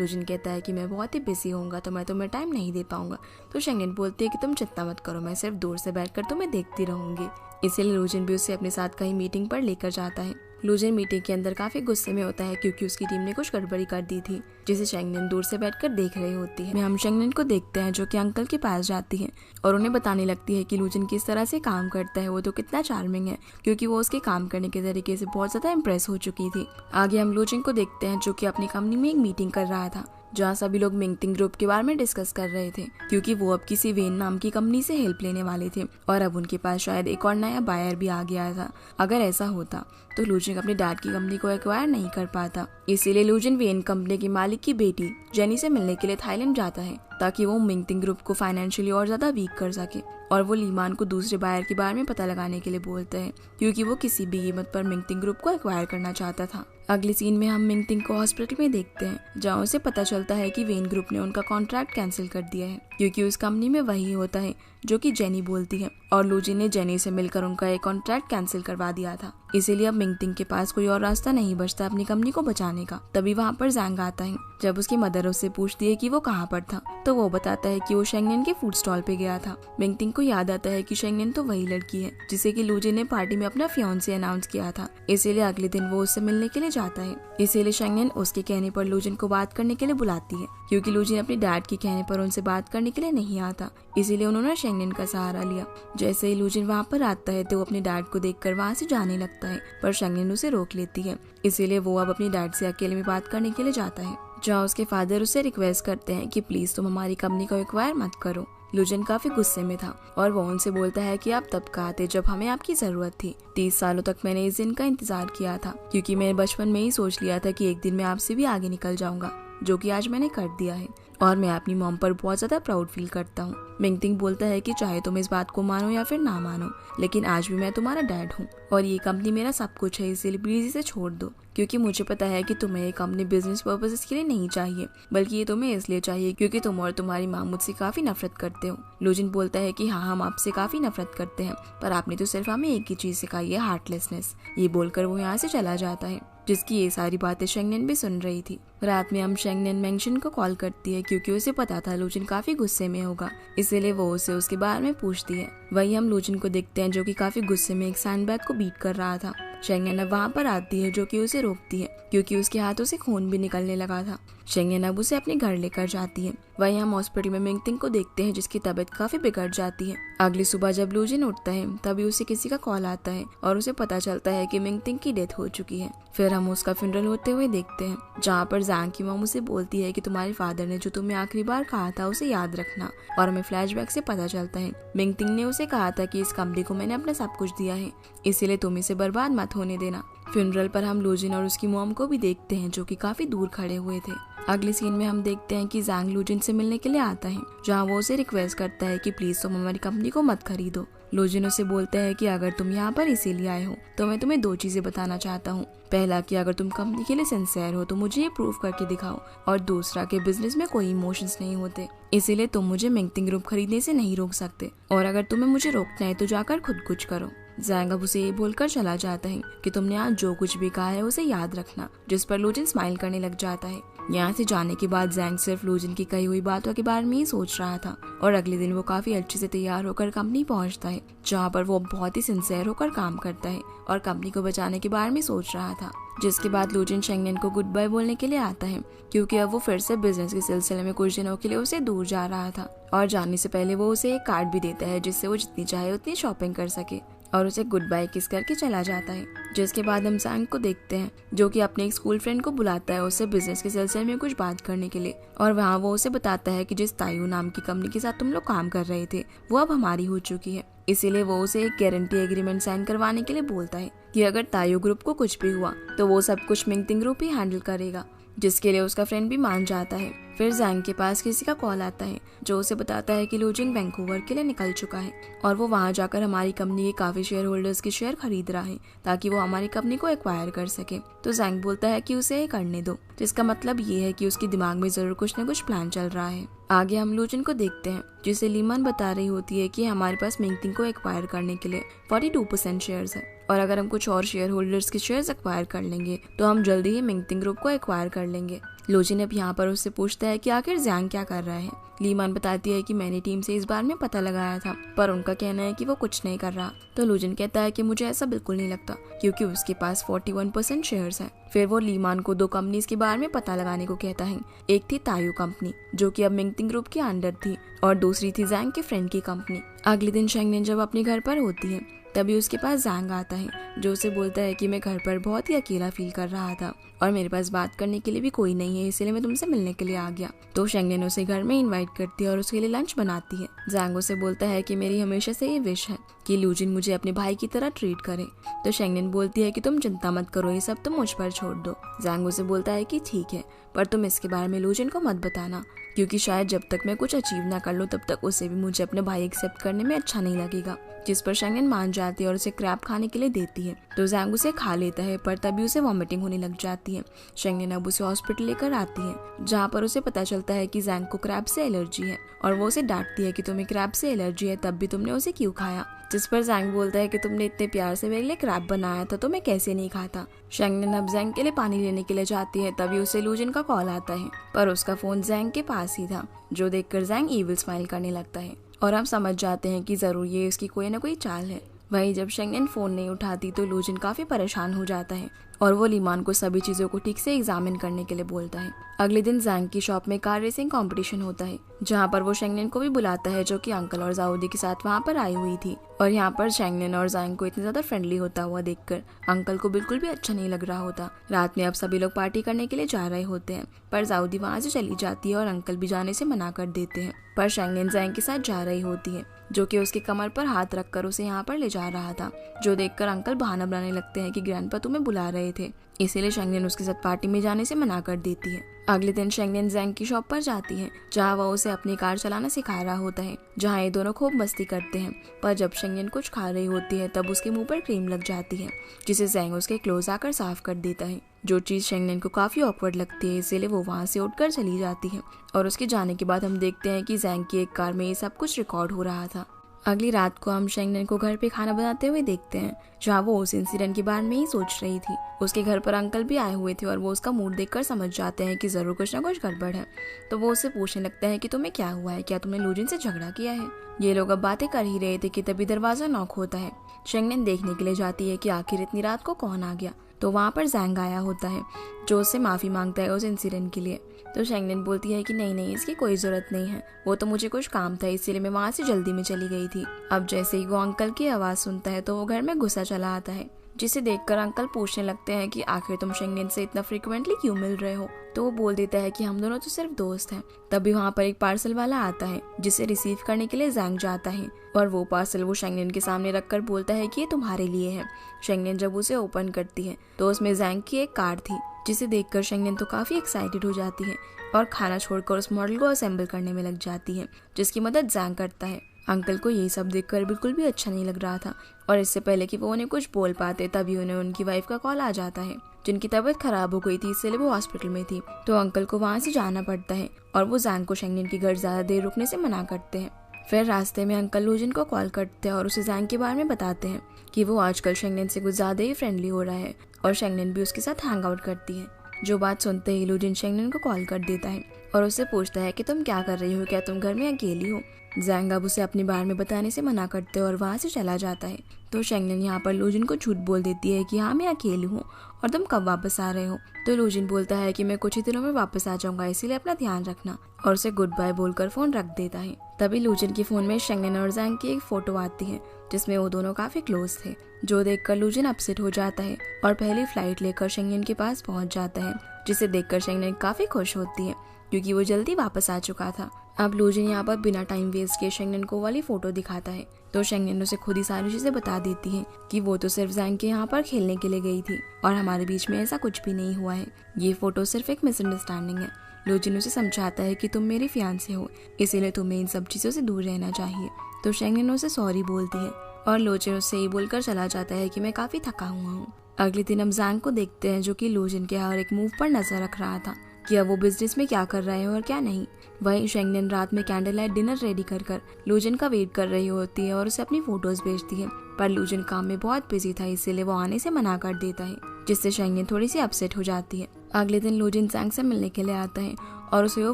लूजिन कहता है कि मैं बहुत ही बिजी होऊंगा तो मैं तुम्हें टाइम नहीं दे पाऊंगा। तो शेंगनेन बोलती है कि तुम चिंता मत करो, मैं सिर्फ दूर से बैठकर तुम्हें देखती रहूंगी। इसीलिए लूजिन भी उसे अपने साथ कहीं मीटिंग पर लेकर जाता है। लूजिन मीटिंग के अंदर काफी गुस्से में होता है क्योंकि उसकी टीम ने कुछ गड़बड़ी कर दी थी, जिसे शेंगनेन दूर से बैठकर देख रही होती है। हम शेंगनेन को देखते हैं जो कि अंकल के पास जाती है और उन्हें बताने लगती है कि लूजिन किस तरह से काम करता है, वो तो कितना चार्मिंग है, क्योंकि वो उसके काम करने के तरीके से बहुत ज्यादा इम्प्रेस हो चुकी थी। आगे हम लूजिन को देखते हैं जो कि अपनी कंपनी में एक मीटिंग कर रहा था, जहाँ सभी लोग मिंगटिंग ग्रुप के बारे में डिस्कस कर रहे थे, क्योंकि वो अब किसी वेन नाम की कंपनी से हेल्प लेने वाले थे और अब उनके पास शायद एक और नया बायर भी आ गया था। अगर ऐसा होता तो लूजिन अपने डैड की कंपनी को एक्वायर नहीं कर पाता, इसीलिए लूजिन वेन कंपनी की मालिक की बेटी जेनी से मिलने के लिए थाईलैंड जाता है ताकि वो मिंगटिंग ग्रुप को फाइनेंशियली और ज्यादा वीक कर सके। और वो लीमान को दूसरे बायर के बारे में पता लगाने के लिए बोलते हैं, क्योंकि वो किसी भी कीमत पर मिंगटिंग ग्रुप को एक्वायर करना चाहता था। अगले सीन में हम मिंगटिंग को हॉस्पिटल में देखते हैं, जहाँ उसे पता चलता है कि वेन ग्रुप ने उनका कॉन्ट्रैक्ट कैंसिल कर दिया है, क्योंकि उस कंपनी में वही होता है जो कि जेनी बोलती है और लूजिन ने जेनी से मिलकर उनका एक कॉन्ट्रैक्ट कैंसिल करवा दिया था। इसीलिए अब मिंगटिंग के पास कोई और रास्ता नहीं बचता अपनी कंपनी को बचाने का। तभी वहाँ पर जैंग आता है। जब उसकी मदर उससे पूछती है कि वो कहाँ पर था, तो वो बताता है कि वो शेंगनेन के फूड स्टॉल पे गया था। मिंगटिंग को याद आता है कि शेंगनेन तो वही लड़की है जिसे कि लूजिन ने पार्टी में अपना फियांसे अनाउंस किया था। इसीलिए अगले दिन वो उससे मिलने के लिए जाता है। इसीलिए शेंगनेन उसके कहने पर लूजिन को बात करने के लिए बुलाती है, क्योंकि लूजिन अपने डैड के कहने पर उनसे बात करने के लिए नहीं आता। इसीलिए उन्होंने शेंगनेन का सहारा लिया। जैसे ही लूजिन वहाँ पर आता है तो वो अपने डैड को देखकर वहाँ से जाने लगता है, पर शेंगनेन उसे रोक लेती है। इसीलिए वो अब अपनी डैड से अकेले में बात करने के लिए जाता है, जहाँ उसके फादर उससे रिक्वेस्ट करते हैं कि प्लीज तुम हमारी कंपनी को एक्वायर मत करो। लूजिन काफी गुस्से में था और वो उनसे बोलता है कि आप तब कहा थे जब हमें आपकी जरूरत थी। 30 सालों तक मैंने इस दिन का इंतजार किया था, क्योंकि मैंने बचपन में ही सोच लिया था कि एक दिन मैं आपसे भी आगे निकल जाऊंगा, जो कि आज मैंने कर दिया है और मैं अपनी मॉम पर बहुत ज्यादा प्राउड फील करता हूँ। मिंगटिंग बोलता है कि चाहे तुम इस बात को मानो या फिर ना मानो, लेकिन आज भी मैं तुम्हारा डैड हूँ और ये कंपनी मेरा सब कुछ है, इसीलिए प्लीज इसे छोड़ दो, क्योंकि मुझे पता है कि तुम्हें ये कंपनी बिजनेस पर्पसेस के लिए नहीं चाहिए, बल्कि ये तुम्हें इसलिए चाहिए क्योंकि तुम और तुम्हारी माँ मुझसे काफी नफरत करते हो। लूजिन बोलता है कि हाँ, हम आपसे काफी नफरत करते हैं, पर आपने तो सिर्फ हमें एक ही चीज सिखाई है, हार्टलेसनेस। ये बोलकर वो यहाँ से चला जाता है, जिसकी ये सारी बातें शेंगनेन भी सुन रही थी। रात में हम शेंगनेन मेंशन को कॉल करती है, क्योंकि उसे पता था लूजिन काफी गुस्से में होगा, इसीलिए वो उसे उसके बारे में पूछती है। वही हम लूजिन को देखते हैं जो कि काफी गुस्से में एक सैंडबैग को बीट कर रहा था। शेंगनेन अब वहाँ पर आती है, जो कि उसे रोकती है क्योंकि उसके हाथों से खून भी निकलने लगा था। शेंगनेन अब उसे अपने घर लेकर जाती है। वहीं हम हॉस्पिटल में मिंगटिंग को देखते हैं, जिसकी तबीयत काफी बिगड़ जाती है। अगली सुबह जब लूजिन उठता है तभी उसे किसी का कॉल आता है और उसे पता चलता है कि मिंगटिंग की डेथ हो चुकी है। फिर हम उसका फ्यूनरल होते हुए देखते हैं, जहाँ पर जैंग की मॉम उसे बोलती है कि तुम्हारे फादर ने जो तुम्हें आखिरी बार कहा था उसे याद रखना, और हमें फ्लैशबैक से पता चलता है मिंगटिंग ने उसे कहा था कि इस कंपनी को मैंने अपना सब कुछ दिया है, इसीलिए तुम इसे बर्बाद मत होने देना। फ्यूनरल पर हम लूजिन और उसकी मॉम को भी देखते हैं, जो कि काफी दूर खड़े हुए थे। अगले सीन में हम देखते हैं कि जैंग लूजिन से मिलने के लिए आता है, जहाँ वो उसे रिक्वेस्ट करता है कि प्लीज तुम हमारी कंपनी को मत खरीदो। लूजिन उसे बोलता है कि अगर तुम यहाँ पर इसीलिए आए हो तो मैं तुम्हें 2 चीजें बताना चाहता हूँ। पहला कि अगर तुम कंपनी के लिए सिंसियर हो तो मुझे ये प्रूव करके दिखाओ, और दूसरा कि बिजनेस में कोई इमोशंस नहीं होते, इसीलिए तुम मुझे मिंगटिंग ग्रुप खरीदने से नहीं रोक सकते, और अगर तुम्हें मुझे रोकना है तो जाकर खुद कुछ करो। जैंग अब उसे ये बोलकर चला जाता है कि तुमने आज जो कुछ भी कहा है उसे याद रखना, जिस पर लूजिन स्माइल करने लग जाता है। यहाँ से जाने के बाद जैंग सिर्फ लूजिन की कही हुई बातों के बारे में ही सोच रहा था, और अगले दिन वो काफी अच्छे से तैयार होकर कंपनी पहुँचता है, जहाँ पर वो बहुत ही सिंसियर होकर काम करता है और कंपनी को बचाने के बारे में सोच रहा था। जिसके बाद लूजिन शेंगनेन को गुड बाय बोलने के लिए आता है, क्योंकि अब वो फिर से बिजनेस के सिलसिले में कुछ दिनों के लिए उसे दूर जा रहा था, और जाने से पहले वो उसे एक कार्ड भी देता है जिससे वो जितनी चाहे उतनी शॉपिंग कर सके, और उसे गुड बाय किस करके चला जाता है। जिसके बाद हम जैंग को देखते हैं, जो कि अपने एक स्कूल फ्रेंड को बुलाता है उससे बिजनेस के सिलसिले में कुछ बात करने के लिए, और वहाँ वो उसे बताता है कि जिस तायू नाम की कंपनी के साथ तुम लोग काम कर रहे थे वो अब हमारी हो चुकी है। इसीलिए वो उसे एक गारंटी एग्रीमेंट साइन करवाने के लिए बोलता है कि अगर तायू ग्रुप को कुछ भी हुआ तो वो सब कुछ मिंगटिंग ग्रुप ही हैंडल करेगा, जिसके लिए उसका फ्रेंड भी मान जाता है। फिर जैंग के पास किसी का कॉल आता है, जो उसे बताता है कि लूजिन वैंकूवर के लिए निकल चुका है और वो वहां जाकर हमारी कंपनी के काफी शेयर होल्डर्स के शेयर खरीद रहा है, ताकि वो हमारी कंपनी को एक्वायर कर सके। तो जैंग बोलता है कि उसे ये करने दो, जिसका मतलब ये है कि उसके दिमाग में जरूर कुछ न कुछ प्लान चल रहा है। आगे हम लूजिन को देखते हैं, जिसे लीमन बता रही होती है कि हमारे पास मिंगटिंग को एक्वायर करने के लिए 42% शेयर्स है, और अगर हम कुछ और शेयर होल्डर्स के शेयर्स एक्वायर कर लेंगे तो हम जल्दी ही मिंगटिंग ग्रुप को एक्वायर कर लेंगे। लूजिन अब यहाँ पर उससे पूछता है कि आखिर जैंग क्या कर रहा है। लीमान बताती है कि मैंने टीम से इस बार में पता लगाया था, पर उनका कहना है कि वो कुछ नहीं कर रहा। तो लूजिन कहता है कि मुझे ऐसा बिल्कुल नहीं लगता, क्योंकि उसके पास 41% शेयर्स हैं। फिर वो लीमान को 2 कंपनीज के बारे में पता लगाने को कहता है। एक थी तायू कंपनी, जो कि अब मिंगटिंग ग्रुप के अंडर थी, और दूसरी थी जैंग के फ्रेंड की कंपनी। अगले दिन शेंगनेन जब अपने घर पर होती है तभी उसके पास जैंग आता है, जो उसे बोलता है कि मैं घर पर बहुत ही अकेला फील कर रहा था और मेरे पास बात करने के लिए भी कोई नहीं है, इसलिए मैं तुमसे मिलने के लिए आ गया। तो शेंगनेन उसे घर में इनवाइट करती है और उसके लिए लंच बनाती है। जैंग उसे बोलता है कि मेरी हमेशा से ये विश है कि लूजिन मुझे अपने भाई की तरह ट्रीट करे। तो शेंगनेन बोलती है कि तुम चिंता मत करो, ये सब तुम मुझ पर छोड़ दो। जैंग उसे बोलता है कि ठीक है, पर तुम इसके बारे में लूजिन को मत बताना, क्योंकि शायद जब तक मैं कुछ अचीव ना कर लूं तब तक उसे भी मुझे अपने भाई एक्सेप्ट करने में अच्छा नहीं लगेगा। जिस पर शेंगनेन मान जाती है और उसे क्रैब खाने के लिए देती है। तो जैंग उसे खा लेता है, पर तभी उसे वॉमिटिंग होने लग जाती है। शेंगनेन अब उसे हॉस्पिटल लेकर आती है, जहाँ पर उसे पता चलता है कि जैंग को क्रैब से एलर्जी है, और वो उसे डांटती है कि तुम्हें क्रैब से एलर्जी है तब भी तुमने उसे क्यों खाया। जिस पर जैंग बोलता है कि तुमने इतने प्यार से मेरे लिए क्रैब बनाया था तो मैं कैसे नहीं खाता। शेंगनेन अब जैंग के लिए पानी लेने के लिए जाती है, तभी उसे लूजिन का कॉल आता है, पर उसका फोन जैंग के पास ही था, जो देखकर जैंग इविल स्माइल करने लगता है और हम समझ जाते हैं कि जरूर ये उसकी कोई ना कोई चाल है। वहीं जब शेंगनेन फोन नहीं उठाती तो लूजिन काफी परेशान हो जाता है और वो लीमान को सभी चीजों को ठीक से एग्जामिन करने के लिए बोलता है। अगले दिन जैंग की शॉप में कार रेसिंग कंपटीशन होता है, जहाँ पर वो शेंगनेन को भी बुलाता है, जो कि अंकल और जाऊदी के साथ वहाँ पर आई हुई थी। और यहाँ पर शेंगनेन और जैंग को इतने ज्यादा फ्रेंडली होता हुआ देखकर अंकल को बिल्कुल भी अच्छा नहीं लग रहा होता। रात में अब सभी लोग पार्टी करने के लिए जा रहे होते हैं, पर जाऊदी वहाँ से चली जाती है और अंकल भी जाने से मना कर देते हैं। पर शेंगनेन जैंग के साथ जा रही होती है, जो कि उसके कमर पर हाथ रखकर उसे यहाँ पर ले जा रहा था, जो देखकर अंकल बहाना बनाने लगते हैं कि ग्रैंडपा तुम्हें बुला रहे थे, इसीलिए शेंगनेन उसके साथ पार्टी में जाने से मना कर देती है। अगले दिन शेंगनेन जैंग की शॉप पर जाती है, जहाँ वह उसे अपनी कार चलाना सिखा रहा होता है, जहाँ ये दोनों खूब मस्ती करते हैं। पर जब शेंगनेन कुछ खा रही होती है तब उसके मुंह पर क्रीम लग जाती है, जिसे जैंग उसके क्लोज आकर साफ कर देता है, जो चीज शेंगनेन को काफी ऑकवर्ड लगती है, इसीलिए वो वहाँ से उठकर चली जाती है। और उसके जाने के बाद हम देखते हैं कि जैंग की एक कार में ये सब कुछ रिकॉर्ड हो रहा था। अगली रात को हम शेंगनेन को घर पे खाना बनाते हुए देखते हैं, जहाँ वो उस इंसिडेंट के बारे में ही सोच रही थी। उसके घर पर अंकल भी आए हुए थे और वो उसका मूड देखकर समझ जाते हैं कि जरूर कुछ ना कुछ गड़बड़ है, तो वो उससे पूछने लगता है कि तुम्हें क्या हुआ है, क्या तुमने लूजिन से झगड़ा किया है। ये लोग अब बातें कर ही रहे थे कि तभी दरवाजा नॉक होता है। शेंगनेन देखने के लिए जाती है कि आखिर इतनी रात को कौन आ गया, तो वहाँ पर जैंग आया होता है, जो उससे माफी मांगता है उस इंसिडेंट के लिए। तो शेंगनेन बोलती है कि नहीं इसकी कोई जरूरत नहीं है, वो तो मुझे कुछ काम था इसीलिए मैं वहाँ से जल्दी में चली गई थी। अब जैसे ही वो अंकल की आवाज सुनता है तो वो घर में गुस्सा चला आता है, जिसे देखकर अंकल पूछने लगते हैं कि आखिर तुम शेंगनेन से इतना फ्रिक्वेंटली क्यों मिल रहे हो। तो वो बोल देता है कि हम दोनों तो सिर्फ दोस्त हैं। तभी वहाँ पर एक पार्सल वाला आता है, जिसे रिसीव करने के लिए जैंग जाता है और वो पार्सल वो शेंगनेन के सामने रखकर बोलता है कि ये तुम्हारे लिए है। शेंगनेन जब उसे ओपन करती है तो उसमें जैंग की एक कार थी, जिसे देखकर शेंगनेन तो काफी एक्साइटेड हो जाती है और खाना छोड़कर उस मॉडल को असेंबल करने में लग जाती है, जिसकी मदद जैंग करता है। अंकल को ये सब देखकर बिल्कुल भी अच्छा नहीं लग रहा था और इससे पहले कि वो उन्हें कुछ बोल पाते तभी उन्हें उनकी वाइफ का कॉल आ जाता है, जिनकी तबीयत खराब हो गई थी, इसलिए वो हॉस्पिटल में थी। तो अंकल को वहाँ से जाना पड़ता है और वो जैंग को शेंगनेन के घर ज्यादा देर रुकने से मना करते हैं। फिर रास्ते में अंकल लूजिन को कॉल करते हैं और उसे जैंग के बारे में बताते हैं कि वो आजकल शेंगनेन से कुछ ज्यादा ही फ्रेंडली हो रहा है और शेंगनेन भी उसके साथ हैंग आउट करती है। जो बात सुनते ही लूजिन शेंगनेन को कॉल कर देता है और उससे पूछता है कि तुम क्या कर रही हो, क्या तुम घर में अकेली हो। जैंग अब उसे अपने बारे में बताने से मना करते हैं और वहाँ से चला जाता है। तो शेंगनेन यहाँ पर लूजिन को झूठ बोल देती है कि हाँ मैं अकेली हूँ और तुम कब वापस आ रहे हो। तो लूजिन बोलता है कि मैं कुछ ही दिनों में वापस आ जाऊंगा, इसीलिए अपना ध्यान रखना, और उसे गुड बाय बोलकर फोन रख देता है। तभी लूजिन के फोन में शेंगनेन और जैंग की एक फोटो आती है, जिसमें वो दोनों काफी क्लोज थे, जो देखकर लूजिन अपसेट हो जाता है और पहली फ्लाइट लेकर शेंगनेन के पास पहुंच जाता है, जिसे देखकर शेंगनेन काफी खुश होती है क्योंकि वो जल्दी वापस आ चुका था। अब लूजिन यहाँ पर बिना टाइम वेस्ट किए शेंगनेन को वाली फोटो दिखाता है, तो शेंगनेन उसे खुद ही सारी चीजें बता देती है कि वो तो सिर्फ जैंग के यहाँ पर खेलने के लिए गई थी और हमारे बीच में ऐसा कुछ भी नहीं हुआ है, ये फोटो सिर्फ एक मिसअंडरस्टैंडिंग है। लूजिन उसे समझाता है कि तुम मेरी फियांसे हो, इसीलिए तुम्हें इन सब चीजों से दूर रहना चाहिए। तो शेंगनेन उसे सॉरी बोलती है और लूजिन उससे ये बोलकर चला जाता है कि मैं काफी थका हुआ हूँ। अगले दिन हम जैंग को देखते हैं, जो कि लूजिन के हर एक मूव पर नजर रख रहा था कि अब वो बिजनेस में क्या कर रहे हैं और क्या नहीं। वहीं शेंगनेन रात में कैंडल लाइट डिनर रेडी कर लूजिन का वेट कर रही होती है और उसे अपनी फोटोज भेजती है, पर लूजिन काम में बहुत बिजी था, इसीलिए वो आने से मना कर देता है, जिससे शेंगनेन थोड़ी सी अपसेट हो जाती है। अगले दिन लूजिन जैंग से मिलने के लिए आता है और उसे वो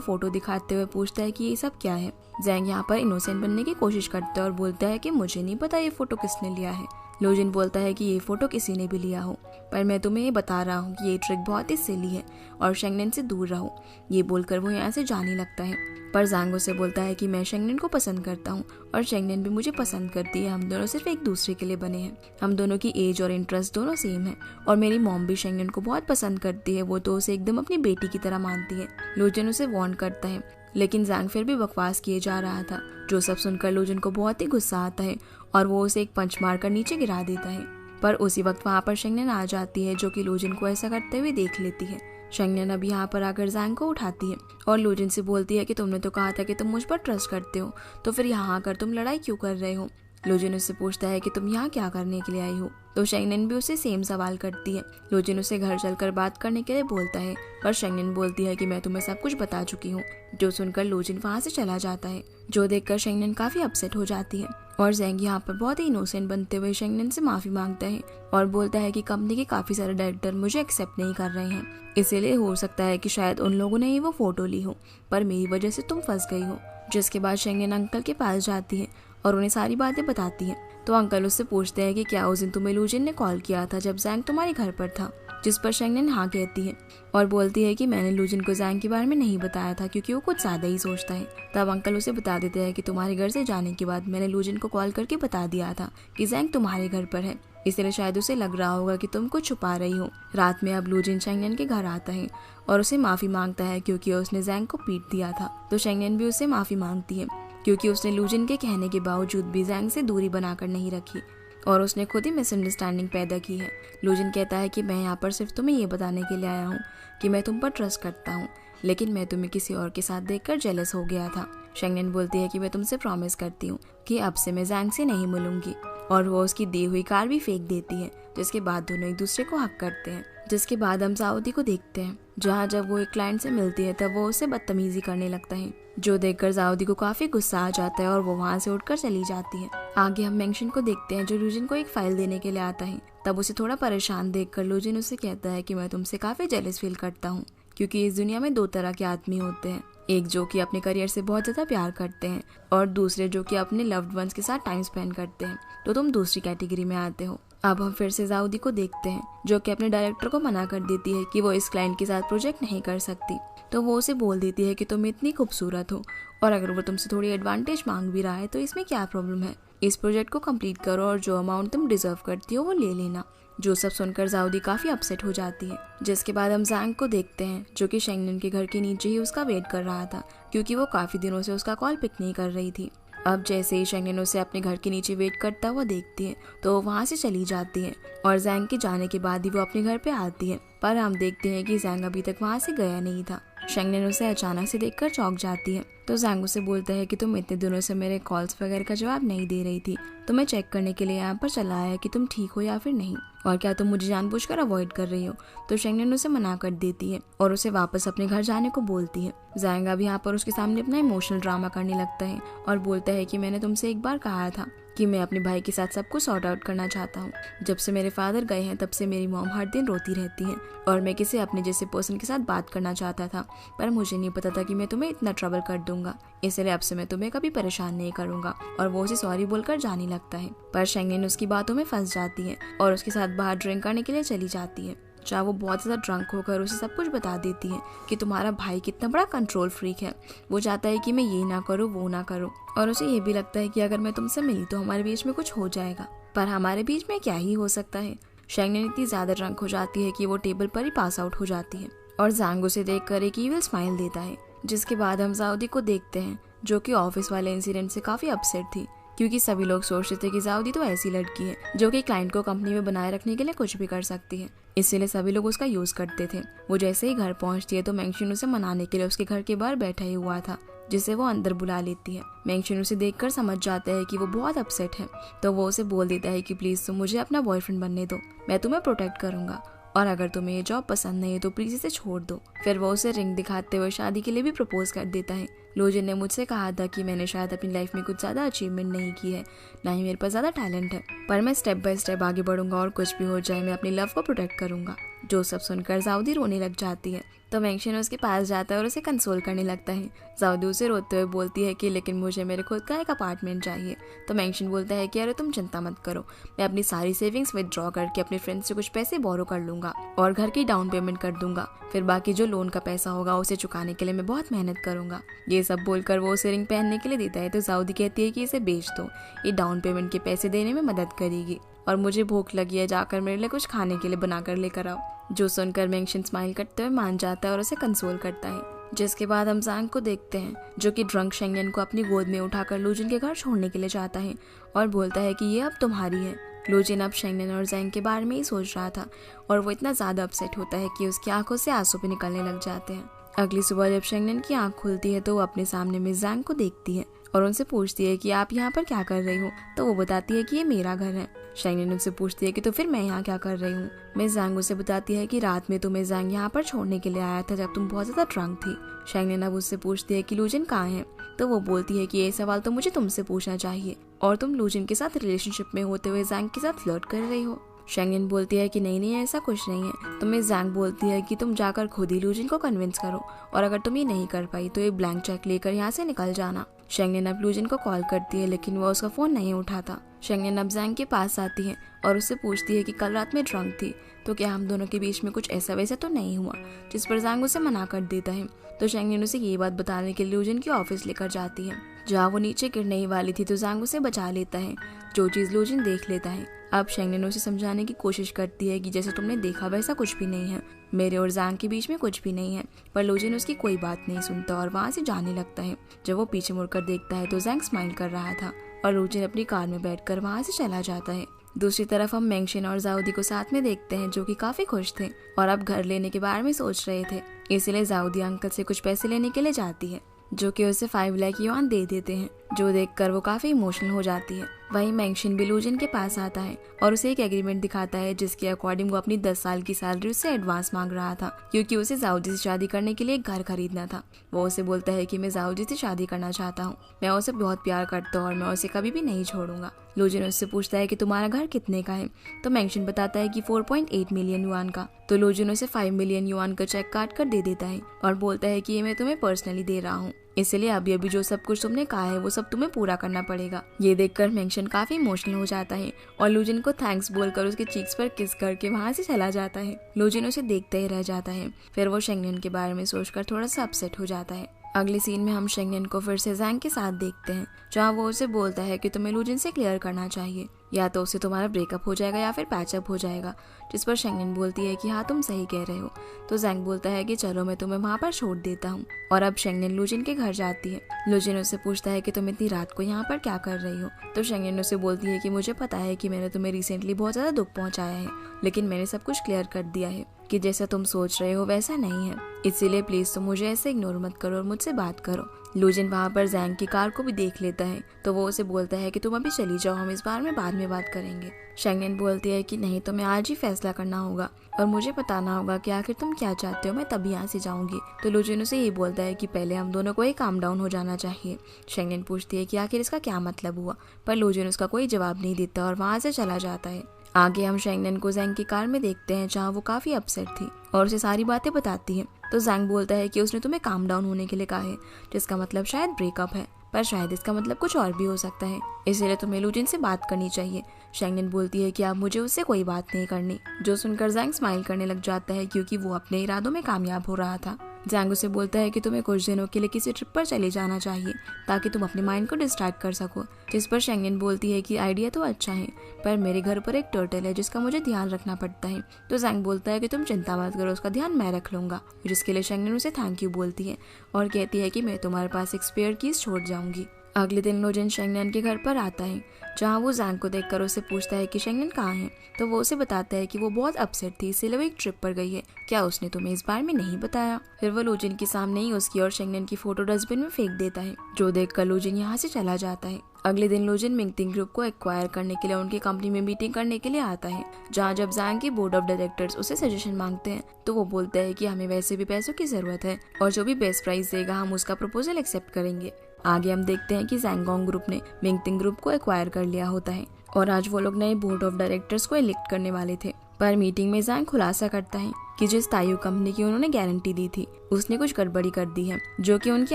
फोटो दिखाते हुए पूछता है कि ये सब क्या है। जैंग यहाँ पर इनोसेंट बनने की कोशिश करता है और बोलता है कि मुझे नहीं पता ये फोटो किसने लिया है। लूजिन बोलता है कि ये फोटो किसी ने भी लिया हो, पर मैं तुम्हें ये बता रहा हूँ कि ये ट्रिक बहुत ही सिली है और शेंगनेन से दूर रहो। ये बोलकर वो यहाँ से जाने लगता है, पर जैंग उसे बोलता है कि मैं शेंगनेन को पसंद करता हूँ और शेंगनेन भी मुझे पसंद करती है, हम दोनों सिर्फ एक दूसरे के लिए बने हैं, हम दोनों की एज और इंटरेस्ट दोनों सेम है और मेरी मॉम भी शेंगनेन को बहुत पसंद करती है, वो तो उसे एकदम अपनी बेटी की तरह मानती है। लूजिन उसे वार्न करता है, लेकिन जैंग फिर भी बकवास किए जा रहा था, जो सब सुनकर लूजिन को बहुत ही गुस्सा आता है और वो उसे एक पंच मारकर नीचे गिरा देता है। पर उसी वक्त वहाँ पर शेंगनेन आ जाती है, जो कि लूजिन को ऐसा करते हुए देख लेती है। शेंगनेन अब यहाँ पर आकर जैंग को उठाती है और लूजिन से बोलती है कि तुमने तो कहा था कि तुम मुझ पर ट्रस्ट करते हो, तो फिर यहाँ आकर तुम लड़ाई क्यों कर रहे हो। लूजिन उससे पूछता है कि तुम यहाँ क्या करने के लिए आई हो, तो शेंगनेन भी उससे सेम सवाल करती है। लूजिन उसे घर चलकर बात करने के लिए बोलता है, पर शेंगनेन बोलती है कि मैं तुम्हें सब कुछ बता चुकी हूँ। जो सुनकर लूजिन वहाँ से चला जाता है, जो देखकर शेंगनेन काफी अपसेट हो जाती है। और जैंग यहाँ पर बहुत ही इनोसेंट बनते हुए शेंगनेन से माफी मांगता है और बोलता है कि कंपनी के काफी सारे डायरेक्टर मुझे एक्सेप्ट नहीं कर रहे हैं, इसीलिए हो सकता है कि शायद उन लोगों ने ही वो फोटो ली हो, पर मेरी वजह से तुम फंस गई हो। जिसके बाद शेंगनेन अंकल के पास जाती है और उन्हें सारी बातें बताती है। तो अंकल उससे पूछते हैं कि क्या उस दिन तुम्हें लूजिन ने कॉल किया था जब जैंग तुम्हारे घर पर था, जिस पर शेंगनेन हाँ कहती है और बोलती है कि मैंने लूजिन को जैंग के बारे में नहीं बताया था क्योंकि वो कुछ ज्यादा ही सोचता है। तब अंकल उसे बता देते हैं कि तुम्हारे घर से जाने के बाद मैंने लूजिन को कॉल करके बता दिया था कि जैंग तुम्हारे घर पर है, इसलिए शायद उसे लग रहा होगा कि तुम कुछ छुपा रही हो। रात में अब लूजिन शेंगनेन के घर आता है और उसे माफी मांगता है क्योंकि उसने जैंग को पीट दिया था। तो शेंगनेन भी उससे माफी मांगती है क्योंकि उसने लूजिन के कहने के बावजूद भी जैंग से दूरी बनाकर नहीं रखी और उसने खुद ही मिसअंडरस्टैंडिंग पैदा की है। लूजिन कहता है कि मैं यहाँ पर सिर्फ तुम्हें ये बताने के लिए आया हूँ कि मैं तुम पर ट्रस्ट करता हूँ, लेकिन मैं तुम्हें किसी और के साथ देखकर जेलस हो गया था। शेंगनेन बोलती है कि मैं तुमसे प्रॉमिस करती हूँ कि अब से मैं जैंग से नहीं मिलूंगी, और वो उसकी दी हुई कार भी फेंक देती है। जिसके बाद दोनों एक दूसरे को हक करते हैं। जिसके बाद हम साउदी को देखते हैं, जहाँ जब वो एक क्लाइंट से मिलती है तब वो उससे बदतमीजी करने लगता है, जो देखकर साउदी को काफी गुस्सा आ जाता है और वो वहाँ से उठकर चली जाती है। आगे हम मेंशन को देखते हैं जो लूजिन को एक फाइल देने के लिए आता है। तब उसे थोड़ा परेशान देखकर लूजिन उससे कहता है कि मैं तुमसे काफी जेलस फील करता हूँ, क्योंकि इस दुनिया में दो तरह के आदमी होते हैं, एक जो कि अपने करियर से बहुत ज्यादा प्यार करते हैं और दूसरे जो कि अपने लव्ड वंस के साथ टाइम स्पेंड करते हैं। तो तुम दूसरी कैटेगरी में आते हो। अब हम फिर से साउदी को देखते हैं, जो कि अपने डायरेक्टर को मना कर देती है कि वो इस क्लाइंट के साथ प्रोजेक्ट नहीं कर सकती। तो वो उसे बोल देती है कि तुम इतनी खूबसूरत हो और अगर वो तुमसे थोड़ी एडवांटेज मांग भी रहा है तो इसमें क्या प्रॉब्लम है, इस प्रोजेक्ट को कंप्लीट करो और जो अमाउंट तुम डिजर्व करती हो वो ले लेना। जो सब सुनकर साउदी काफी अपसेट हो जाती है। जिसके बाद हम जैंग को देखते हैं, जो कि शेंगनेन के घर के नीचे ही उसका वेट कर रहा था, क्योंकि वो काफी दिनों से उसका कॉल पिक नहीं कर रही थी। अब जैसे ही शेंगनेन उसे अपने घर के नीचे वेट करता हुआ देखती है तो वो वहाँ से चली जाती है और जैंग के जाने के बाद ही वो अपने घर पे आती है। पर हम देखते हैं कि जैंग अभी तक वहाँ से गया नहीं था। शेंगनेन उसे अचानक से देखकर चौंक जाती है। तो जैंग उसे बोलता है कि तुम इतने दिनों से मेरे कॉल्स वगैरह का जवाब नहीं दे रही थी, तो मैं चेक करने के लिए यहाँ पर चला आया कि तुम ठीक हो या फिर नहीं, और क्या तुम मुझे जानबूझकर अवॉइड कर रही हो। तो शेंगनेन उसे मना कर देती है और उसे वापस अपने घर जाने को बोलती है। जैंग अब यहाँ पर उसके सामने अपना इमोशनल ड्रामा करने लगता है और बोलता है कि मैंने तुमसे एक बार कहा था कि मैं अपने भाई के साथ सब कुछ सॉर्ट आउट करना चाहता हूँ। जब से मेरे फादर गए हैं तब से मेरी मॉम हर दिन रोती रहती है और मैं किसी अपने जैसे पर्सन के साथ बात करना चाहता था, पर मुझे नहीं पता था कि मैं तुम्हें इतना ट्रबल कर दूंगा, इसलिए अब से मैं तुम्हें कभी परेशान नहीं करूंगा। और वो उसे सॉरी बोलकर जाने लगता है, पर शेंगनेन उसकी बातों में फंस जाती है और उसके साथ बाहर ड्रिंक करने के लिए चली जाती है, जहाँ वो बहुत ज़्यादा ड्रंक होकर उसे सब कुछ बता देती है कि तुम्हारा भाई कितना बड़ा कंट्रोल फ्रीक है। वो चाहता है कि मैं ये ना करूँ वो ना करूँ, और उसे ये भी लगता है कि अगर मैं तुमसे मिली तो हमारे बीच में कुछ हो जाएगा, पर हमारे बीच में क्या ही हो सकता है। शेंगनेन इतनी ज़्यादा ड्रंक हो जाती है कि वो टेबल पर ही पास आउट हो जाती है और जैंग उसे देखकर एक ईविल स्माइल देता है। जिसके बाद हम साउदी को देखते हैं, जो कि ऑफिस वाले इंसिडेंट से काफ़ी अपसेट थी, क्योंकि सभी लोग सोचते थे कि साउदी तो ऐसी लड़की है जो कि क्लाइंट को कंपनी में बनाए रखने के लिए कुछ भी कर सकती है, इसीलिए सभी लोग उसका यूज करते थे। वो जैसे ही घर पहुंचती है तो मेंशन उसे मनाने के लिए उसके घर के बाहर बैठा ही हुआ था, जिसे वो अंदर बुला लेती है। मेंशन उसे देखकर समझ जाता है कि वो बहुत अपसेट है, तो वो उसे बोल देता है कि प्लीज तुम मुझे अपना बॉयफ्रेंड बनने दो, मैं तुम्हें प्रोटेक्ट करूंगा, और अगर तुम्हें ये जॉब पसंद नहीं है तो प्लीज इसे छोड़ दो। फिर वो उसे रिंग दिखाते हुए शादी के लिए भी प्रपोज कर देता है। लूजिन ने मुझसे कहा था कि मैंने शायद अपनी लाइफ में कुछ ज़्यादा अचीवमेंट नहीं की है, ना ही मेरे पास ज़्यादा टैलेंट है, पर मैं स्टेप बाय स्टेप आगे बढ़ूंगा और कुछ भी हो जाए मैं अपनी लव को प्रोटेक्ट करूंगा। जो सब सुनकर साउदी रोने लग जाती है, तो मेंशन उसके पास जाता है और उसे कंसोल करने लगता है। साउदी उसे रोते हुए बोलती है कि लेकिन मुझे मेरे खुद का एक अपार्टमेंट चाहिए। तो मेंशन बोलता है कि अरे तुम चिंता मत करो, मैं अपनी सारी सेविंग्स विदड्रॉ करके अपने फ्रेंड्स से कुछ पैसे बोरो कर लूंगा और घर की डाउन पेमेंट कर दूंगा, फिर बाकी जो लोन का पैसा होगा उसे चुकाने के लिए मैं बहुत मेहनत करूंगा। ये सब बोलकर वो उसे रिंग पहनने के लिए देता है। तो साउदी कहती है कि इसे बेच दो, ये डाउन पेमेंट के पैसे देने में मदद करेगी, और मुझे भूख लगी है, जाकर मेरे लिए कुछ खाने के लिए बनाकर लेकर आओ। जो सुनकर मेंशन स्माइल करते हुए मान जाता है और उसे कंसोल करता है। जिसके बाद हम जैंग को देखते हैं, जो कि ड्रंक शेंगनेन को अपनी गोद में उठाकर लूजिन के घर छोड़ने के लिए जाता है और बोलता है कि ये अब तुम्हारी है। लूजिन अब शेंगनेन और जैंग के बारे में ही सोच रहा था और वो इतना ज्यादा अपसेट होता है कि उसकी आंखों से आंसू भी निकलने लग जाते हैं। अगली सुबह जब शेंगनेन की आंख खुलती है तो वो अपने सामने में जैंग को देखती है और उनसे पूछती है कि आप यहाँ पर क्या कर रही हो। तो वो बताती है कि ये मेरा घर है। शेंगनेन उनसे पूछती है कि तो फिर मैं यहाँ क्या कर रही हूँ। मिस ज़ैंग उसे बताती है कि रात में तुम्हें ज़ैंग यहाँ पर छोड़ने के लिए आया था जब तुम बहुत ज्यादा ड्रंक थी। शेंगनेन अब उससे पूछती है कि लूजिन कहाँ है। तो वो बोलती है कि ये सवाल तो मुझे तुमसे पूछना चाहिए और तुम लूजिन के साथ रिलेशनशिप में होते हुए ज़ैंग के साथ फ्लर्ट कर रही हो। शेंगनेन बोलती है कि नहीं ऐसा कुछ नहीं है। तो मिस ज़ैंग बोलती है कि तुम जाकर खुद ही लूजिन को कन्विंस करो और अगर तुम ये नहीं कर पाई तो एक ब्लैंक चेक लेकर यहाँ से निकल जाना। शेंगनेन अब लूजिन को कॉल करती है लेकिन वो उसका फोन नहीं उठाता। शेंगनेन अब ज़ैंग के पास आती है और उससे पूछती है कि कल रात में ड्रंक थी तो क्या हम दोनों के बीच में कुछ ऐसा वैसा तो नहीं हुआ, जिस पर ज़ैंग उसे मना कर देता है। तो शेंगनेन उसे ये बात बताने के लिए लूजिन की ऑफिस लेकर जाती है जहाँ वो नीचे गिरने ही वाली थी। तो ज़ैंग उसे बचा लेता है, जो चीज़ लूजिन देख लेता है। अब शेंगनेन उसे समझाने की कोशिश करती है कि जैसे तुमने देखा वैसा कुछ भी नहीं है, मेरे और ज़ैंग के बीच में कुछ भी नहीं है। पर लूजिन उसकी कोई बात नहीं सुनता और वहाँ से जाने लगता है। जब वो पीछे मुड़कर देखता है तो ज़ैंग स्माइल कर रहा था और लूजिन अपनी कार में बैठकर वहाँ से चला जाता है। दूसरी तरफ हम मेंगशिन और जाउदी को साथ में देखते हैं जो कि काफी खुश थे और अब घर लेने के बारे में सोच रहे थे। इसलिए जाउदी अंकल से कुछ पैसे लेने के लिए जाती है जो कि उसे 5 लाख युआन दे देते हैं, जो देखकर वो काफी इमोशनल हो जाती है। वहीं मेंगशिन भी लूजिन के पास आता है और उसे एक एग्रीमेंट दिखाता है जिसके अकॉर्डिंग वो अपनी 10 साल की सैलरी उससे एडवांस मांग रहा था क्योंकि उसे जाउदी से शादी करने के लिए एक घर खरीदना था। वो उसे बोलता है कि मैं जाउदी से शादी करना चाहता हूँ, मैं उसे बहुत प्यार करता हूँ और मैं उसे कभी भी नहीं छोड़ूंगा। लूजिन उससे पूछता है कि तुम्हारा घर कितने का है। तो मेंगशिन बताता है कि 4.8 मिलियन युआन का। तो लूजिन उसे 5 मिलियन युआन का चेक काट कर दे देता है और बोलता है कि ये मैं तुम्हें पर्सनली दे रहा हूँ, इसलिए अभी अभी जो सब कुछ तुमने कहा है वो सब तुम्हें पूरा करना पड़ेगा। ये देखकर मेंगशिन काफी इमोशनल हो जाता है और लूजिन को थैंक्स बोलकर उसके चीक्स पर किस करके वहाँ से चला जाता है। लूजिन उसे देखते ही रह जाता है। फिर वो शेंगनेन के बारे में सोचकर थोड़ा सा अपसेट हो जाता है। अगले सीन में हम शेंगनेन को फिर से ज़ैंग के साथ देखते हैं जहाँ वो उसे बोलता है कि तुम्हें लूजिन से क्लियर करना चाहिए, या तो उससे तुम्हारा ब्रेकअप हो जाएगा या फिर पैचअप हो जाएगा। जिस पर शेंगनेन बोलती है कि हाँ तुम सही कह रहे हो। तो ज़ैंग बोलता है कि चलो मैं तुम्हें वहाँ पर छोड़ देता हूँ। और अब शेंगनेन लूजिन के घर जाती है। लूजिन उससे पूछता है कि तुम इतनी रात को यहाँ पर क्या कर रही हो। तो शेंगनेन उसे बोलती है कि मुझे पता है कि मैंने तुम्हें रिसेंटली बहुत ज़्यादा दुख पहुँचाया है, लेकिन मैंने सब कुछ क्लियर कर दिया है कि जैसा तुम सोच रहे हो वैसा नहीं है, इसीलिए प्लीज तुम मुझे ऐसे इग्नोर मत करो और मुझसे बात करो। लूजिन वहाँ पर ज़ैंग की कार को भी देख लेता है तो वो उसे बोलता है कि तुम अभी चली जाओ, हम इस बारे में बाद में बात करेंगे। शेंगनेन बोलती है कि नहीं, तुम्हें आज ही फैसला करना होगा और मुझे बताना होगा कि आखिर तुम क्या चाहते हो, मैं तभी यहाँ से जाऊंगी। तो लूजिन उसे ये बोलता है कि पहले हम दोनों को ही काम डाउन हो जाना चाहिए। शेंगनेन पूछती है कि आखिर इसका क्या मतलब हुआ, पर लूजिन उसका कोई जवाब नहीं देता और वहाँ से चला जाता है। आगे हम शेंगनेन को ज़ैंग की कार में देखते हैं जहाँ वो काफी अपसेट थी और उसे सारी बातें बताती है। तो ज़ैंग बोलता है कि उसने तुम्हें काम डाउन होने के लिए कहा है, जिसका मतलब शायद ब्रेकअप है, पर शायद इसका मतलब कुछ और भी हो सकता है, इसलिए तुम्हें लूजिन से बात करनी चाहिए। शेंगनेन बोलती है कि अब मुझे उससे कोई बात नहीं करनी, जो सुनकर ज़ैंग स्माइल करने लग जाता है क्योंकि वो अपने इरादों में कामयाब हो रहा था। ज़ैंग उसे बोलता है कि तुम्हें कुछ दिनों के लिए किसी ट्रिप पर चले जाना चाहिए ताकि तुम अपने माइंड को डिस्ट्रैक्ट कर सको। जिस पर शेंगनेन बोलती है कि आइडिया तो अच्छा है, पर मेरे घर पर एक टर्टल है जिसका मुझे ध्यान रखना पड़ता है। तो ज़ैंग बोलता है कि तुम चिंता मत करो, उसका ध्यान मैं रख लूंगा। जिसके लिए शेंगनेन उसे थैंक यू बोलती है और कहती है कि मैं तुम्हारे पास एक स्पेयर कीज छोड़ जाऊंगी। अगले दिन लूजिन शेंगनेन के घर पर आता है जहाँ वो ज़ैंग को देखकर उससे पूछता है कि शेंगनेन कहाँ है। तो वो उसे बताता है कि वो बहुत अपसेट थी, इसलिए वो एक ट्रिप पर गई है, क्या उसने तुम्हें इस बारे में नहीं बताया। फिर वो लूजिन के सामने ही उसकी और शेंगनेन की फोटो डस्टबिन में फेंक देता है, जो देखकर लूजिन यहाँ से चला जाता है। अगले दिन लूजिन मिंगटिंग ग्रुप को एक्वायर करने के लिए उनकी कंपनी में मीटिंग करने के लिए आता है, जहाँ जब ज़ैंग की बोर्ड ऑफ डायरेक्टर्स उसे सजेशन मांगते हैं तो वो बोलता है कि हमें वैसे भी पैसों की जरूरत है और जो भी बेस्ट प्राइस देगा हम उसका प्रपोजल एक्सेप्ट करेंगे। आगे हम देखते हैं कि ज़ैंगोंग ग्रुप ने मिंगटिंग ग्रुप को एक्वायर कर लिया होता है और आज वो लोग नए बोर्ड ऑफ डायरेक्टर्स को इलेक्ट करने वाले थे। पर मीटिंग में ज़ैंग खुलासा करता है कि जिस तायु कंपनी की उन्होंने गारंटी दी थी उसने कुछ गड़बड़ी कर दी है जो कि उनके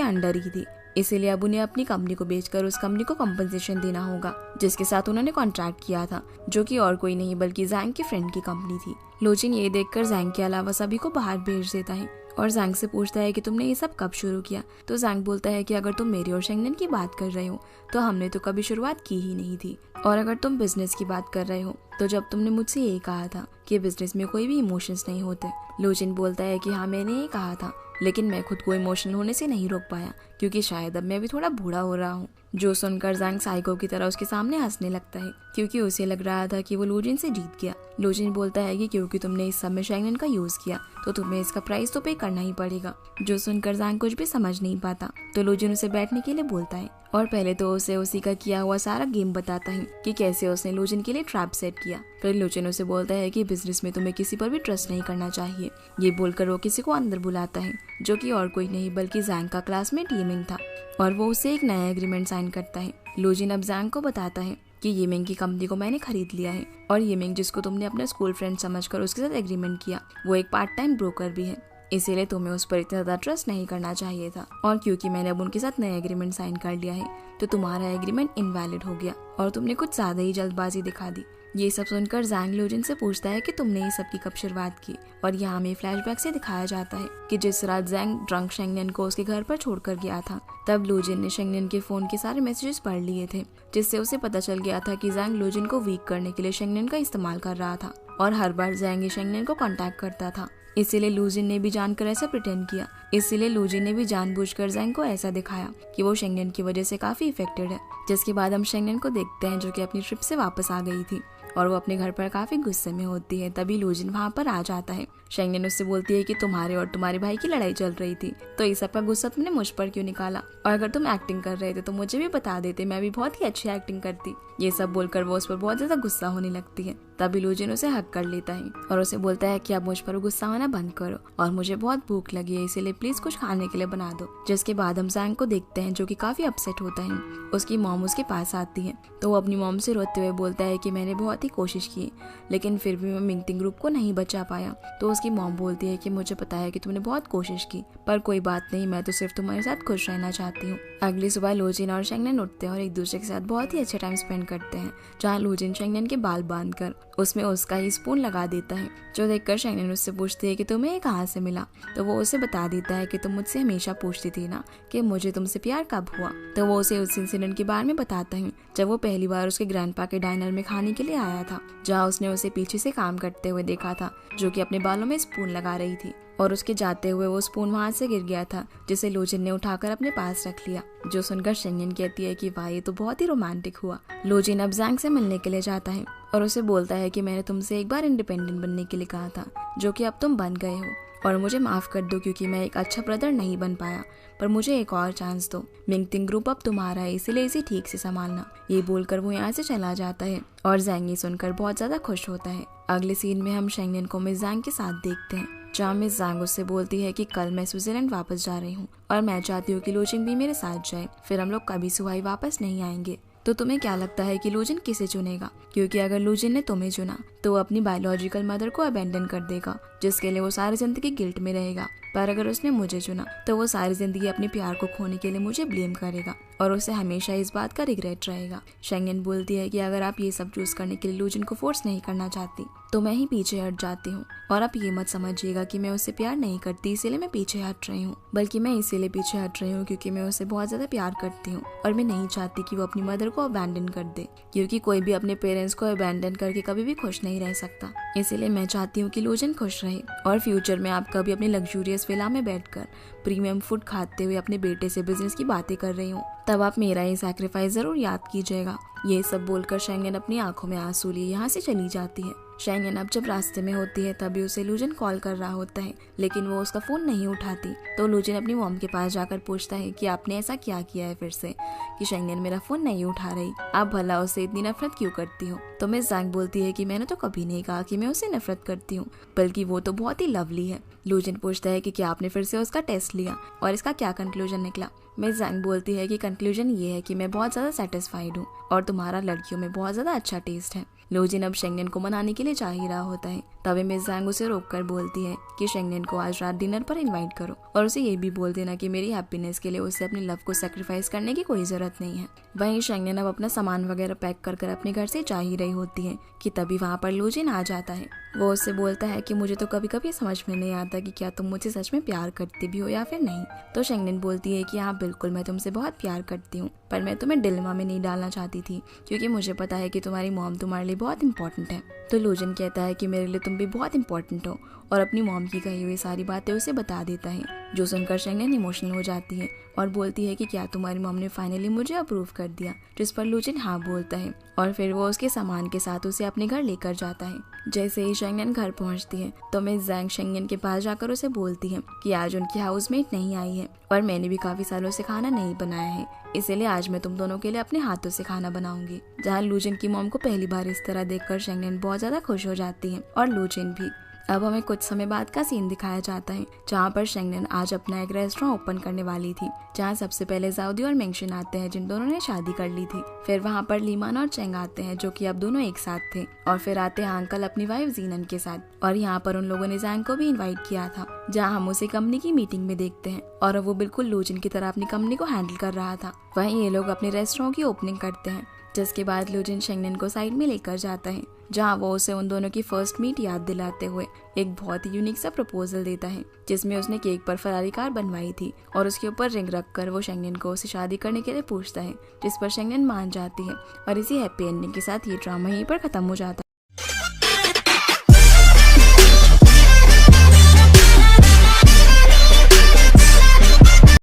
अंडर ही थी, इसीलिए अब उन्हें अपनी कंपनी को बेचकर उस कंपनी को कंपनसेशन देना होगा जिसके साथ उन्होंने कॉन्ट्रैक्ट किया था, जो कि और कोई नहीं बल्कि ज़ैंग के फ्रेंड की कंपनी थी। लूजिन ये देखकर ज़ैंग के अलावा सभी को बाहर भेज देता है और ज़ैंग से पूछता है कि तुमने ये सब कब शुरू किया। तो ज़ैंग बोलता है कि अगर तुम मेरी और शेंगनेन की बात कर रहे हो तो हमने तो कभी शुरुआत की ही नहीं थी, और अगर तुम बिजनेस की बात कर रहे हो तो जब तुमने मुझसे ये कहा था कि बिजनेस में कोई भी इमोशंस नहीं होते। लूजिन बोलता है कि हाँ मैंने ये कहा था, लेकिन मैं खुद को इमोशनल होने से नहीं रोक पाया क्योंकि शायद अब मैं भी थोड़ा बूढ़ा हो रहा हूँ। जो सुनकर जैंग साइको की तरह उसके सामने हंसने लगता है क्योंकि उसे लग रहा था कि वो लूजिन से जीत गया। लूजिन बोलता है कि क्योंकि तुमने इस सब में शेंगनेन का यूज किया तो तुम्हें इसका प्राइस तो पे करना ही पड़ेगा। जो सुनकर जैंग कुछ भी समझ नहीं पाता तो लूजिन उसे बैठने के लिए बोलता है और पहले तो उसे उसी का किया हुआ सारा गेम बताता है कि कैसे उसने लूजिन के लिए ट्रैप सेट किया। फिर लूजिन उसे बोलता है कि बिजनेस में तुम्हें किसी पर भी ट्रस्ट नहीं करना चाहिए। ये बोलकर वो किसी को अंदर बुलाता है जो कि और कोई नहीं बल्कि जैंग का क्लासमेट येमिंग था और वो उससे एक नया एग्रीमेंट साइन करता है। लूजिन अब जैंग को बताता है कि येमिंग की कंपनी को मैंने खरीद लिया है और येमिंग जिसको तुमने अपना स्कूल फ्रेंड समझकर उसके साथ एग्रीमेंट किया वो एक पार्ट टाइम ब्रोकर भी है, इसीलिए तुम्हें उस पर इतना ज्यादा ट्रस्ट नहीं करना चाहिए था। और क्योंकि मैंने अब उनके साथ नया एग्रीमेंट साइन कर लिया है तो तुम्हारा एग्रीमेंट इनवैलिड हो गया और तुमने कुछ ज्यादा ही जल्दबाजी दिखा दी। ये सब सुनकर जैंग लूजिन से पूछता है कि तुमने ये सब की कब शुरुआत की और यहाँ में फ्लैशबैक से दिखाया जाता है कि जिस रात जैंग ड्रंक शेंगनेन को उसके घर पर छोड़कर गया था तब लूजिन ने शेंगनेन के फोन के सारे मैसेजेस पढ़ लिए थे, जिससे उसे पता चल गया था कि जैंग लूजिन को वीक करने के लिए शेंगनेन का इस्तेमाल कर रहा था और हर बार जैंग शेंगनेन को कांटेक्ट करता था। इसीलिए लूजिन ने भी जानकर ऐसा प्रिटेंड किया। इसीलिए लूजिन ने भी जानबूझकर जैंग को ऐसा दिखाया कि वो शेंगनेन की वजह से काफी इफेक्टेड है। जिसके बाद हम शेंगनेन को देखते हैं जो कि अपनी ट्रिप से वापस आ गई थी और वो अपने घर पर काफी गुस्से में होती है। तभी लूजिन वहाँ पर आ जाता है। शेंगनेन उससे बोलती है कि तुम्हारे और तुम्हारे भाई की लड़ाई चल रही थी तो इस सब का गुस्सा तुमने मुझ पर क्यों निकाला, और अगर तुम एक्टिंग कर रहे थे तो मुझे भी बता देते, मैं भी बहुत ही अच्छी एक्टिंग करती। ये सब बोलकर वो उस पर बहुत ज्यादा गुस्सा होने लगती है। तभी लूजिन उसे हक कर लेता है और उसे बोलता है कि अब मुझ पर गुस्सा होना बंद करो और मुझे बहुत भूख लगी है इसीलिए प्लीज कुछ खाने के लिए बना दो। जिसके बाद हम जैंग को देखते हैं जो कि काफी अपसेट होता है। उसकी मॉम उसके पास आती है तो वो अपनी मॉम से रोते हुए बोलता है कि मैंने बहुत ही कोशिश की लेकिन फिर भी मैं मिंगटिंग ग्रुप को नहीं बचा पाया। तो उसकी मॉम बोलती है कि मुझे पता है कि तुमने बहुत कोशिश की पर कोई बात नहीं, मैं तो सिर्फ तुम्हारे साथ खुश रहना चाहती हूँ। अगली सुबह लूजिन और शेंगनेन उठते हैं और एक दूसरे के साथ बहुत ही अच्छा टाइम स्पेंड करते हैं, जहाँ लूजिन शेंगनेन के बाल बांधकर उसमें उसका ही स्पून लगा देता है। जो देखकर शेंगनेन उससे पूछती है कि तुम्हें ये कहाँ से मिला, तो वो उसे बता देता है कि तुम मुझसे हमेशा पूछती थी ना कि मुझे तुमसे प्यार कब हुआ। तो वो उसे उस इंसिडेंट के बारे में बताता है जब वो पहली बार उसके ग्रैंडपा के डाइनर में खाने के लिए आया था, जहाँ उसने उसे पीछे से काम करते हुए देखा था जो कि अपने बालों में स्पून लगा रही थी और उसके जाते हुए वो स्पून वहां से गिर गया था जिसे लूजिन ने उठाकर अपने पास रख लिया। जो सुनकर शेंगनेन कहती है कि वाह ये तो बहुत ही रोमांटिक हुआ। लूजिन अब जैंग से मिलने के लिए जाता है और उसे बोलता है कि मैंने तुमसे एक बार इंडिपेंडेंट बनने के लिए कहा था जो कि अब तुम बन गए हो और मुझे माफ कर दो क्योंकि मैं एक अच्छा ब्रदर नहीं बन पाया, पर मुझे एक और चांस दो। मिंगटिंग ग्रुप अब तुम्हारा है इसीलिए इसे ठीक से संभालना। ये बोलकर वो यहाँ से चला जाता है और जैंग ये सुनकर बहुत ज्यादा खुश होता है। अगले सीन में हम शेंगनेन को मिस जैंग के साथ देखते हैं, जहाँ मिस जैंग उससे बोलती है कि कल मैं स्विट्जरलैंड वापस जा रही हूँ और मैं चाहती हूँ कि लूजिन भी मेरे साथ जाए, फिर हम लोग कभी सुहाई वापस नहीं आएंगे। तो तुम्हें क्या लगता है कि लूजिन किसे चुनेगा, क्योंकि अगर लूजिन ने तुम्हें चुना तो वो अपनी बायोलॉजिकल मदर को अबेंडन कर देगा जिसके लिए वो सारी जिंदगी गिल्ट में रहेगा, पर अगर उसने मुझे चुना तो वो सारी जिंदगी अपने प्यार को खोने के लिए मुझे ब्लेम करेगा और उसे हमेशा इस बात का रिग्रेट रहेगा। शेंगनेन बोलती है कि अगर आप ये सब चूज करने के लिए लूजिन को फोर्स नहीं करना चाहती तो मैं ही पीछे हट जाती हूँ और आप ये मत समझिएगा कि मैं उससे प्यार नहीं करती इसीलिए मैं पीछे हट रही हूँ, बल्कि मैं इसीलिए पीछे हट रही हूँ क्योंकि मैं उसे बहुत ज्यादा प्यार करती हूँ और मैं नहीं चाहती कि वो अपनी मदर को अबैंडन कर दे, क्योंकि कोई भी अपने पेरेंट्स को अबैंडन करके कभी भी खुश नहीं रह सकता। इसीलिए मैं चाहती हूँ कि लूजिन खुश रहे और फ्यूचर में आप कभी अपनी लग्जूरियस विला में बैठकर प्रीमियम फूड खाते हुए अपने बेटे से बिजनेस की बातें कर रही हूँ, तब आप मेरा ये सैक्रिफाइस जरूर याद कीजिएगा। ये सब बोलकर शेंगनेन अपनी आंखों में आंसू लिए यहाँ से चली जाती है। शेंगनेन अब जब रास्ते में होती है तभी उसे लूजिन कॉल कर रहा होता है लेकिन वो उसका फोन नहीं उठाती। तो लूजिन अपनी मॉम के पास जाकर पूछता है कि आपने ऐसा क्या किया है फिर से कि शेंगनेन मेरा फोन नहीं उठा रही, आप भला उससे इतनी नफरत क्यों करती हो। तो मिस जैंग बोलती है कि मैंने तो कभी नहीं कहा कि मैं उससे नफरत करती हूँ, बल्कि वो तो बहुत ही लवली है। लूजिन पूछता है कि क्या आपने फिर से उसका टेस्ट लिया और इसका क्या कंक्लूजन निकला। मिस जैंग बोलती है कि कंक्लूजन ये है कि मैं बहुत ज्यादा सेटिस्फाइड हूँ और तुम्हारा लड़कियों में बहुत ज्यादा अच्छा टेस्ट है। लूजिन अब शेंगनेन को मनाने के लिए जा ही रहा होता है, तभी मिस जैंग उसे रोककर बोलती है कि शेंगनेन को आज रात डिनर पर इनवाइट करो और उसे ये भी बोल देना कि मेरी हैप्पीनेस के लिए उसे अपने लव को सैक्रिफाइस करने की कोई जरूरत नहीं है। वहीं शेंगनेन अब अपना सामान वगैरह पैक कर अपने घर से जा ही रही होती है कि तभी वहाँ पर लूजिन आ जाता है। वो उससे बोलता है कि मुझे तो कभी कभी समझ में नहीं आता कि क्या तुम मुझे सच में प्यार करती भी हो या फिर नहीं। तो शेंगनेन बोलती है कि हाँ बिल्कुल मैं तुमसे बहुत प्यार करती हूँ, पर मैं तुम्हें डिलेमा में नहीं डालना चाहती थी क्योंकि मुझे पता है कि तुम्हारी मॉम तुम्हारे लिए बहुत इंपॉर्टेंट है। तो लूजिन कहता है कि मेरे लिए तुम भी बहुत इंपॉर्टेंट हो और अपनी मॉम की कही हुई सारी बातें उसे बता देता है, जो सुनकर शेंगनेन इमोशनल हो जाती है और बोलती है कि क्या तुम्हारी मॉम ने फाइनली मुझे अप्रूव कर दिया, जिस पर लूजिन हाँ बोलता है और फिर वो उसके सामान के साथ उसे अपने घर लेकर जाता है। जैसे ही शेंगनेन घर पहुंचती है तो मिस जैंग शेंगनेन के पास जाकर उसे बोलती है कि आज उनकी हाउसमेट नहीं आई है और मैंने भी काफी सालों से खाना नहीं बनाया है, इसीलिए आज मैं तुम दोनों के लिए अपने हाथों से खाना बनाऊंगी। जहाँ लूजिन की मॉम को पहली बार इस तरह देखकर शेंगनेन बहुत ज्यादा खुश हो जाती है और लूजिन भी। अब हमें कुछ समय बाद का सीन दिखाया जाता है जहाँ पर शेंगनेन आज अपना एक रेस्टोरेंट ओपन करने वाली थी, जहाँ सबसे पहले जाउदी और मेंगशिन आते हैं जिन दोनों ने शादी कर ली थी। फिर वहाँ पर लीमान और चेंग आते हैं जो कि अब दोनों एक साथ थे, और फिर आते हैं अंकल अपनी वाइफ जीनन के साथ। और यहाँ पर उन लोगों ने जैंग को भी इन्वाइट किया था, जहाँ हम उसे कंपनी की मीटिंग में देखते हैं और वो बिल्कुल लूजिन की तरह अपनी कंपनी को हैंडल कर रहा था। वहीं ये लोग अपने रेस्टोरेंट की ओपनिंग करते हैं, जिसके बाद लूजिन शेंगनेन को साइड में लेकर जाता है, जहाँ वो उसे उन दोनों की फर्स्ट मीट याद दिलाते हुए एक बहुत ही यूनिक सा प्रपोजल देता है, जिसमें उसने केक पर फरारी कार बनवाई थी और उसके ऊपर रिंग रखकर वो शेंगनेन को उसे शादी करने के लिए पूछता है, जिस पर शेंगनेन मान जाती है और इसी हैप्पी एंडिंग के साथ ये ड्रामा यहीं पर खत्म हो जाता है।